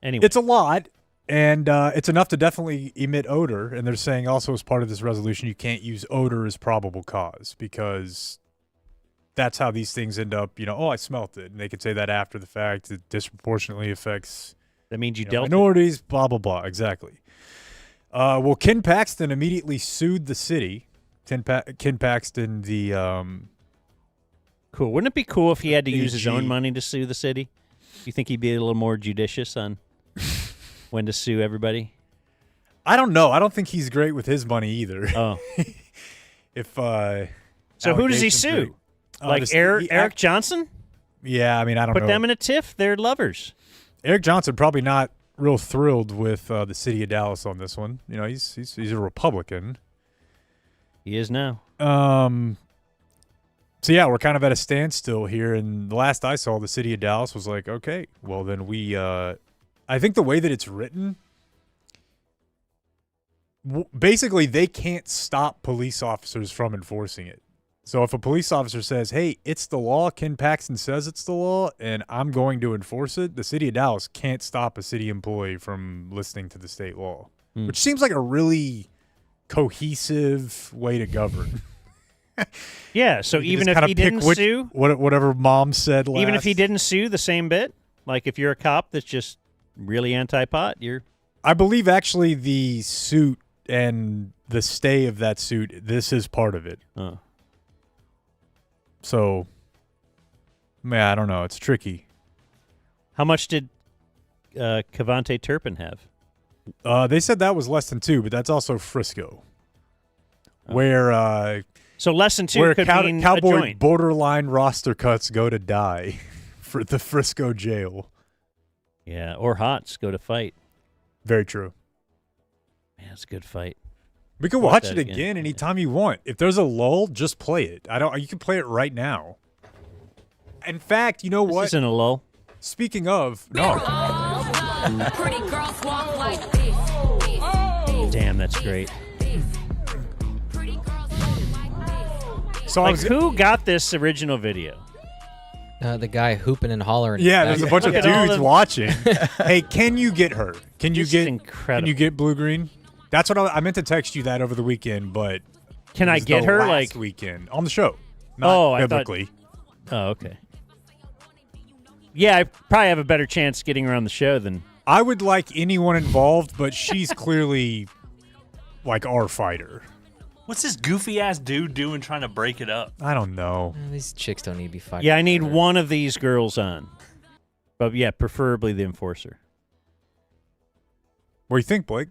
Anyway, it's a lot, and it's enough to definitely emit odor. And they're saying also as part of this resolution, you can't use odor as probable cause because that's how these things end up. Oh, I smelt it, and they could say that after the fact. It disproportionately affects. That means you dealt minorities. Blah blah blah. Exactly. Well, Ken Paxton immediately sued the city. Ken Paxton, the cool. Wouldn't it be cool if he had to use his AG. own money to sue the city? You think he'd be a little more judicious on when to sue everybody? I don't know. I don't think he's great with his money either. Oh. So who does he sue? Like Eric Johnson? Yeah, I mean, I don't know. Put them in a tiff. They're lovers. Eric Johnson probably not real thrilled with the city of Dallas on this one. He's a Republican. He is now. So yeah, we're kind of at a standstill here. And the last I saw, the city of Dallas was like, okay, well then we. I think the way that it's written, basically they can't stop police officers from enforcing it. So if a police officer says, hey, it's the law, Ken Paxton says it's the law, and I'm going to enforce it, the city of Dallas can't stop a city employee from listening to the state law, which seems like a really cohesive way to govern. Yeah, so even if he didn't sue, whatever mom said last. even if he didn't sue the same bit, like if you're a cop that's just really anti-pot, I believe actually the suit and the stay of that suit, this is part of it. Oh. So, man, I don't know. It's tricky. How much did Cavante Turpin have? They said that was less than 2, but that's also Frisco, where so less than 2 where could mean a Cowboy joint. borderline roster cuts go to die for the Frisco jail. Yeah, or Hots go to fight. Very true. Man, it's a good fight. We can watch it again anytime you want. If there's a lull, just play it. You can play it right now. In fact, you know what? This isn't a lull. Speaking of, no. Damn, that's great. So who got this original video? The guy hooping and hollering. Yeah, there's a bunch of dudes watching. Hey, can you get her? Can you get Blue Green? That's what I meant to text you that over the weekend, but can I get her last weekend on the show? Not biblically. Oh, okay. Yeah, I probably have a better chance getting her on the show than I would like anyone involved, but she's clearly like our fighter. What's this goofy ass dude doing trying to break it up? I don't know. These chicks don't need to be fighting. Yeah, I need one of these girls on. But yeah, preferably the enforcer. What do you think, Blake?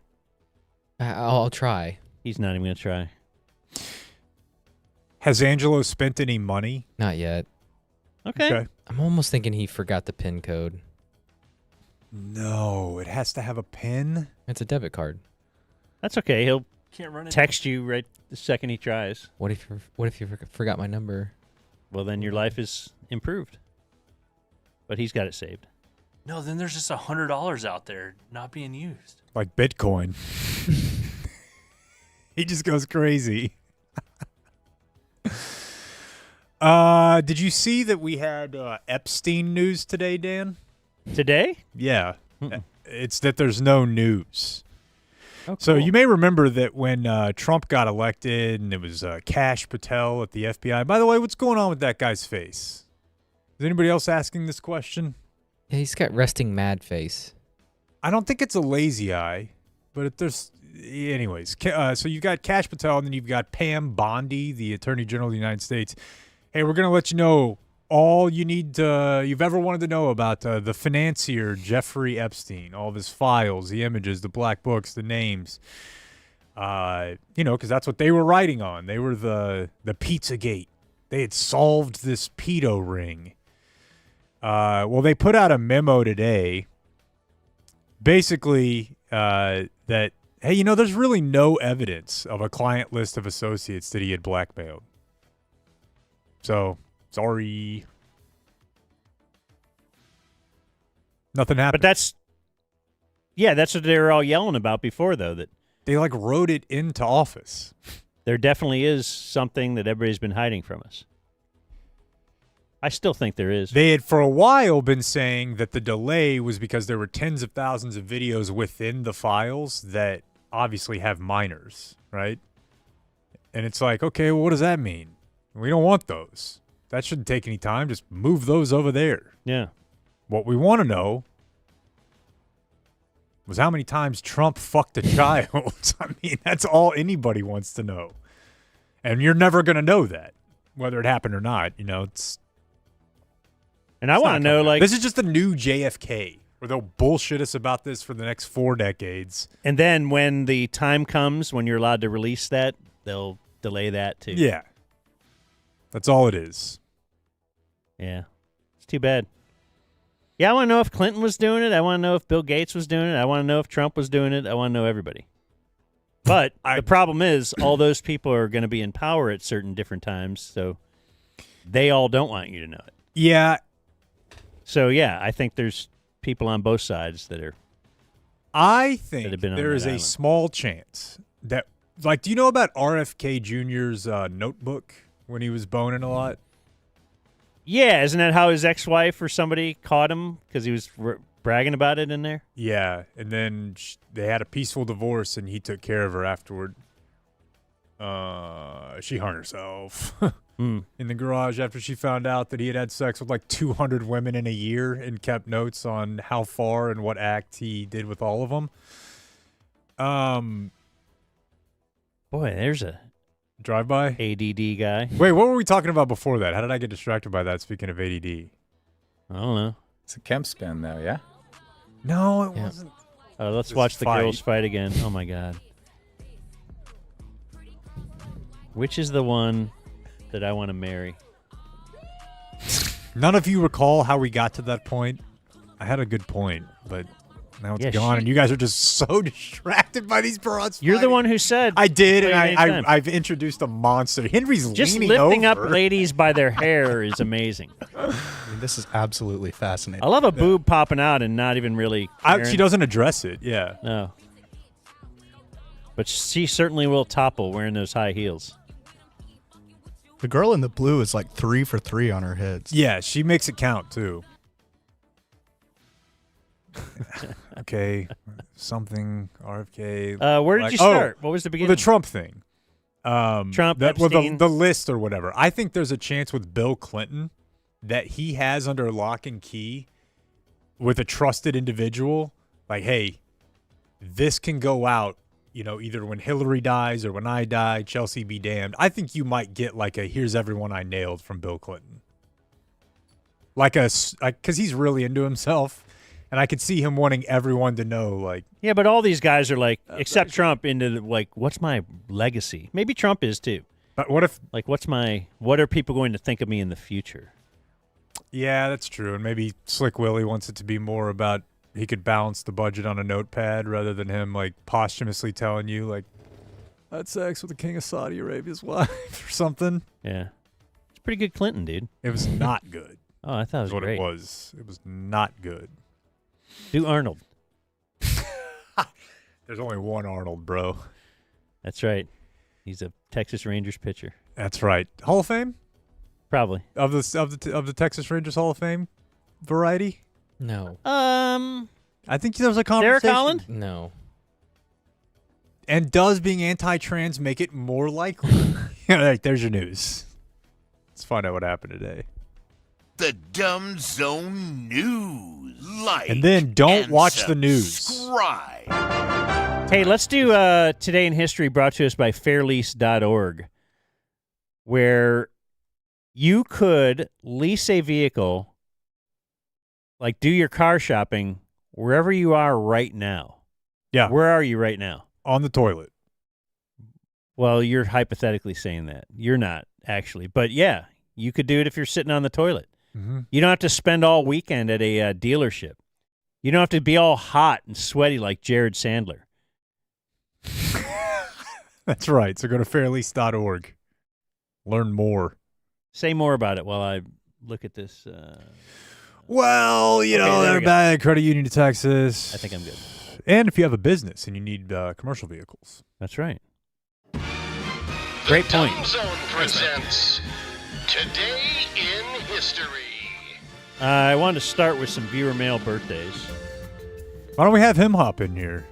I'll try. He's not even going to try. Has Angelo spent any money? Not yet. Okay. I'm almost thinking he forgot the PIN code. No, it has to have a PIN. It's a debit card. That's okay. He'll Can't run it. text you right the second he tries. What if you forgot my number? Well, then your life is improved. But he's got it saved. No, then there's just $100 out there not being used. Like Bitcoin. He just goes crazy. Did you see that we had Epstein news today, Dan? Today? Yeah. It's that there's no news. Oh, So cool. you may remember that when Trump got elected and it was Kash Patel at the FBI. By the way, what's going on with that guy's face? Is anybody else asking this question? Yeah, he's got resting mad face. I don't think it's a lazy eye, but if there's anyways. So you've got Kash Patel and then you've got Pam Bondi, the Attorney General of the United States. Hey, we're going to let you know all you've ever wanted to know about the financier Jeffrey Epstein, all of his files, the images, the black books, the names. Because that's what they were writing on. They were the Pizzagate. They had solved this pedo ring. Well, they put out a memo today, basically that, hey, there's really no evidence of a client list of associates that he had blackmailed. So, sorry. Nothing happened. But that's what they were all yelling about before, though, that they wrote it into office. There definitely is something that everybody's been hiding from us. I still think there is. They had for a while been saying that the delay was because there were tens of thousands of videos within the files that obviously have minors, right? And it's like, okay, well, what does that mean? We don't want those. That shouldn't take any time. Just move those over there. Yeah. What we want to know was how many times Trump fucked a child. I mean, that's all anybody wants to know. And you're never going to know that, whether it happened or not. It's... And I want to know, this is just the new JFK, where they'll bullshit us about this for the next 4 decades. And then when the time comes when you're allowed to release that, they'll delay that too. Yeah. That's all it is. Yeah. It's too bad. Yeah, I want to know if Clinton was doing it. I want to know if Bill Gates was doing it. I want to know if Trump was doing it. I want to know everybody. But the problem is all those people are going to be in power at certain different times, so they all don't want you to know it. Yeah. So, yeah, I think there's people on both sides that are. I think that have been on there is that a island. small chance that, do you know about RFK Jr.'s notebook when he was boning a lot? Yeah, isn't that how his ex-wife or somebody caught him because he was bragging about it in there? Yeah, and then they had a peaceful divorce, and he took care of her afterward. She hung herself in the garage after she found out that he had sex with 200 women in a year and kept notes on how far and what act he did with all of them. Boy, there's a drive-by ADD guy. Wait, what were we talking about before that? How did I get distracted by that, speaking of ADD? I don't know. It's a Kemp spin, though, yeah? No, it wasn't. Let's This watch the fight. girls fight again. Oh, my God. Which is the one that I want to marry? None of you recall how we got to that point? I had a good point, but now it's gone, and you guys are just so distracted by these broads. You're the one who said I did, and play anytime. I've introduced a monster. Henry's Just leaning lifting over. up ladies by their hair is amazing. This is absolutely fascinating. I love a boob popping out and not even really caring. She doesn't address it, yeah. No. But she certainly will topple wearing those high heels. The girl in the blue is 3 for 3 on her hits. Yeah, she makes it count, too. Okay, something, RFK. Where did you start? What was the beginning? Well, the Trump thing. Trump, Epstein. The list or whatever. I think there's a chance with Bill Clinton that he has under lock and key with a trusted individual. Hey, this can go out, either when Hillary dies or when I die, Chelsea be damned. I think you might get a here's everyone I nailed from Bill Clinton. Because he's really into himself. And I could see him wanting everyone to know, Yeah, but all these guys are except Trump, into what's my legacy? Maybe Trump is too. But what if, what are people going to think of me in the future? Yeah, that's true. And maybe Slick Willie wants it to be more about he could balance the budget on a notepad rather than him posthumously telling you I had sex with the king of Saudi Arabia's wife or something. Yeah, it's pretty good Clinton, dude. It was not good. Oh, I thought it was what great. It was not good. Do Arnold. There's only one Arnold, bro. That's right. He's a Texas Rangers pitcher. That's right. Hall of Fame? Probably. Of the Texas Rangers Hall of Fame variety? No. I think there was a conversation. Derek Holland? No. And does being anti-trans make it more likely? All right, there's your news. Let's find out what happened today. The Dumb Zone News. Like And then don't and watch the news. subscribe. Hey, let's do Today in History brought to us by fairlease.org, where you could lease a vehicle, like do your car shopping wherever you are right now. Yeah. Where are you right now? On the toilet. Well, you're hypothetically saying that. You're not, actually. But, yeah, you could do it if you're sitting on the toilet. Mm-hmm. You don't have to spend all weekend at a dealership. You don't have to be all hot and sweaty like Jared Sandler. That's right. So go to fairlease.org. Learn more. Say more about it while I look at this. Well, you Okay, know, there they're we go. bad credit union to Texas. I think I'm good. And if you have a business and you need commercial vehicles. That's right. Great point. Dumb Zone presents Today in History. I wanted to start with some viewer mail birthdays. Why don't we have him hop in here?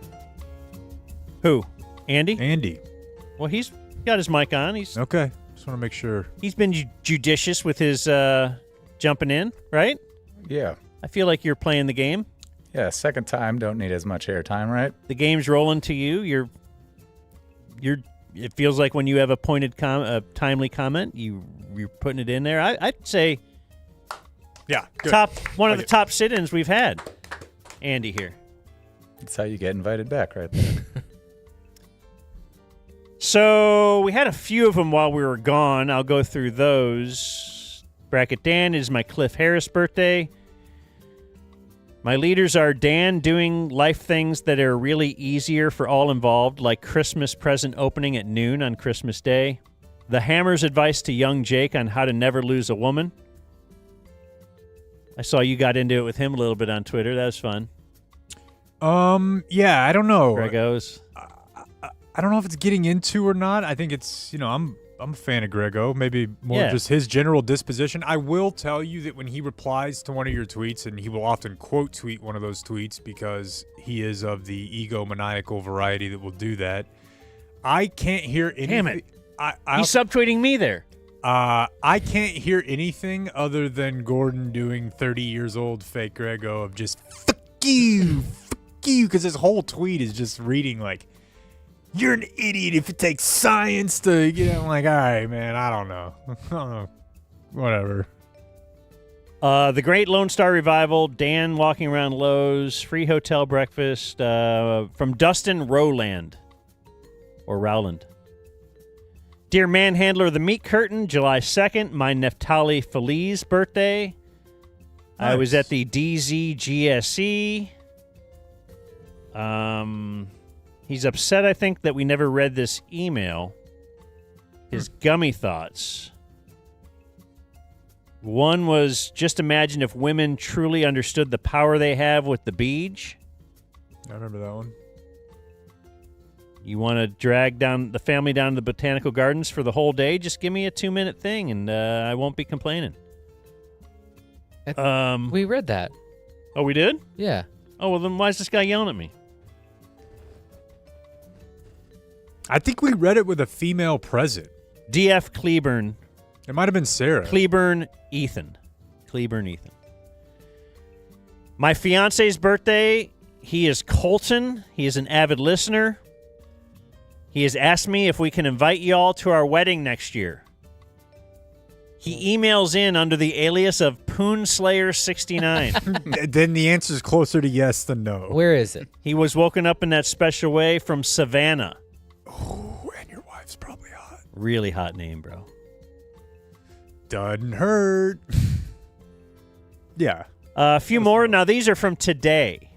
Who? Andy? Andy. Well, he's got his mic on. He's Okay. Just want to make sure. He's been judicious with his jumping in, right? Yeah. I feel like you're playing the game. Yeah, second time, don't need as much airtime, right? The game's rolling to you. You're. It feels like when you have a pointed timely comment, you're putting it in there. I'd say, yeah, good. One of the top sit-ins we've had. Andy here. That's how you get invited back, right there. So we had a few of them while we were gone. I'll go through those. Bracket Dan is my Cliff Harris birthday. My leaders are Dan doing life things that are really easier for all involved, like Christmas present opening at noon on Christmas Day. The Hammer's advice to young Jake on how to never lose a woman. I saw you got into it with him a little bit on Twitter. That was fun. Yeah, I don't know. Gregos. I don't know if it's getting into or not. I think it's, I'm a fan of Grego. Maybe more just his general disposition. I will tell you that when he replies to one of your tweets, and he will often quote tweet one of those tweets because he is of the egomaniacal variety that will do that. I can't hear anything. Damn it. He's subtweeting me there. I can't hear anything other than Gordon doing 30 years old fake Grego of just fuck you, because his whole tweet is just reading like, you're an idiot if it takes science to, I'm like, all right, man, I don't know. Whatever. The Great Lone Star Revival, Dan walking around Lowe's, free hotel breakfast from Dustin Rowland, or Rowland. Dear Manhandler of the Meat Curtain, July 2nd, my Neftali Feliz birthday. I was at the DZGSE. He's upset, I think, that we never read this email. His gummy thoughts. One was, just imagine if women truly understood the power they have with the beach. I remember that one. You want to drag down the family down to the botanical gardens for the whole day? Just give me a 2-minute thing, and I won't be complaining. We read that. Oh, we did? Yeah. Oh, well, then why is this guy yelling at me? I think we read it with a female present. DF Cleburne. It might have been Sarah. Cleburne Ethan. My fiance's birthday, he is Colton. He is an avid listener. He has asked me if we can invite y'all to our wedding next year. He emails in under the alias of Poonslayer69. Then the answer is closer to yes than no. Where is it? He was woken up in that special way from Savannah. Oh, and your wife's probably hot. Really hot name, bro. Doesn't hurt. Yeah. A few more. Now, these are from today.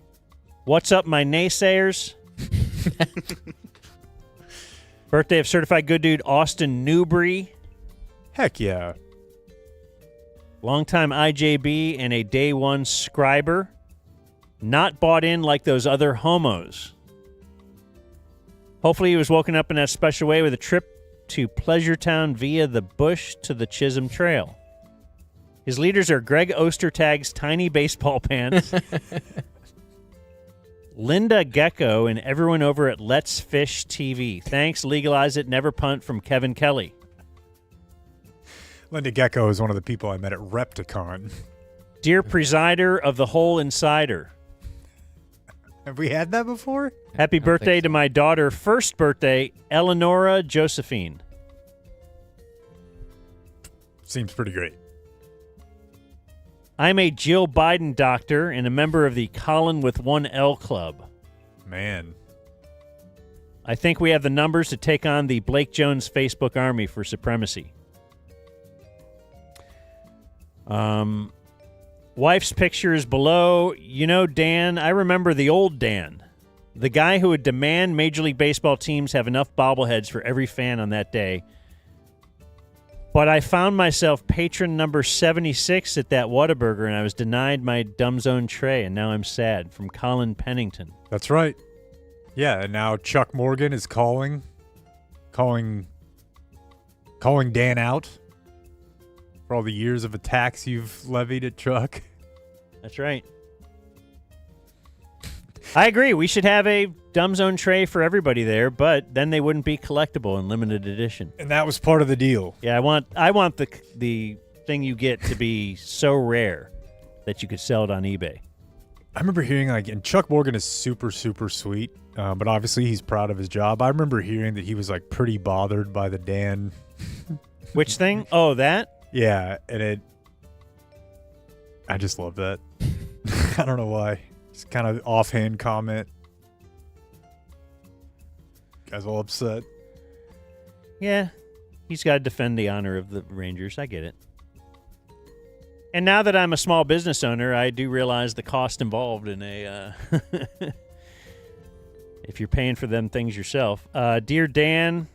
What's up, my naysayers? Birthday of certified good dude Austin Newbury. Heck yeah. Longtime IJB and a day one scriber. Not bought in like those other homos. Hopefully he was woken up in that special way with a trip to Pleasuretown via the bush to the Chisholm Trail. His leaders are Greg Ostertag's tiny baseball pants. Linda Gecko and everyone over at Let's Fish TV. Thanks, legalize it, never punt from Kevin Kelly. Linda Gecko is one of the people I met at Repticon. Dear presider of the Whole Insider. Have we had that before? Happy birthday to my daughter, first birthday, Eleonora Josephine. Seems pretty great. I'm a Jill Biden doctor and a member of the Colin with 1L Club. Man. I think we have the numbers to take on the Blake Jones Facebook army for supremacy. Wife's picture is below. You know, Dan, I remember the old Dan. The guy who would demand Major League Baseball teams have enough bobbleheads for every fan on that day. But I found myself patron number 76 at that Whataburger, and I was denied my Dumb Zone tray, and now I'm sad. From Colin Pennington. That's right. Yeah, and now Chuck Morgan is calling Dan out for all the years of attacks you've levied at Chuck. That's right. I agree. We should have a Dumb Zone tray for everybody there, but then they wouldn't be collectible in limited edition. And that was part of the deal. Yeah, I want the thing you get to be so rare that you could sell it on eBay. I remember hearing, and Chuck Morgan is super, super sweet, but obviously he's proud of his job. I remember hearing that he was, pretty bothered by the Dan. Which thing? Oh, that? Yeah, and I just love that. I don't know why. Just kind of offhand comment. Guys all upset. Yeah, he's got to defend the honor of the Rangers. I get it. And now that I'm a small business owner, I do realize the cost involved in a if you're paying for them things yourself. Dear Dan,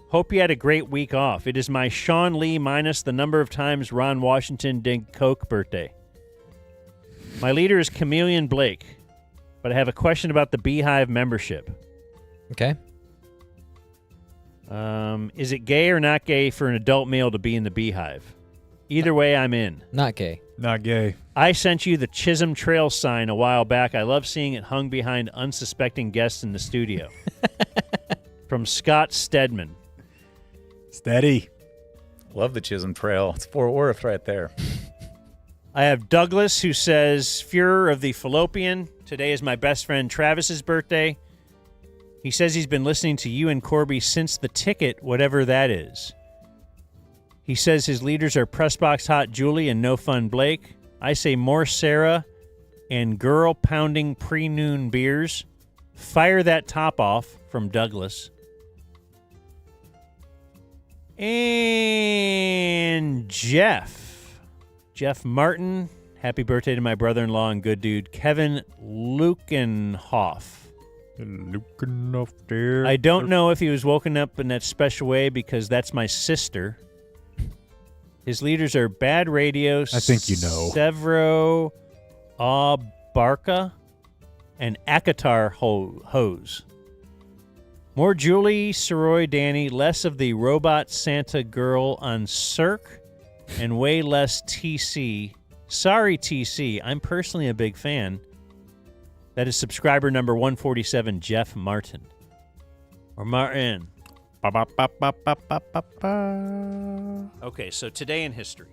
hope you had a great week off. It is my Sean Lee minus the number of times Ron Washington did Coke birthday. My leader is Chameleon Blake, but I have a question about the Beehive membership. Okay. Is it gay or not gay for an adult male to be in the Beehive? Either way, I'm in. Not gay. Not gay. I sent you the Chisholm Trail sign a while back. I love seeing it hung behind unsuspecting guests in the studio. From Scott Stedman. Steady. Love the Chisholm Trail. It's Fort Worth right there. I have Douglas, who says, Führer of the Fallopian. Today is my best friend Travis's birthday. He says he's been listening to you and Corby since the ticket, whatever that is. He says his leaders are Pressbox Hot Julie and No Fun Blake. I say more Sarah and Girl Pounding Pre-Noon Beers. Fire that top off, from Douglas. And Jeff Martin. Happy birthday to my brother-in-law and good dude, Kevin Lukenhoff. Lukenhoff there. I don't know if he was woken up in that special way because that's my sister. His leaders are Bad Radio, I think you know. Severo Barca, and Akatar Hose. More Julie, Soroy, Danny, less of the robot Santa girl on Cirque, and way less TC. Sorry, TC. I'm personally a big fan. That is subscriber number 147, Jeff Martin. Or Martin. Okay, so today in history.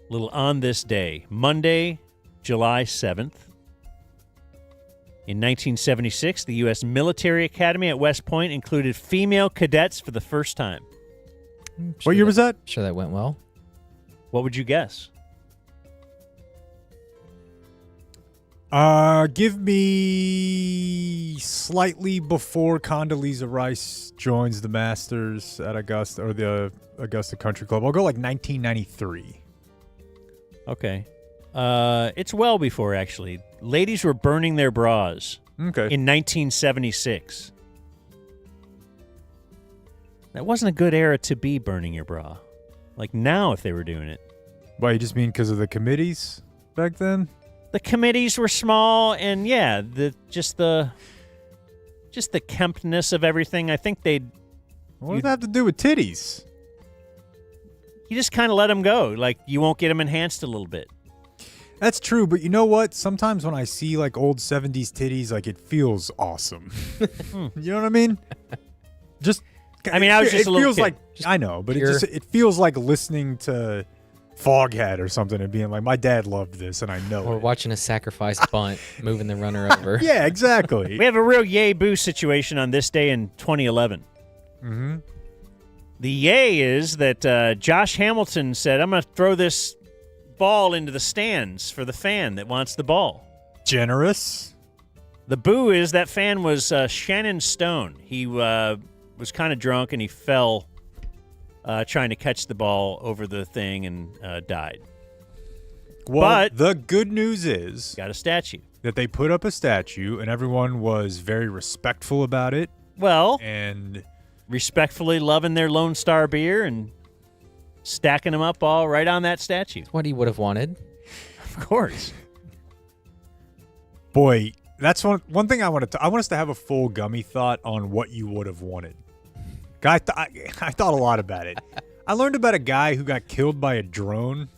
Little on this day. Monday, July 7th. In 1976, the U.S. Military Academy at West Point included female cadets for the first time. What year was that? Sure that went well. What would you guess? Give me slightly before Condoleezza Rice joins the Masters at Augusta, or the Augusta Country Club. I'll go 1993. Okay. It's well before, actually. Ladies were burning their bras. Okay. In 1976. That wasn't a good era to be burning your bra. Like now, if they were doing it. Why, you just mean because of the committees back then? The committees were small, and yeah, just the kempness of everything. I think What does that have to do with titties? You just kind of let them go. Like, you won't get them enhanced a little bit. That's true, but you know what? Sometimes when I see like old 70s titties, like it feels awesome. You know what I mean? I mean, I was just a little feels kid. like I know, but it feels like listening to Foghat or something and being like, my dad loved this, and I know. Or it. watching a sacrifice bunt, moving the runner over. Yeah, exactly. We have a real yay boo situation on this day in 2011. Mm-hmm. The yay is that Josh Hamilton said, I'm going to throw this ball into the stands for the fan that wants the ball. Generous. The boo is that fan was Shannon Stone. He was kind of drunk and he fell trying to catch the ball over the thing and died. Well, but the good news is got a statue. That they put up a statue and everyone was very respectful about it. Well, and respectfully loving their Lone Star beer and stacking them up all right on that statue. That's what he would have wanted. Of course. Boy, that's one thing I want us to have a full gummy thought on what you would have wanted. I thought a lot about it. I learned about a guy who got killed by a drone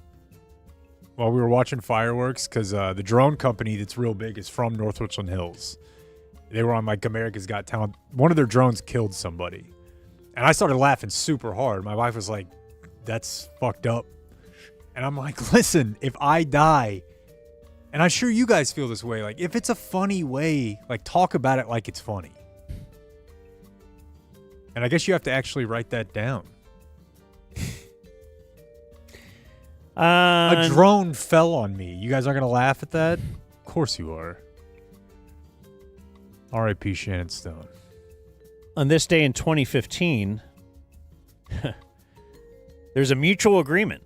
while we were watching fireworks because the drone company that's real big is from North Richland Hills. They were on like America's Got Talent. One of their drones killed somebody. And I started laughing super hard. My wife was like, that's fucked up. And I'm like, listen, if I die, and I'm sure you guys feel this way, like if it's a funny way, like talk about it like it's funny. And I guess you have to actually write that down. A drone fell on me. You guys aren't going to laugh at that? Of course you are. R.I.P. Shannon Stone. On this day in 2015, there's a mutual agreement.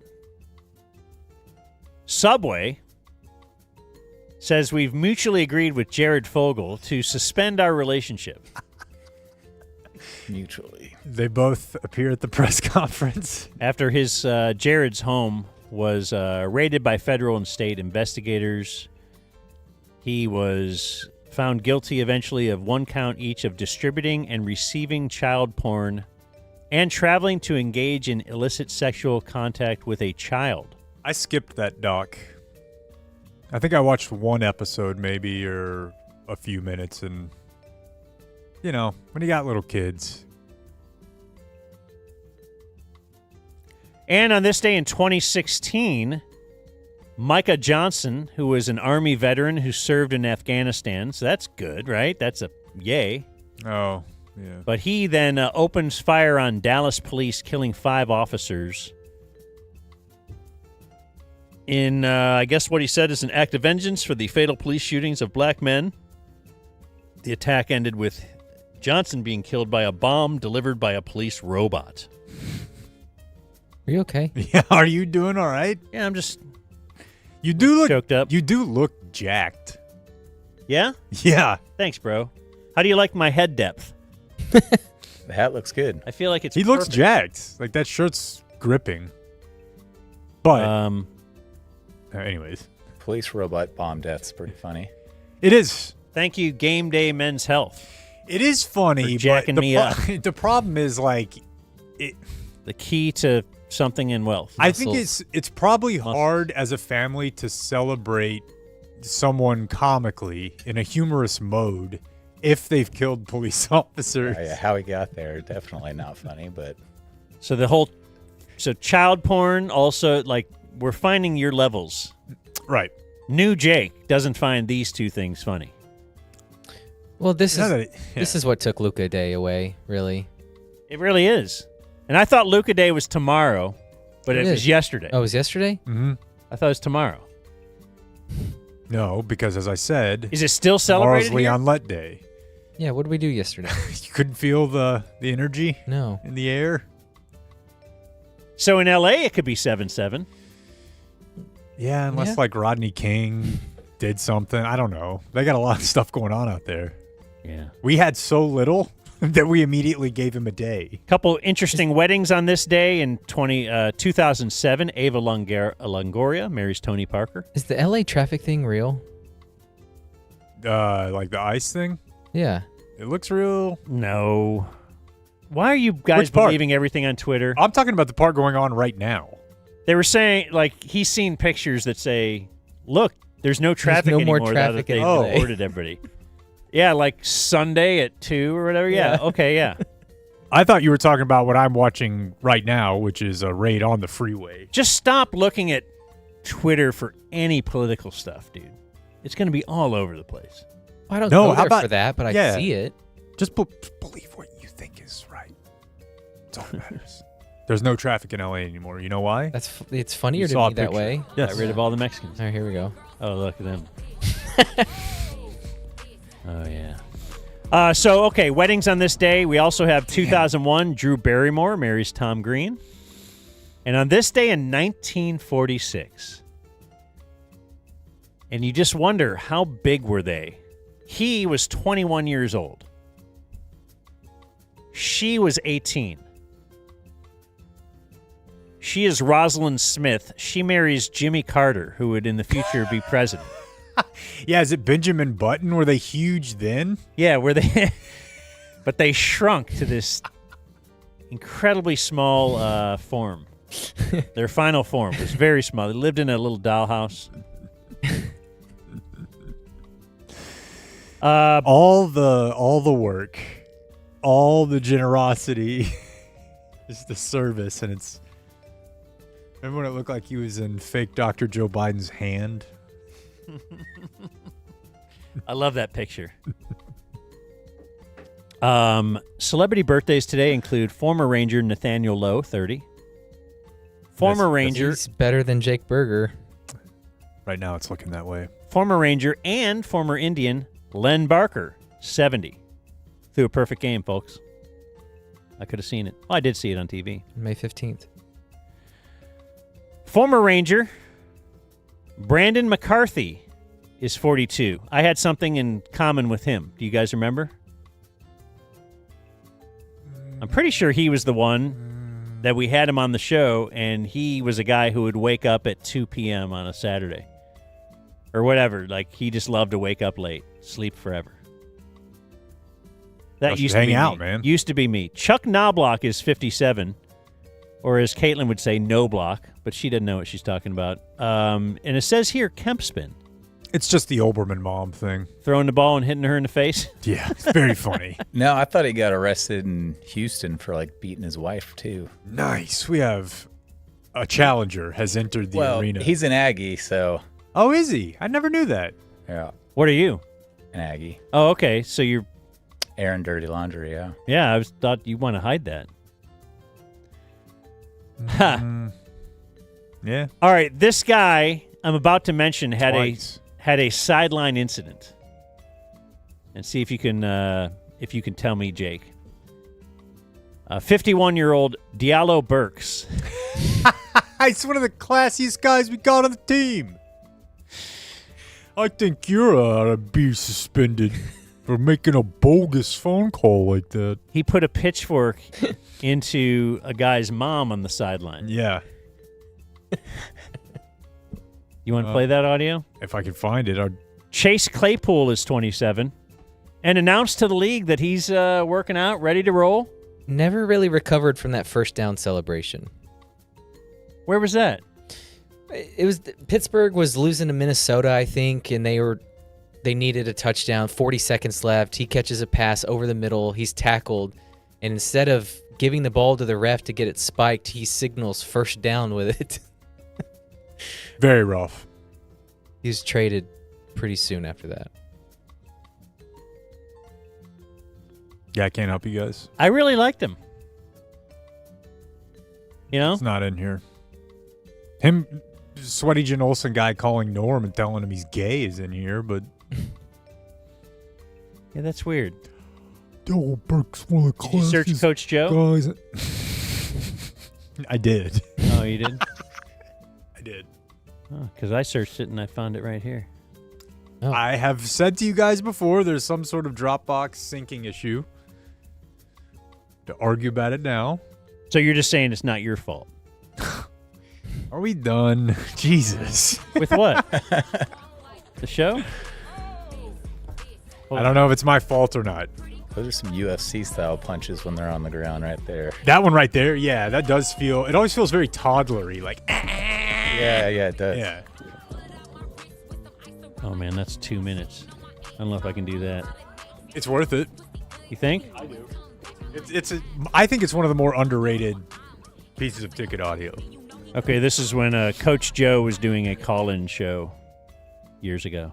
Subway says we've mutually agreed with Jared Fogle to suspend our relationship. Mutually. They both appear at the press conference. After his Jared's home was raided by federal and state investigators, he was found guilty eventually of 1 count each of distributing and receiving child porn and traveling to engage in illicit sexual contact with a child. I skipped that doc. I think I watched one episode maybe or a few minutes, and you know, when you got little kids. And on this day in 2016, Micah Johnson, who was an Army veteran who served in Afghanistan, so that's good, right? That's a yay. Oh, yeah. But he then opens fire on Dallas police, killing 5 officers in, I guess what he said is an act of vengeance for the fatal police shootings of black men. The attack ended with Johnson being killed by a bomb delivered by a police robot. Are you okay? Yeah, are you doing all right? Yeah, I'm just... You do look choked up. You do look jacked. Yeah? Yeah. Thanks, bro. How do you like my head depth? The hat looks good. I feel like it's He looks perfect. jacked. Like that shirt's gripping. But anyways. Police robot bomb death's pretty funny. It is. Thank you, Game Day Men's Health. It is funny, for jacking but me up. The problem is like the key to something in wealth. I think it's probably hard as a family to celebrate someone comically in a humorous mode if they've killed police officers. Yeah, how he got there, definitely not funny, but So child porn also, like, we're finding your levels. Right. New Jake doesn't find these 2 things funny. Well, this is what took Luca Day away, really. It really is. And I thought Luca Day was tomorrow, but it was yesterday. Oh, it was yesterday? Mm-hmm. I thought it was tomorrow. No, because as I said, is it still celebrated tomorrow's here? Leon Let Day. Yeah, what did we do yesterday? You couldn't feel the energy? No. In the air? So in L.A. it could be 7/7. Yeah, unless like Rodney King did something. I don't know. They got a lot of stuff going on out there. Yeah. We had so little that we immediately gave him a day. Couple interesting weddings on this day in 2007. Ava Longoria marries Tony Parker. Is the LA traffic thing real? Like the ice thing? Yeah. It looks real. No. Why are you guys Which part? believing everything on Twitter? I'm talking about the part going on right now. They were saying, like, he's seen pictures that say Look, there's no traffic no more anymore. traffic They in LA. reported everybody. Yeah, like Sunday at 2 or whatever. Yeah. Okay. Yeah. I thought you were talking about what I'm watching right now, which is a raid on the freeway. Just stop looking at Twitter for any political stuff, dude. It's going to be all over the place. I don't go there for that, but I see it. Just believe what you think is right. That's all that matters. There's no traffic in LA anymore. You know why? It's funnier You to saw me a that picture. way. Yes. Got rid of all the Mexicans. All right, here we go. Oh, look at them. Oh, yeah. So, okay, weddings on this day. We also have 2001, Drew Barrymore marries Tom Green. And on this day in 1946, and you just wonder, how big were they? He was 21 years old. She was 18. She is Rosalind Smith. She marries Jimmy Carter, who would in the future be president. Yeah, is it Benjamin Button? Were they huge then? Yeah, were they? But they shrunk to this incredibly small form. Their final form was very small. They lived in a little dollhouse. All the work, all the generosity, just the service, and it's. Remember when it looked like he was in fake Dr. Joe Biden's hand? I love that picture. Celebrity birthdays today include former Ranger Nathaniel Lowe, 30. Former Ranger. He's better than Jake Berger. Right now, it's looking that way. Former Ranger and former Indian Len Barker, 70. Threw a perfect game, folks. I could have seen it. Well, I did see it on TV. May 15th. Former Ranger Brandon McCarthy is 42. I had something in common with him. Do you guys remember? I'm pretty sure he was the one that we had him on the show, and he was a guy who would wake up at 2 p.m. on a Saturday. Or whatever. Like, he just loved to wake up late, sleep forever. That used to hang be out, me. man. Used to be me. Chuck Knobloch is 57. Or as Caitlin would say, no block, but she doesn't know what she's talking about. And it says here, Kempspin. It's just the Olbermann mom thing. Throwing the ball and hitting her in the face? Yeah, it's very funny. No, I thought he got arrested in Houston for like beating his wife too. Nice. We have a challenger has entered the arena. He's an Aggie, so. Oh, is he? I never knew that. Yeah. What are you? An Aggie. Oh, okay. So you're Aaron Dirty Laundry, yeah. Yeah, I thought you want to hide that. Ha. Yeah. All right, this guy I'm about to mention had a sideline incident. And see if you can tell me, Jake. 51-year-old Diallo Burks. He's one of the classiest guys we got on the team. I think you're ought to be suspended for making a bogus phone call like that. He put a pitchfork into a guy's mom on the sideline. Yeah. You want to play that audio? If I can find it. Chase Claypool is 27 and announced to the league that he's working out, ready to roll. Never really recovered from that first down celebration. Where was that? It was Pittsburgh was losing to Minnesota, I think, and they needed a touchdown. 40 seconds left. He catches a pass over the middle. He's tackled, and instead of giving the ball to the ref to get it spiked, he signals first down with it. Very rough. He was traded pretty soon after that. Yeah, I can't help you guys. I really liked him. You know? It's not in here. Him, Sweaty Jen Olsen guy calling Norm and telling him he's gay is in here, but... Yeah, that's weird. Joe Burke's one of the Did you search Coach Joe? guys. I did. Oh, you did? I did. Because I searched it and I found it right here. Oh. I have said to you guys before, there's some sort of Dropbox syncing issue. To argue about it now. So you're just saying it's not your fault? Are we done? Jesus. With what? The show? I don't know if it's my fault or not. Those are some UFC style punches when they're on the ground right there. That one right there, yeah, that does feel. It always feels very toddlery, like. Yeah, it does. Yeah. Oh, man, that's 2 minutes. I don't know if I can do that. It's worth it. You think? I do. I think it's one of the more underrated pieces of ticket audio. Okay, this is when Coach Joe was doing a call-in show years ago.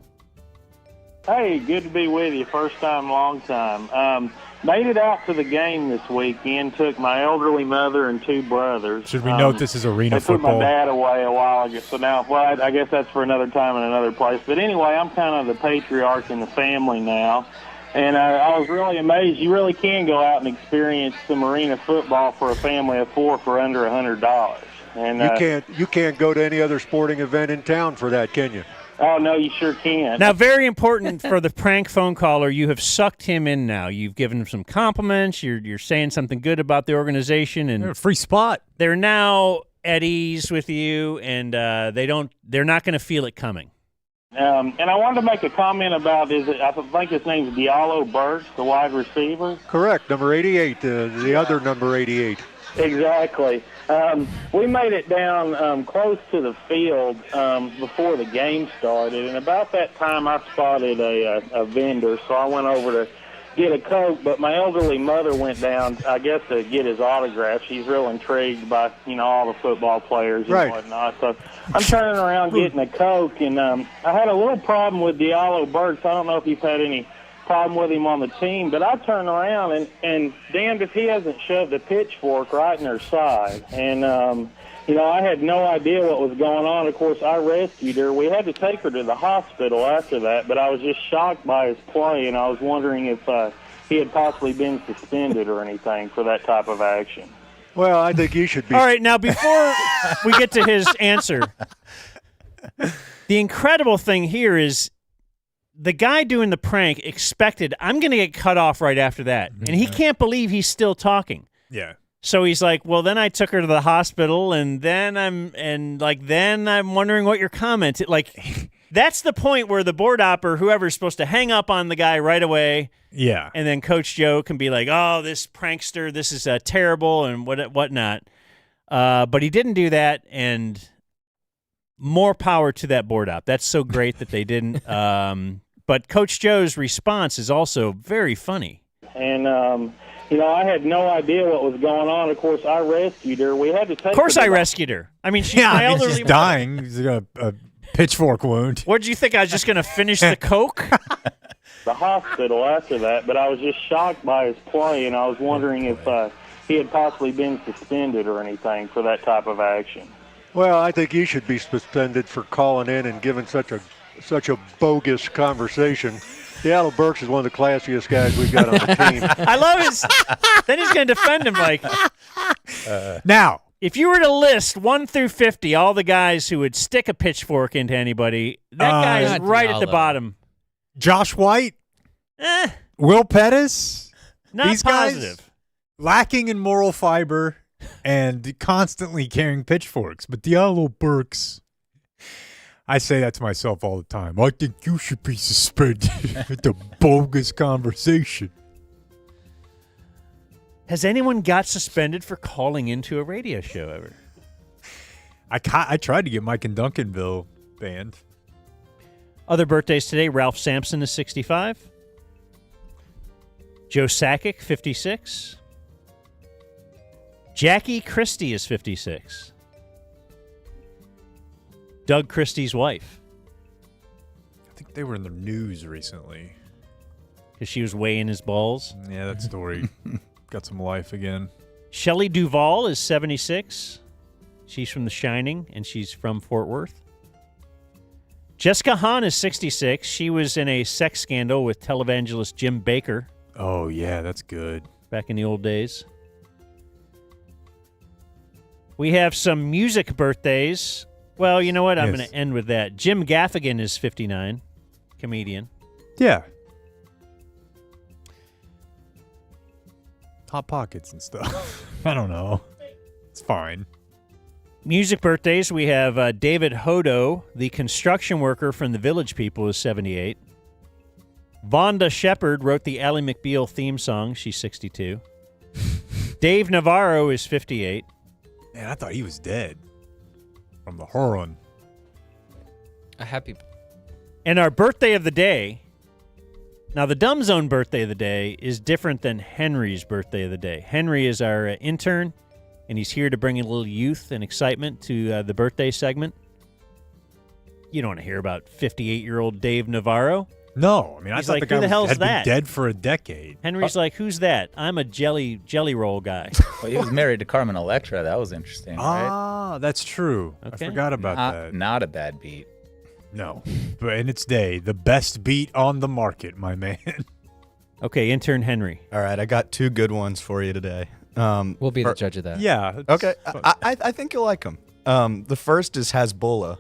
Hey, good to be with you. First time, long time. Made it out to the game this weekend. Took my elderly mother and 2 brothers. Should we note this is arena they football? Put my dad away a while ago. So now, well, I guess that's for another time in another place. But anyway, I'm kind of the patriarch in the family now. And I was really amazed. You really can go out and experience some arena football for a family of 4 for under $100. And you can't go to any other sporting event in town for that, can you? Oh, no, you sure can. Now, very important for the prank phone caller, you have sucked him in now. You've given him some compliments. You're saying something good about the organization. And free spot. They're now at ease with you, and they're not going to feel it coming. And I wanted to make a comment about, I think his name's Diallo Burks, the wide receiver. Correct, number 88, the other number 88. Exactly. We made it down close to the field before the game started, and about that time I spotted a vendor, so I went over to get a Coke, but my elderly mother went down, I guess, to get his autograph. She's real intrigued by, all the football players and whatnot. So I'm turning around getting a Coke, and I had a little problem with Diallo Burks. I don't know if you've had any problem with him on the team, but I turned around and damned if he hasn't shoved a pitchfork right in her side. And, I had no idea what was going on. Of course, I rescued her. We had to take her to the hospital after that, but I was just shocked by his play, and I was wondering if he had possibly been suspended or anything for that type of action. Well, I think you should be. All right, now before we get to his answer, the incredible thing here is the guy doing the prank expected, I'm going to get cut off right after that. And he can't believe he's still talking. Yeah. So he's like, well, then I took her to the hospital, and then I'm wondering what your comment. Like, that's the point where the board operator, whoever's supposed to hang up on the guy right away. Yeah. And then Coach Joe can be like, oh, this prankster, this is terrible and whatnot. But he didn't do that, and more power to that board op. That's so great that they didn't. But Coach Joe's response is also very funny. And, I had no idea what was going on. Of course, I rescued her. We had to take her. Of course I rescued her. I mean, she's my elderly she's dying. She's got a pitchfork wound. What did you think? I was just going to finish the Coke? The hospital after that, but I was just shocked by his play, and I was wondering if he had possibly been suspended or anything for that type of action. Well, I think you should be suspended for calling in and giving such a bogus conversation. Diallo Burks is one of the classiest guys we've got on the team. I love his. Then he's going to defend him like. Now, if you were to list 1 through 50, all the guys who would stick a pitchfork into anybody, that guy's right at the bottom. Josh White, Will Pettis, not these positive. Guys lacking in moral fiber and constantly carrying pitchforks. But Diallo Burks, I say that to myself all the time. I think you should be suspended. It's a bogus conversation. Has anyone got suspended for calling into a radio show ever? I tried to get Mike in Duncanville banned. Other birthdays today, Ralph Sampson is 65. Joe Sakic, 56. Jackie Christie is 56. Doug Christie's wife. I think they were in the news recently. Because she was weighing his balls? Yeah, that story got some life again. Shelley Duvall is 76. She's from The Shining, and she's from Fort Worth. Jessica Hahn is 66. She was in a sex scandal with televangelist Jim Baker. Oh, yeah, that's good. Back in the old days. We have some music birthdays. Well, you know what? I'm going to end with that. Jim Gaffigan is 59, comedian. Yeah. Hot Pockets and stuff. I don't know. It's fine. Music birthdays, we have David Hodo, the construction worker from The Village People, is 78. Vonda Shepard wrote the Ally McBeal theme song. She's 62. Dave Navarro is 58. Man, I thought he was dead from the horror. A happy And our birthday of the day, now the Dumb Zone birthday of the day is different than Henry's birthday of the day. Henry is our intern, and he's here to bring a little youth and excitement to the birthday segment. You don't want to hear about 58-year-old Dave Navarro. No, I mean, He's I thought like, the guy who the hell's had that? been dead for a decade. Henry's like, who's that? I'm a jelly roll guy. Well, he was married to Carmen Electra. That was interesting, right? Ah, that's true. Okay. I forgot about that. Not a bad beat. No, but in its day, the best beat on the market, my man. Okay, intern Henry. All right, I got 2 good ones for you today. We'll be the judge of that. Yeah. Okay, I think you'll like them. The first is Hezbollah.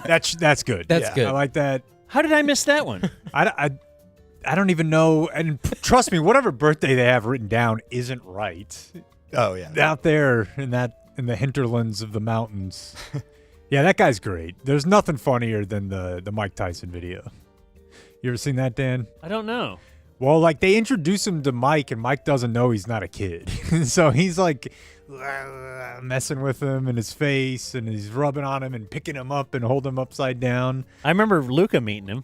That's good. That's good. I like that. How did I miss that one? I don't even know. And trust me, whatever birthday they have written down isn't right. Oh yeah, Out there in the hinterlands of the mountains. Yeah, that guy's great. There's nothing funnier than the Mike Tyson video. You ever seen that, Dan? I don't know. Well, like they introduce him to Mike, and Mike doesn't know he's not a kid. So he's like messing with him in his face, and he's rubbing on him and picking him up and holding him upside down. I remember Luca meeting him.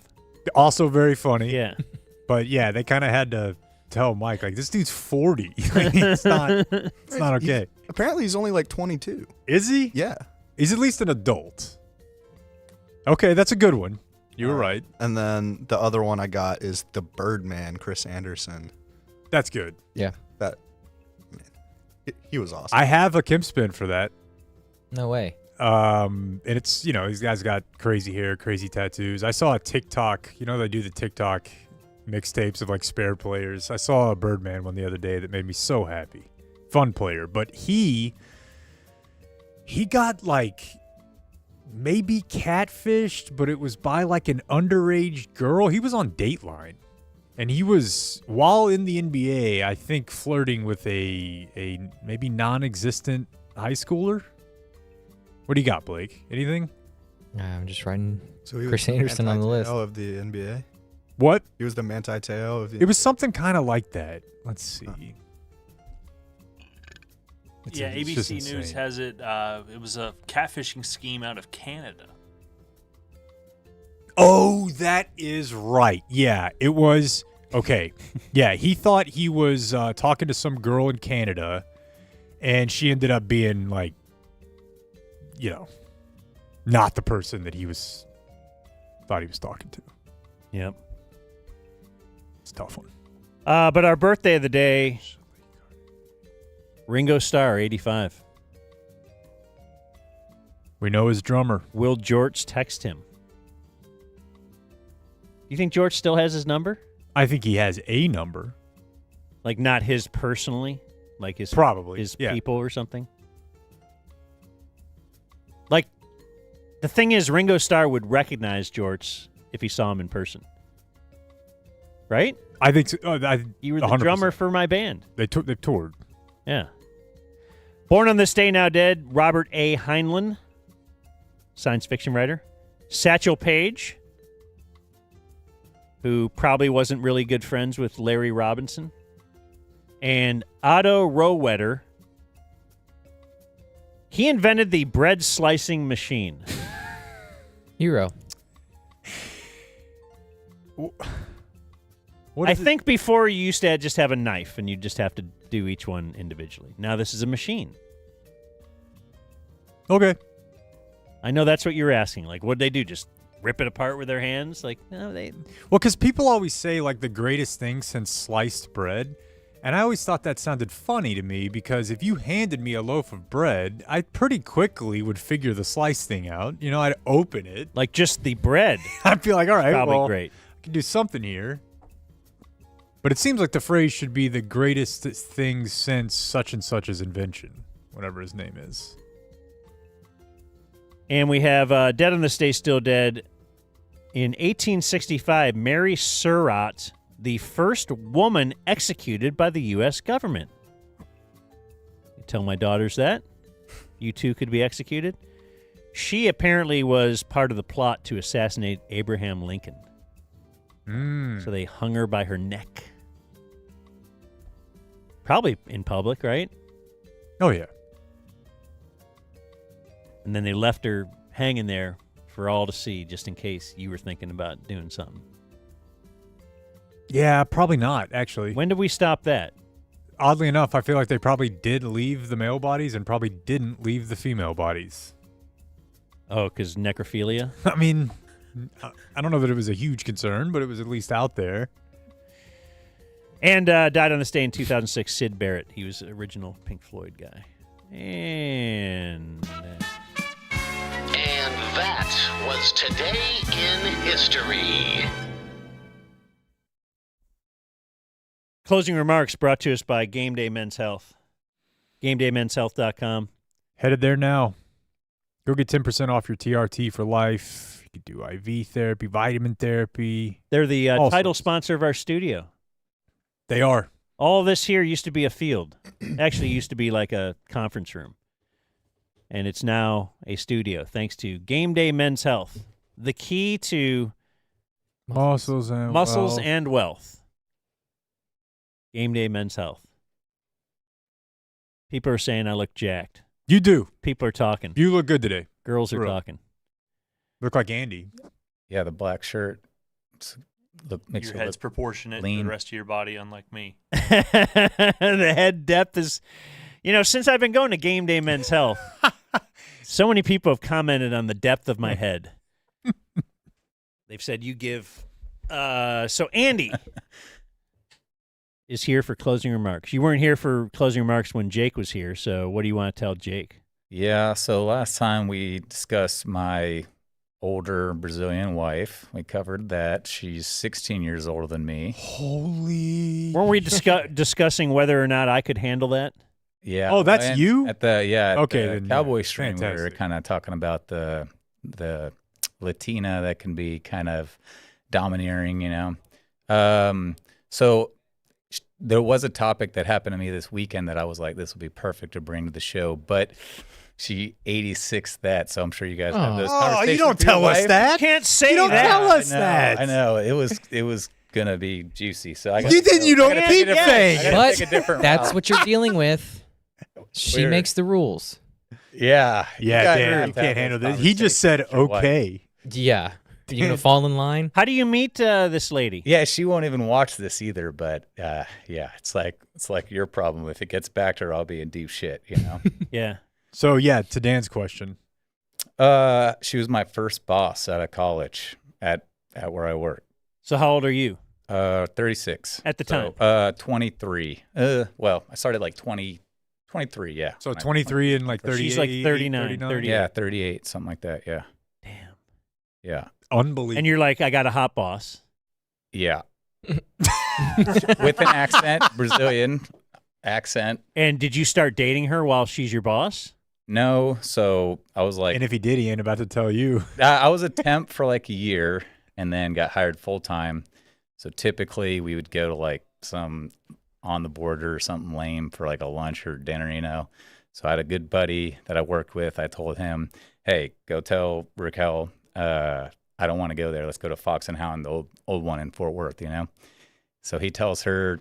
Also very funny. Yeah. But yeah, they kind of had to tell Mike, like, this dude's 40. Like, it's not okay. Apparently, he's only like 22. Is he? Yeah. He's at least an adult. Okay, that's a good one. You were right. And then the other one I got is the Birdman, Chris Anderson. That's good. Yeah. He was awesome. I have a Kim spin for that. No way. And it's, these guys got crazy hair, crazy tattoos. I saw a TikTok, they do the TikTok mixtapes of like spare players. I saw a Birdman one the other day that made me so happy. Fun player. But he got like maybe catfished, but it was by like an underage girl. He was on Dateline. And he was, while in the NBA, I think flirting with a maybe non-existent high schooler. What do you got, Blake? Anything? I'm just writing So he Chris was Anderson on the list. of the NBA. What? He was the Manti Te'o of the It was something kind of like that. Let's see. It's just ABC News insane. has it. It was a catfishing scheme out of Canada. Oh, that is right. Yeah, it was. Okay. Yeah, he thought he was talking to some girl in Canada, and she ended up being like, not the person that thought he was talking to. Yep. It's a tough one. But our birthday of the day, Ringo Starr, 85. We know his drummer. Will George text him? You think George still has his number? I think he has a number. Like not his personally? Like his yeah. people or something? Like, the thing is, Ringo Starr would recognize George if he saw him in person. Right? I think so. You were the 100%. drummer for my band. They toured. Yeah. Born on this day, now dead, Robert A. Heinlein, science fiction writer. Satchel Paige, who probably wasn't really good friends with Larry Robinson. And Otto Rohwedder. He invented the bread slicing machine. Hero. I think before you used to just have a knife and you just have to do each one individually. Now this is a machine. Okay. I know that's what you're asking. Like, what'd they do? Just rip it apart with their hands? Like, no, they... Well, because people always say, like, the greatest thing since sliced bread. And I always thought that sounded funny to me because if you handed me a loaf of bread, I pretty quickly would figure the slice thing out. I'd open it. Like, just the bread. I'd be like, all right, Probably well, great. I can do something here. But it seems like the phrase should be the greatest thing since such and such's invention, whatever his name is. And we have dead on this day, still dead. In 1865, Mary Surratt, the first woman executed by the U.S. government. I tell my daughters that. You too could be executed. She apparently was part of the plot to assassinate Abraham Lincoln. So they hung her by her neck. Probably in public, right? Oh, yeah. And then they left her hanging there for all to see, just in case you were thinking about doing something. Yeah, probably not, actually. When did we stop that? Oddly enough, I feel like they probably did leave the male bodies and probably didn't leave the female bodies. Oh, because necrophilia? I mean, I don't know that it was a huge concern, but it was at least out there. And died on this day in 2006, Syd Barrett. He was the original Pink Floyd guy. And that was Today in History. Closing remarks brought to us by Game Day Men's Health. GameDayMen'sHealth.com. Headed there now. Go get 10% off your TRT for life. You could do IV therapy, vitamin therapy. They're the all title sorts. sponsor of our studio. They are. All this here used to be a field. Actually, used to be like a conference room. And it's now a studio, thanks to Game Day Men's Health. The key to muscles and wealth. Game Day Men's Health. People are saying I look jacked. You do. People are talking. You look good today. Girls are talking. Look like Andy. Yeah, the black shirt. Makes Your you head's look proportionate lean. to the rest of your body, unlike me. The head depth is, since I've been going to Game Day Men's Health, so many people have commented on the depth of my head. They've said you give. So Andy is here for closing remarks. You weren't here for closing remarks when Jake was here, so what do you want to tell Jake? Yeah, so last time we discussed my older Brazilian wife. We covered that. She's 16 years older than me. Holy. Weren't we discussing whether or not I could handle that? Yeah. Oh, that's you? At the Okay, the then, Cowboy stream, we were fantastic. kind of talking about the Latina that can be kind of domineering, So there was a topic that happened to me this weekend that I was like, this would be perfect to bring to the show, but she 86 that, so I'm sure you guys have those conversations. You don't with your tell us wife. that. Can't say You don't that. tell us I know, that. I know. It was gonna be juicy. So I You don't keep saying. But take a different That's route. what you're dealing with. She Weird. makes the rules. Yeah. Yeah, guys Dan, have you to can't have handle those this. He just said conversations with your wife. okay. Yeah. You gonna fall in line? How do you meet this lady? Yeah, she won't even watch this either. But yeah, it's like your problem. If it gets back to her, I'll be in deep shit. Yeah. So, yeah, to Dan's question. She was my first boss out of college at where I work. So how old are you? 36 At the time. 23. Well, I started like 23. Yeah. So 23 and like 38. She's like 39, 38. Yeah, 38, something like that. Yeah. Damn. Yeah. Unbelievable. And you're like, I got a hot boss. Yeah. With an accent, Brazilian accent. And did you start dating her while she's your boss? No, so I was like, And if he did, he ain't about to tell you. I was a temp for like a year and then got hired full time. So typically we would go to like some on the border or something lame for like a lunch or dinner, So I had a good buddy that I worked with. I told him, hey, go tell Raquel, I don't want to go there. Let's go to Fox and Hound, the old one in Fort Worth, So he tells her,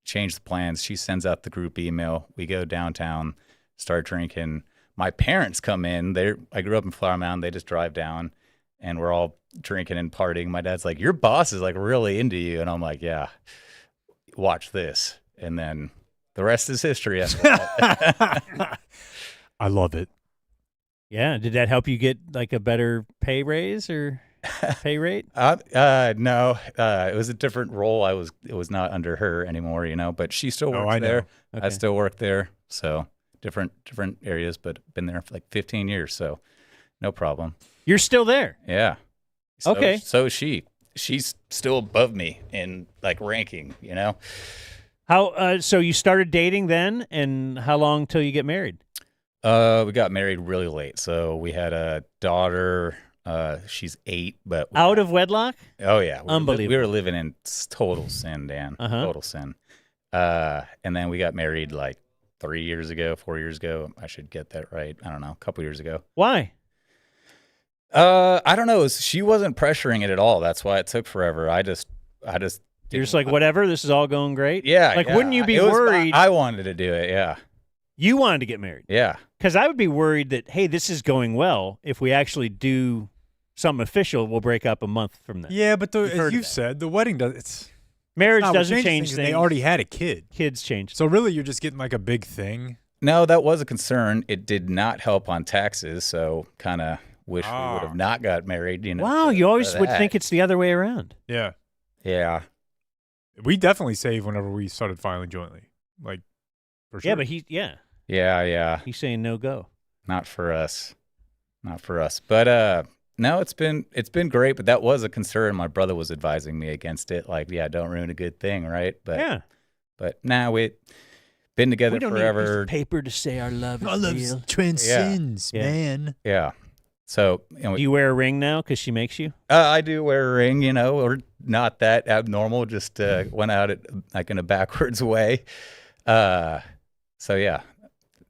change the plans. She sends out the group email. We go downtown, start drinking. My parents come in. I grew up in Flower Mound. They just drive down, and we're all drinking and partying. My dad's like, your boss is like really into you. And I'm like, yeah, watch this. And then the rest is history after that. I love it. Yeah. Did that help you get like a better pay raise or pay rate? No, it was a different role. It was not under her anymore, but she still works I know. there. Okay. I still work there. So different areas, but been there for like 15 years. So no problem. You're still there. Yeah. So, Okay. So is she. She's still above me in like ranking, How? So you started dating then, and how long till you get married? We got married really late. So we had a daughter. She's 8, but Out of wedlock? oh yeah, Unbelievable. We were living in total sin, Dan. Uh-huh. Total sin. And then we got married like 4 years ago. I should get that right. I don't know, a couple years ago. Why? I don't know. She wasn't pressuring it at all. That's why it took forever. I just. You're just like, whatever. This is all going great. Yeah. Like, yeah. wouldn't you be It was- worried? I wanted to do it. Yeah. You wanted to get married. Yeah. Because I would be worried that, hey, this is going well. If we actually do something official, we'll break up a month from then. Yeah, but You've heard as of you that. said, the wedding does. It's Marriage not what doesn't changes change things, things. They already had a kid. Kids change. So really, you're just getting like a big thing. No, that was a concern. It did not help on taxes, so kind of wish we would have not got married. You know. Wow, you always for would that. think it's the other way around. Yeah. Yeah. We definitely saved whenever we started filing jointly. Like, for sure. Yeah, but Yeah. he's saying no go. Not for us. But no, it's been great. But that was a concern. My brother was advising me against it. Like, yeah, don't ruin a good thing, right? But Yeah. But now we've been together We don't forever. need a piece of paper to say our love is real. transcends, Yeah. man. Yeah. So Do you wear a ring now because she makes you? I do wear a ring, or not that abnormal. Just went out it like in a backwards way. So yeah,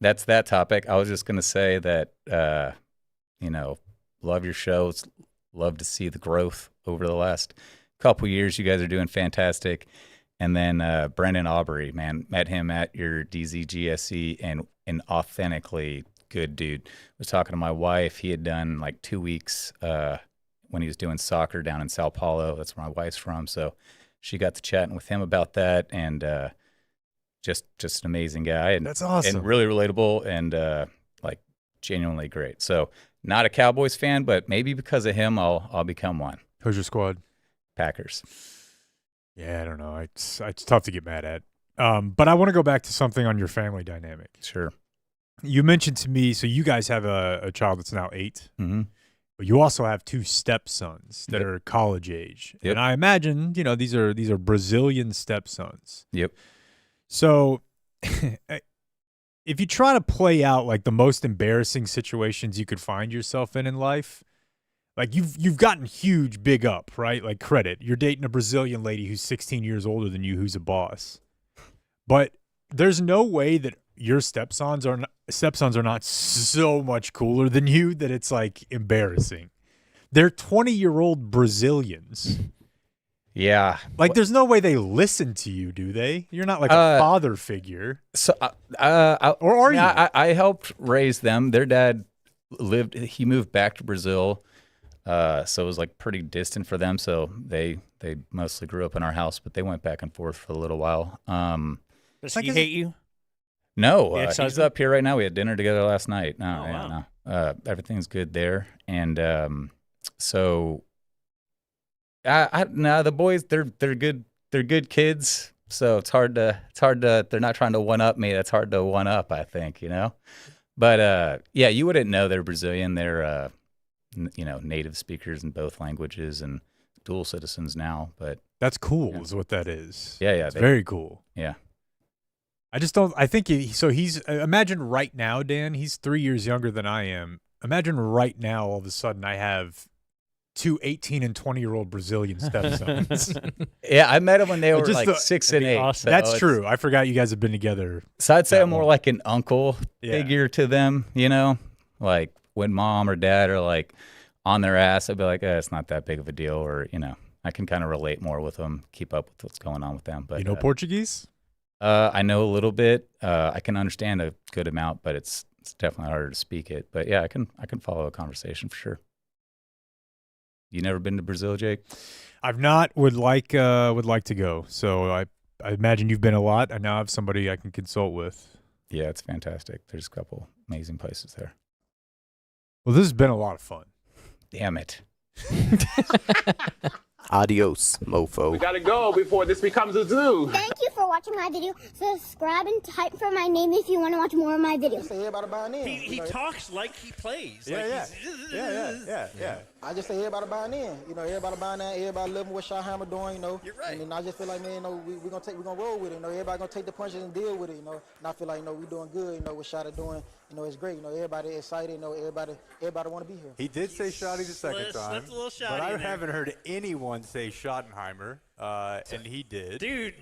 that's that topic. I was just gonna say that love your shows. Love to see the growth over the last couple years. You guys are doing fantastic. And then Brendan Aubrey, man, met him at your DZGSC and an authentically good dude. Was talking to my wife. He had done like 2 weeks when he was doing soccer down in Sao Paulo. That's where my wife's from. So she got to chatting with him about that, and just an amazing guy. And that's awesome. And really relatable and like genuinely great. So not a Cowboys fan, but maybe because of him, I'll become one. Who's your squad? Packers. Yeah, I don't know. It's tough to get mad at. But I want to go back to something on your family dynamic. Sure. You mentioned to me, so you guys have a child that's now 8, mm-hmm. but you also have 2 stepsons that are college age. Yep. And I imagine, these are Brazilian stepsons. Yep. So if you try to play out like the most embarrassing situations you could find yourself in life, like you've gotten huge big up, right? Like credit. You're dating a Brazilian lady who's 16 years older than you, who's a boss. But there's no way that your stepsons are not so much cooler than you that it's like embarrassing. They're 20-year-old Brazilians. Yeah. Like there's no way they listen to you, do they? You're not like a father figure. So or are you? I helped raise them. Their dad he moved back to Brazil. So it was like pretty distant for them. So they mostly grew up in our house, but they went back and forth for a little while. Does he hate you? No, he's up here right now. We had dinner together last night. No. Everything's good there. And so the boys, they're good. They're good kids. So it's hard to, they're not trying to one up me. That's hard to one up, I think, But yeah, you wouldn't know they're Brazilian. They're, native speakers in both languages and dual citizens now. But that's cool, is what that is. Yeah, it's very cool. Yeah. I just don't. I think he's. Imagine right now, Dan. He's 3 years younger than I am. Imagine right now, all of a sudden, I have 2 18 and 20-year-old Brazilian stepsons. Yeah, I met them when they were like 6 and 8. Awesome. That's true. I forgot you guys have been together. So I'd say I'm more like an uncle figure to them. Like when mom or dad are like on their ass, I'd be like, it's not that big of a deal, or I can kind of relate more with them, keep up with what's going on with them. But Portuguese? I know a little bit. I can understand a good amount, but it's definitely harder to speak it. But yeah, I can follow a conversation for sure. You never been to Brazil, Jake? I've not. Would like to go. So I imagine you've been a lot. I now have somebody I can consult with. Yeah, it's fantastic. There's a couple amazing places there. Well, this has been a lot of fun. Damn it. Adios, mofo. We gotta go before this becomes a zoo. Thank you for watching my video. Subscribe and type for my name if you want to watch more of my videos. He talks like he plays. Yeah. I just say everybody buying in. Everybody buying in. Everybody loving what Shahama doing. You're right. And I just feel like, man, we're gonna roll with it. Everybody gonna take the punches and deal with it. And I feel like, we doing good. What Shada doing. It's great. Everybody excited. Everybody want to be here. He did say Shotty the second time, a little but I haven't heard anyone say Schottenheimer, and he did. Dude,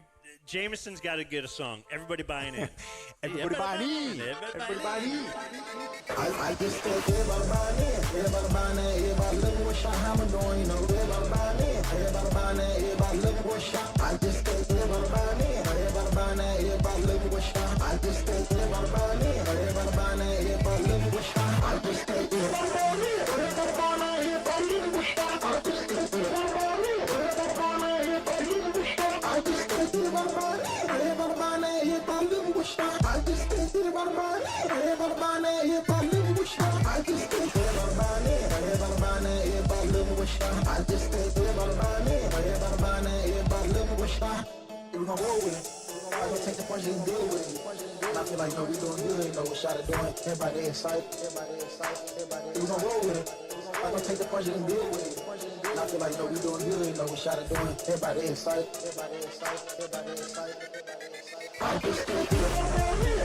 Jameson's got to get a song. Everybody buying in. Everybody buying in. Everybody buying in. I just think everybody buying in. Everybody buying in. Everybody loving what Shahama doing. Everybody buying in. Everybody buying in. Everybody loving what Shah. I just think everybody buying in. Everybody buying in. Everybody loving what Shah. I just think everybody buying in. Everybody buying in. Everybody loving what Shah. I just think everybody buying in. Everybody buying in. Everybody loving what Everybody buying that, everybody living with shot. I just think everybody buying that, everybody buying that, everybody living with shot. I just think everybody buying that, everybody buying that, everybody living with shot. We gon' roll with it. I gon' take the punches and deal with it. And I feel like, we doing good, what shot is doing. Everybody excited, we gon' roll with it. I gon' take the punches and deal with it. And I feel like, we doing good, what shot is doing. Everybody excited, I just think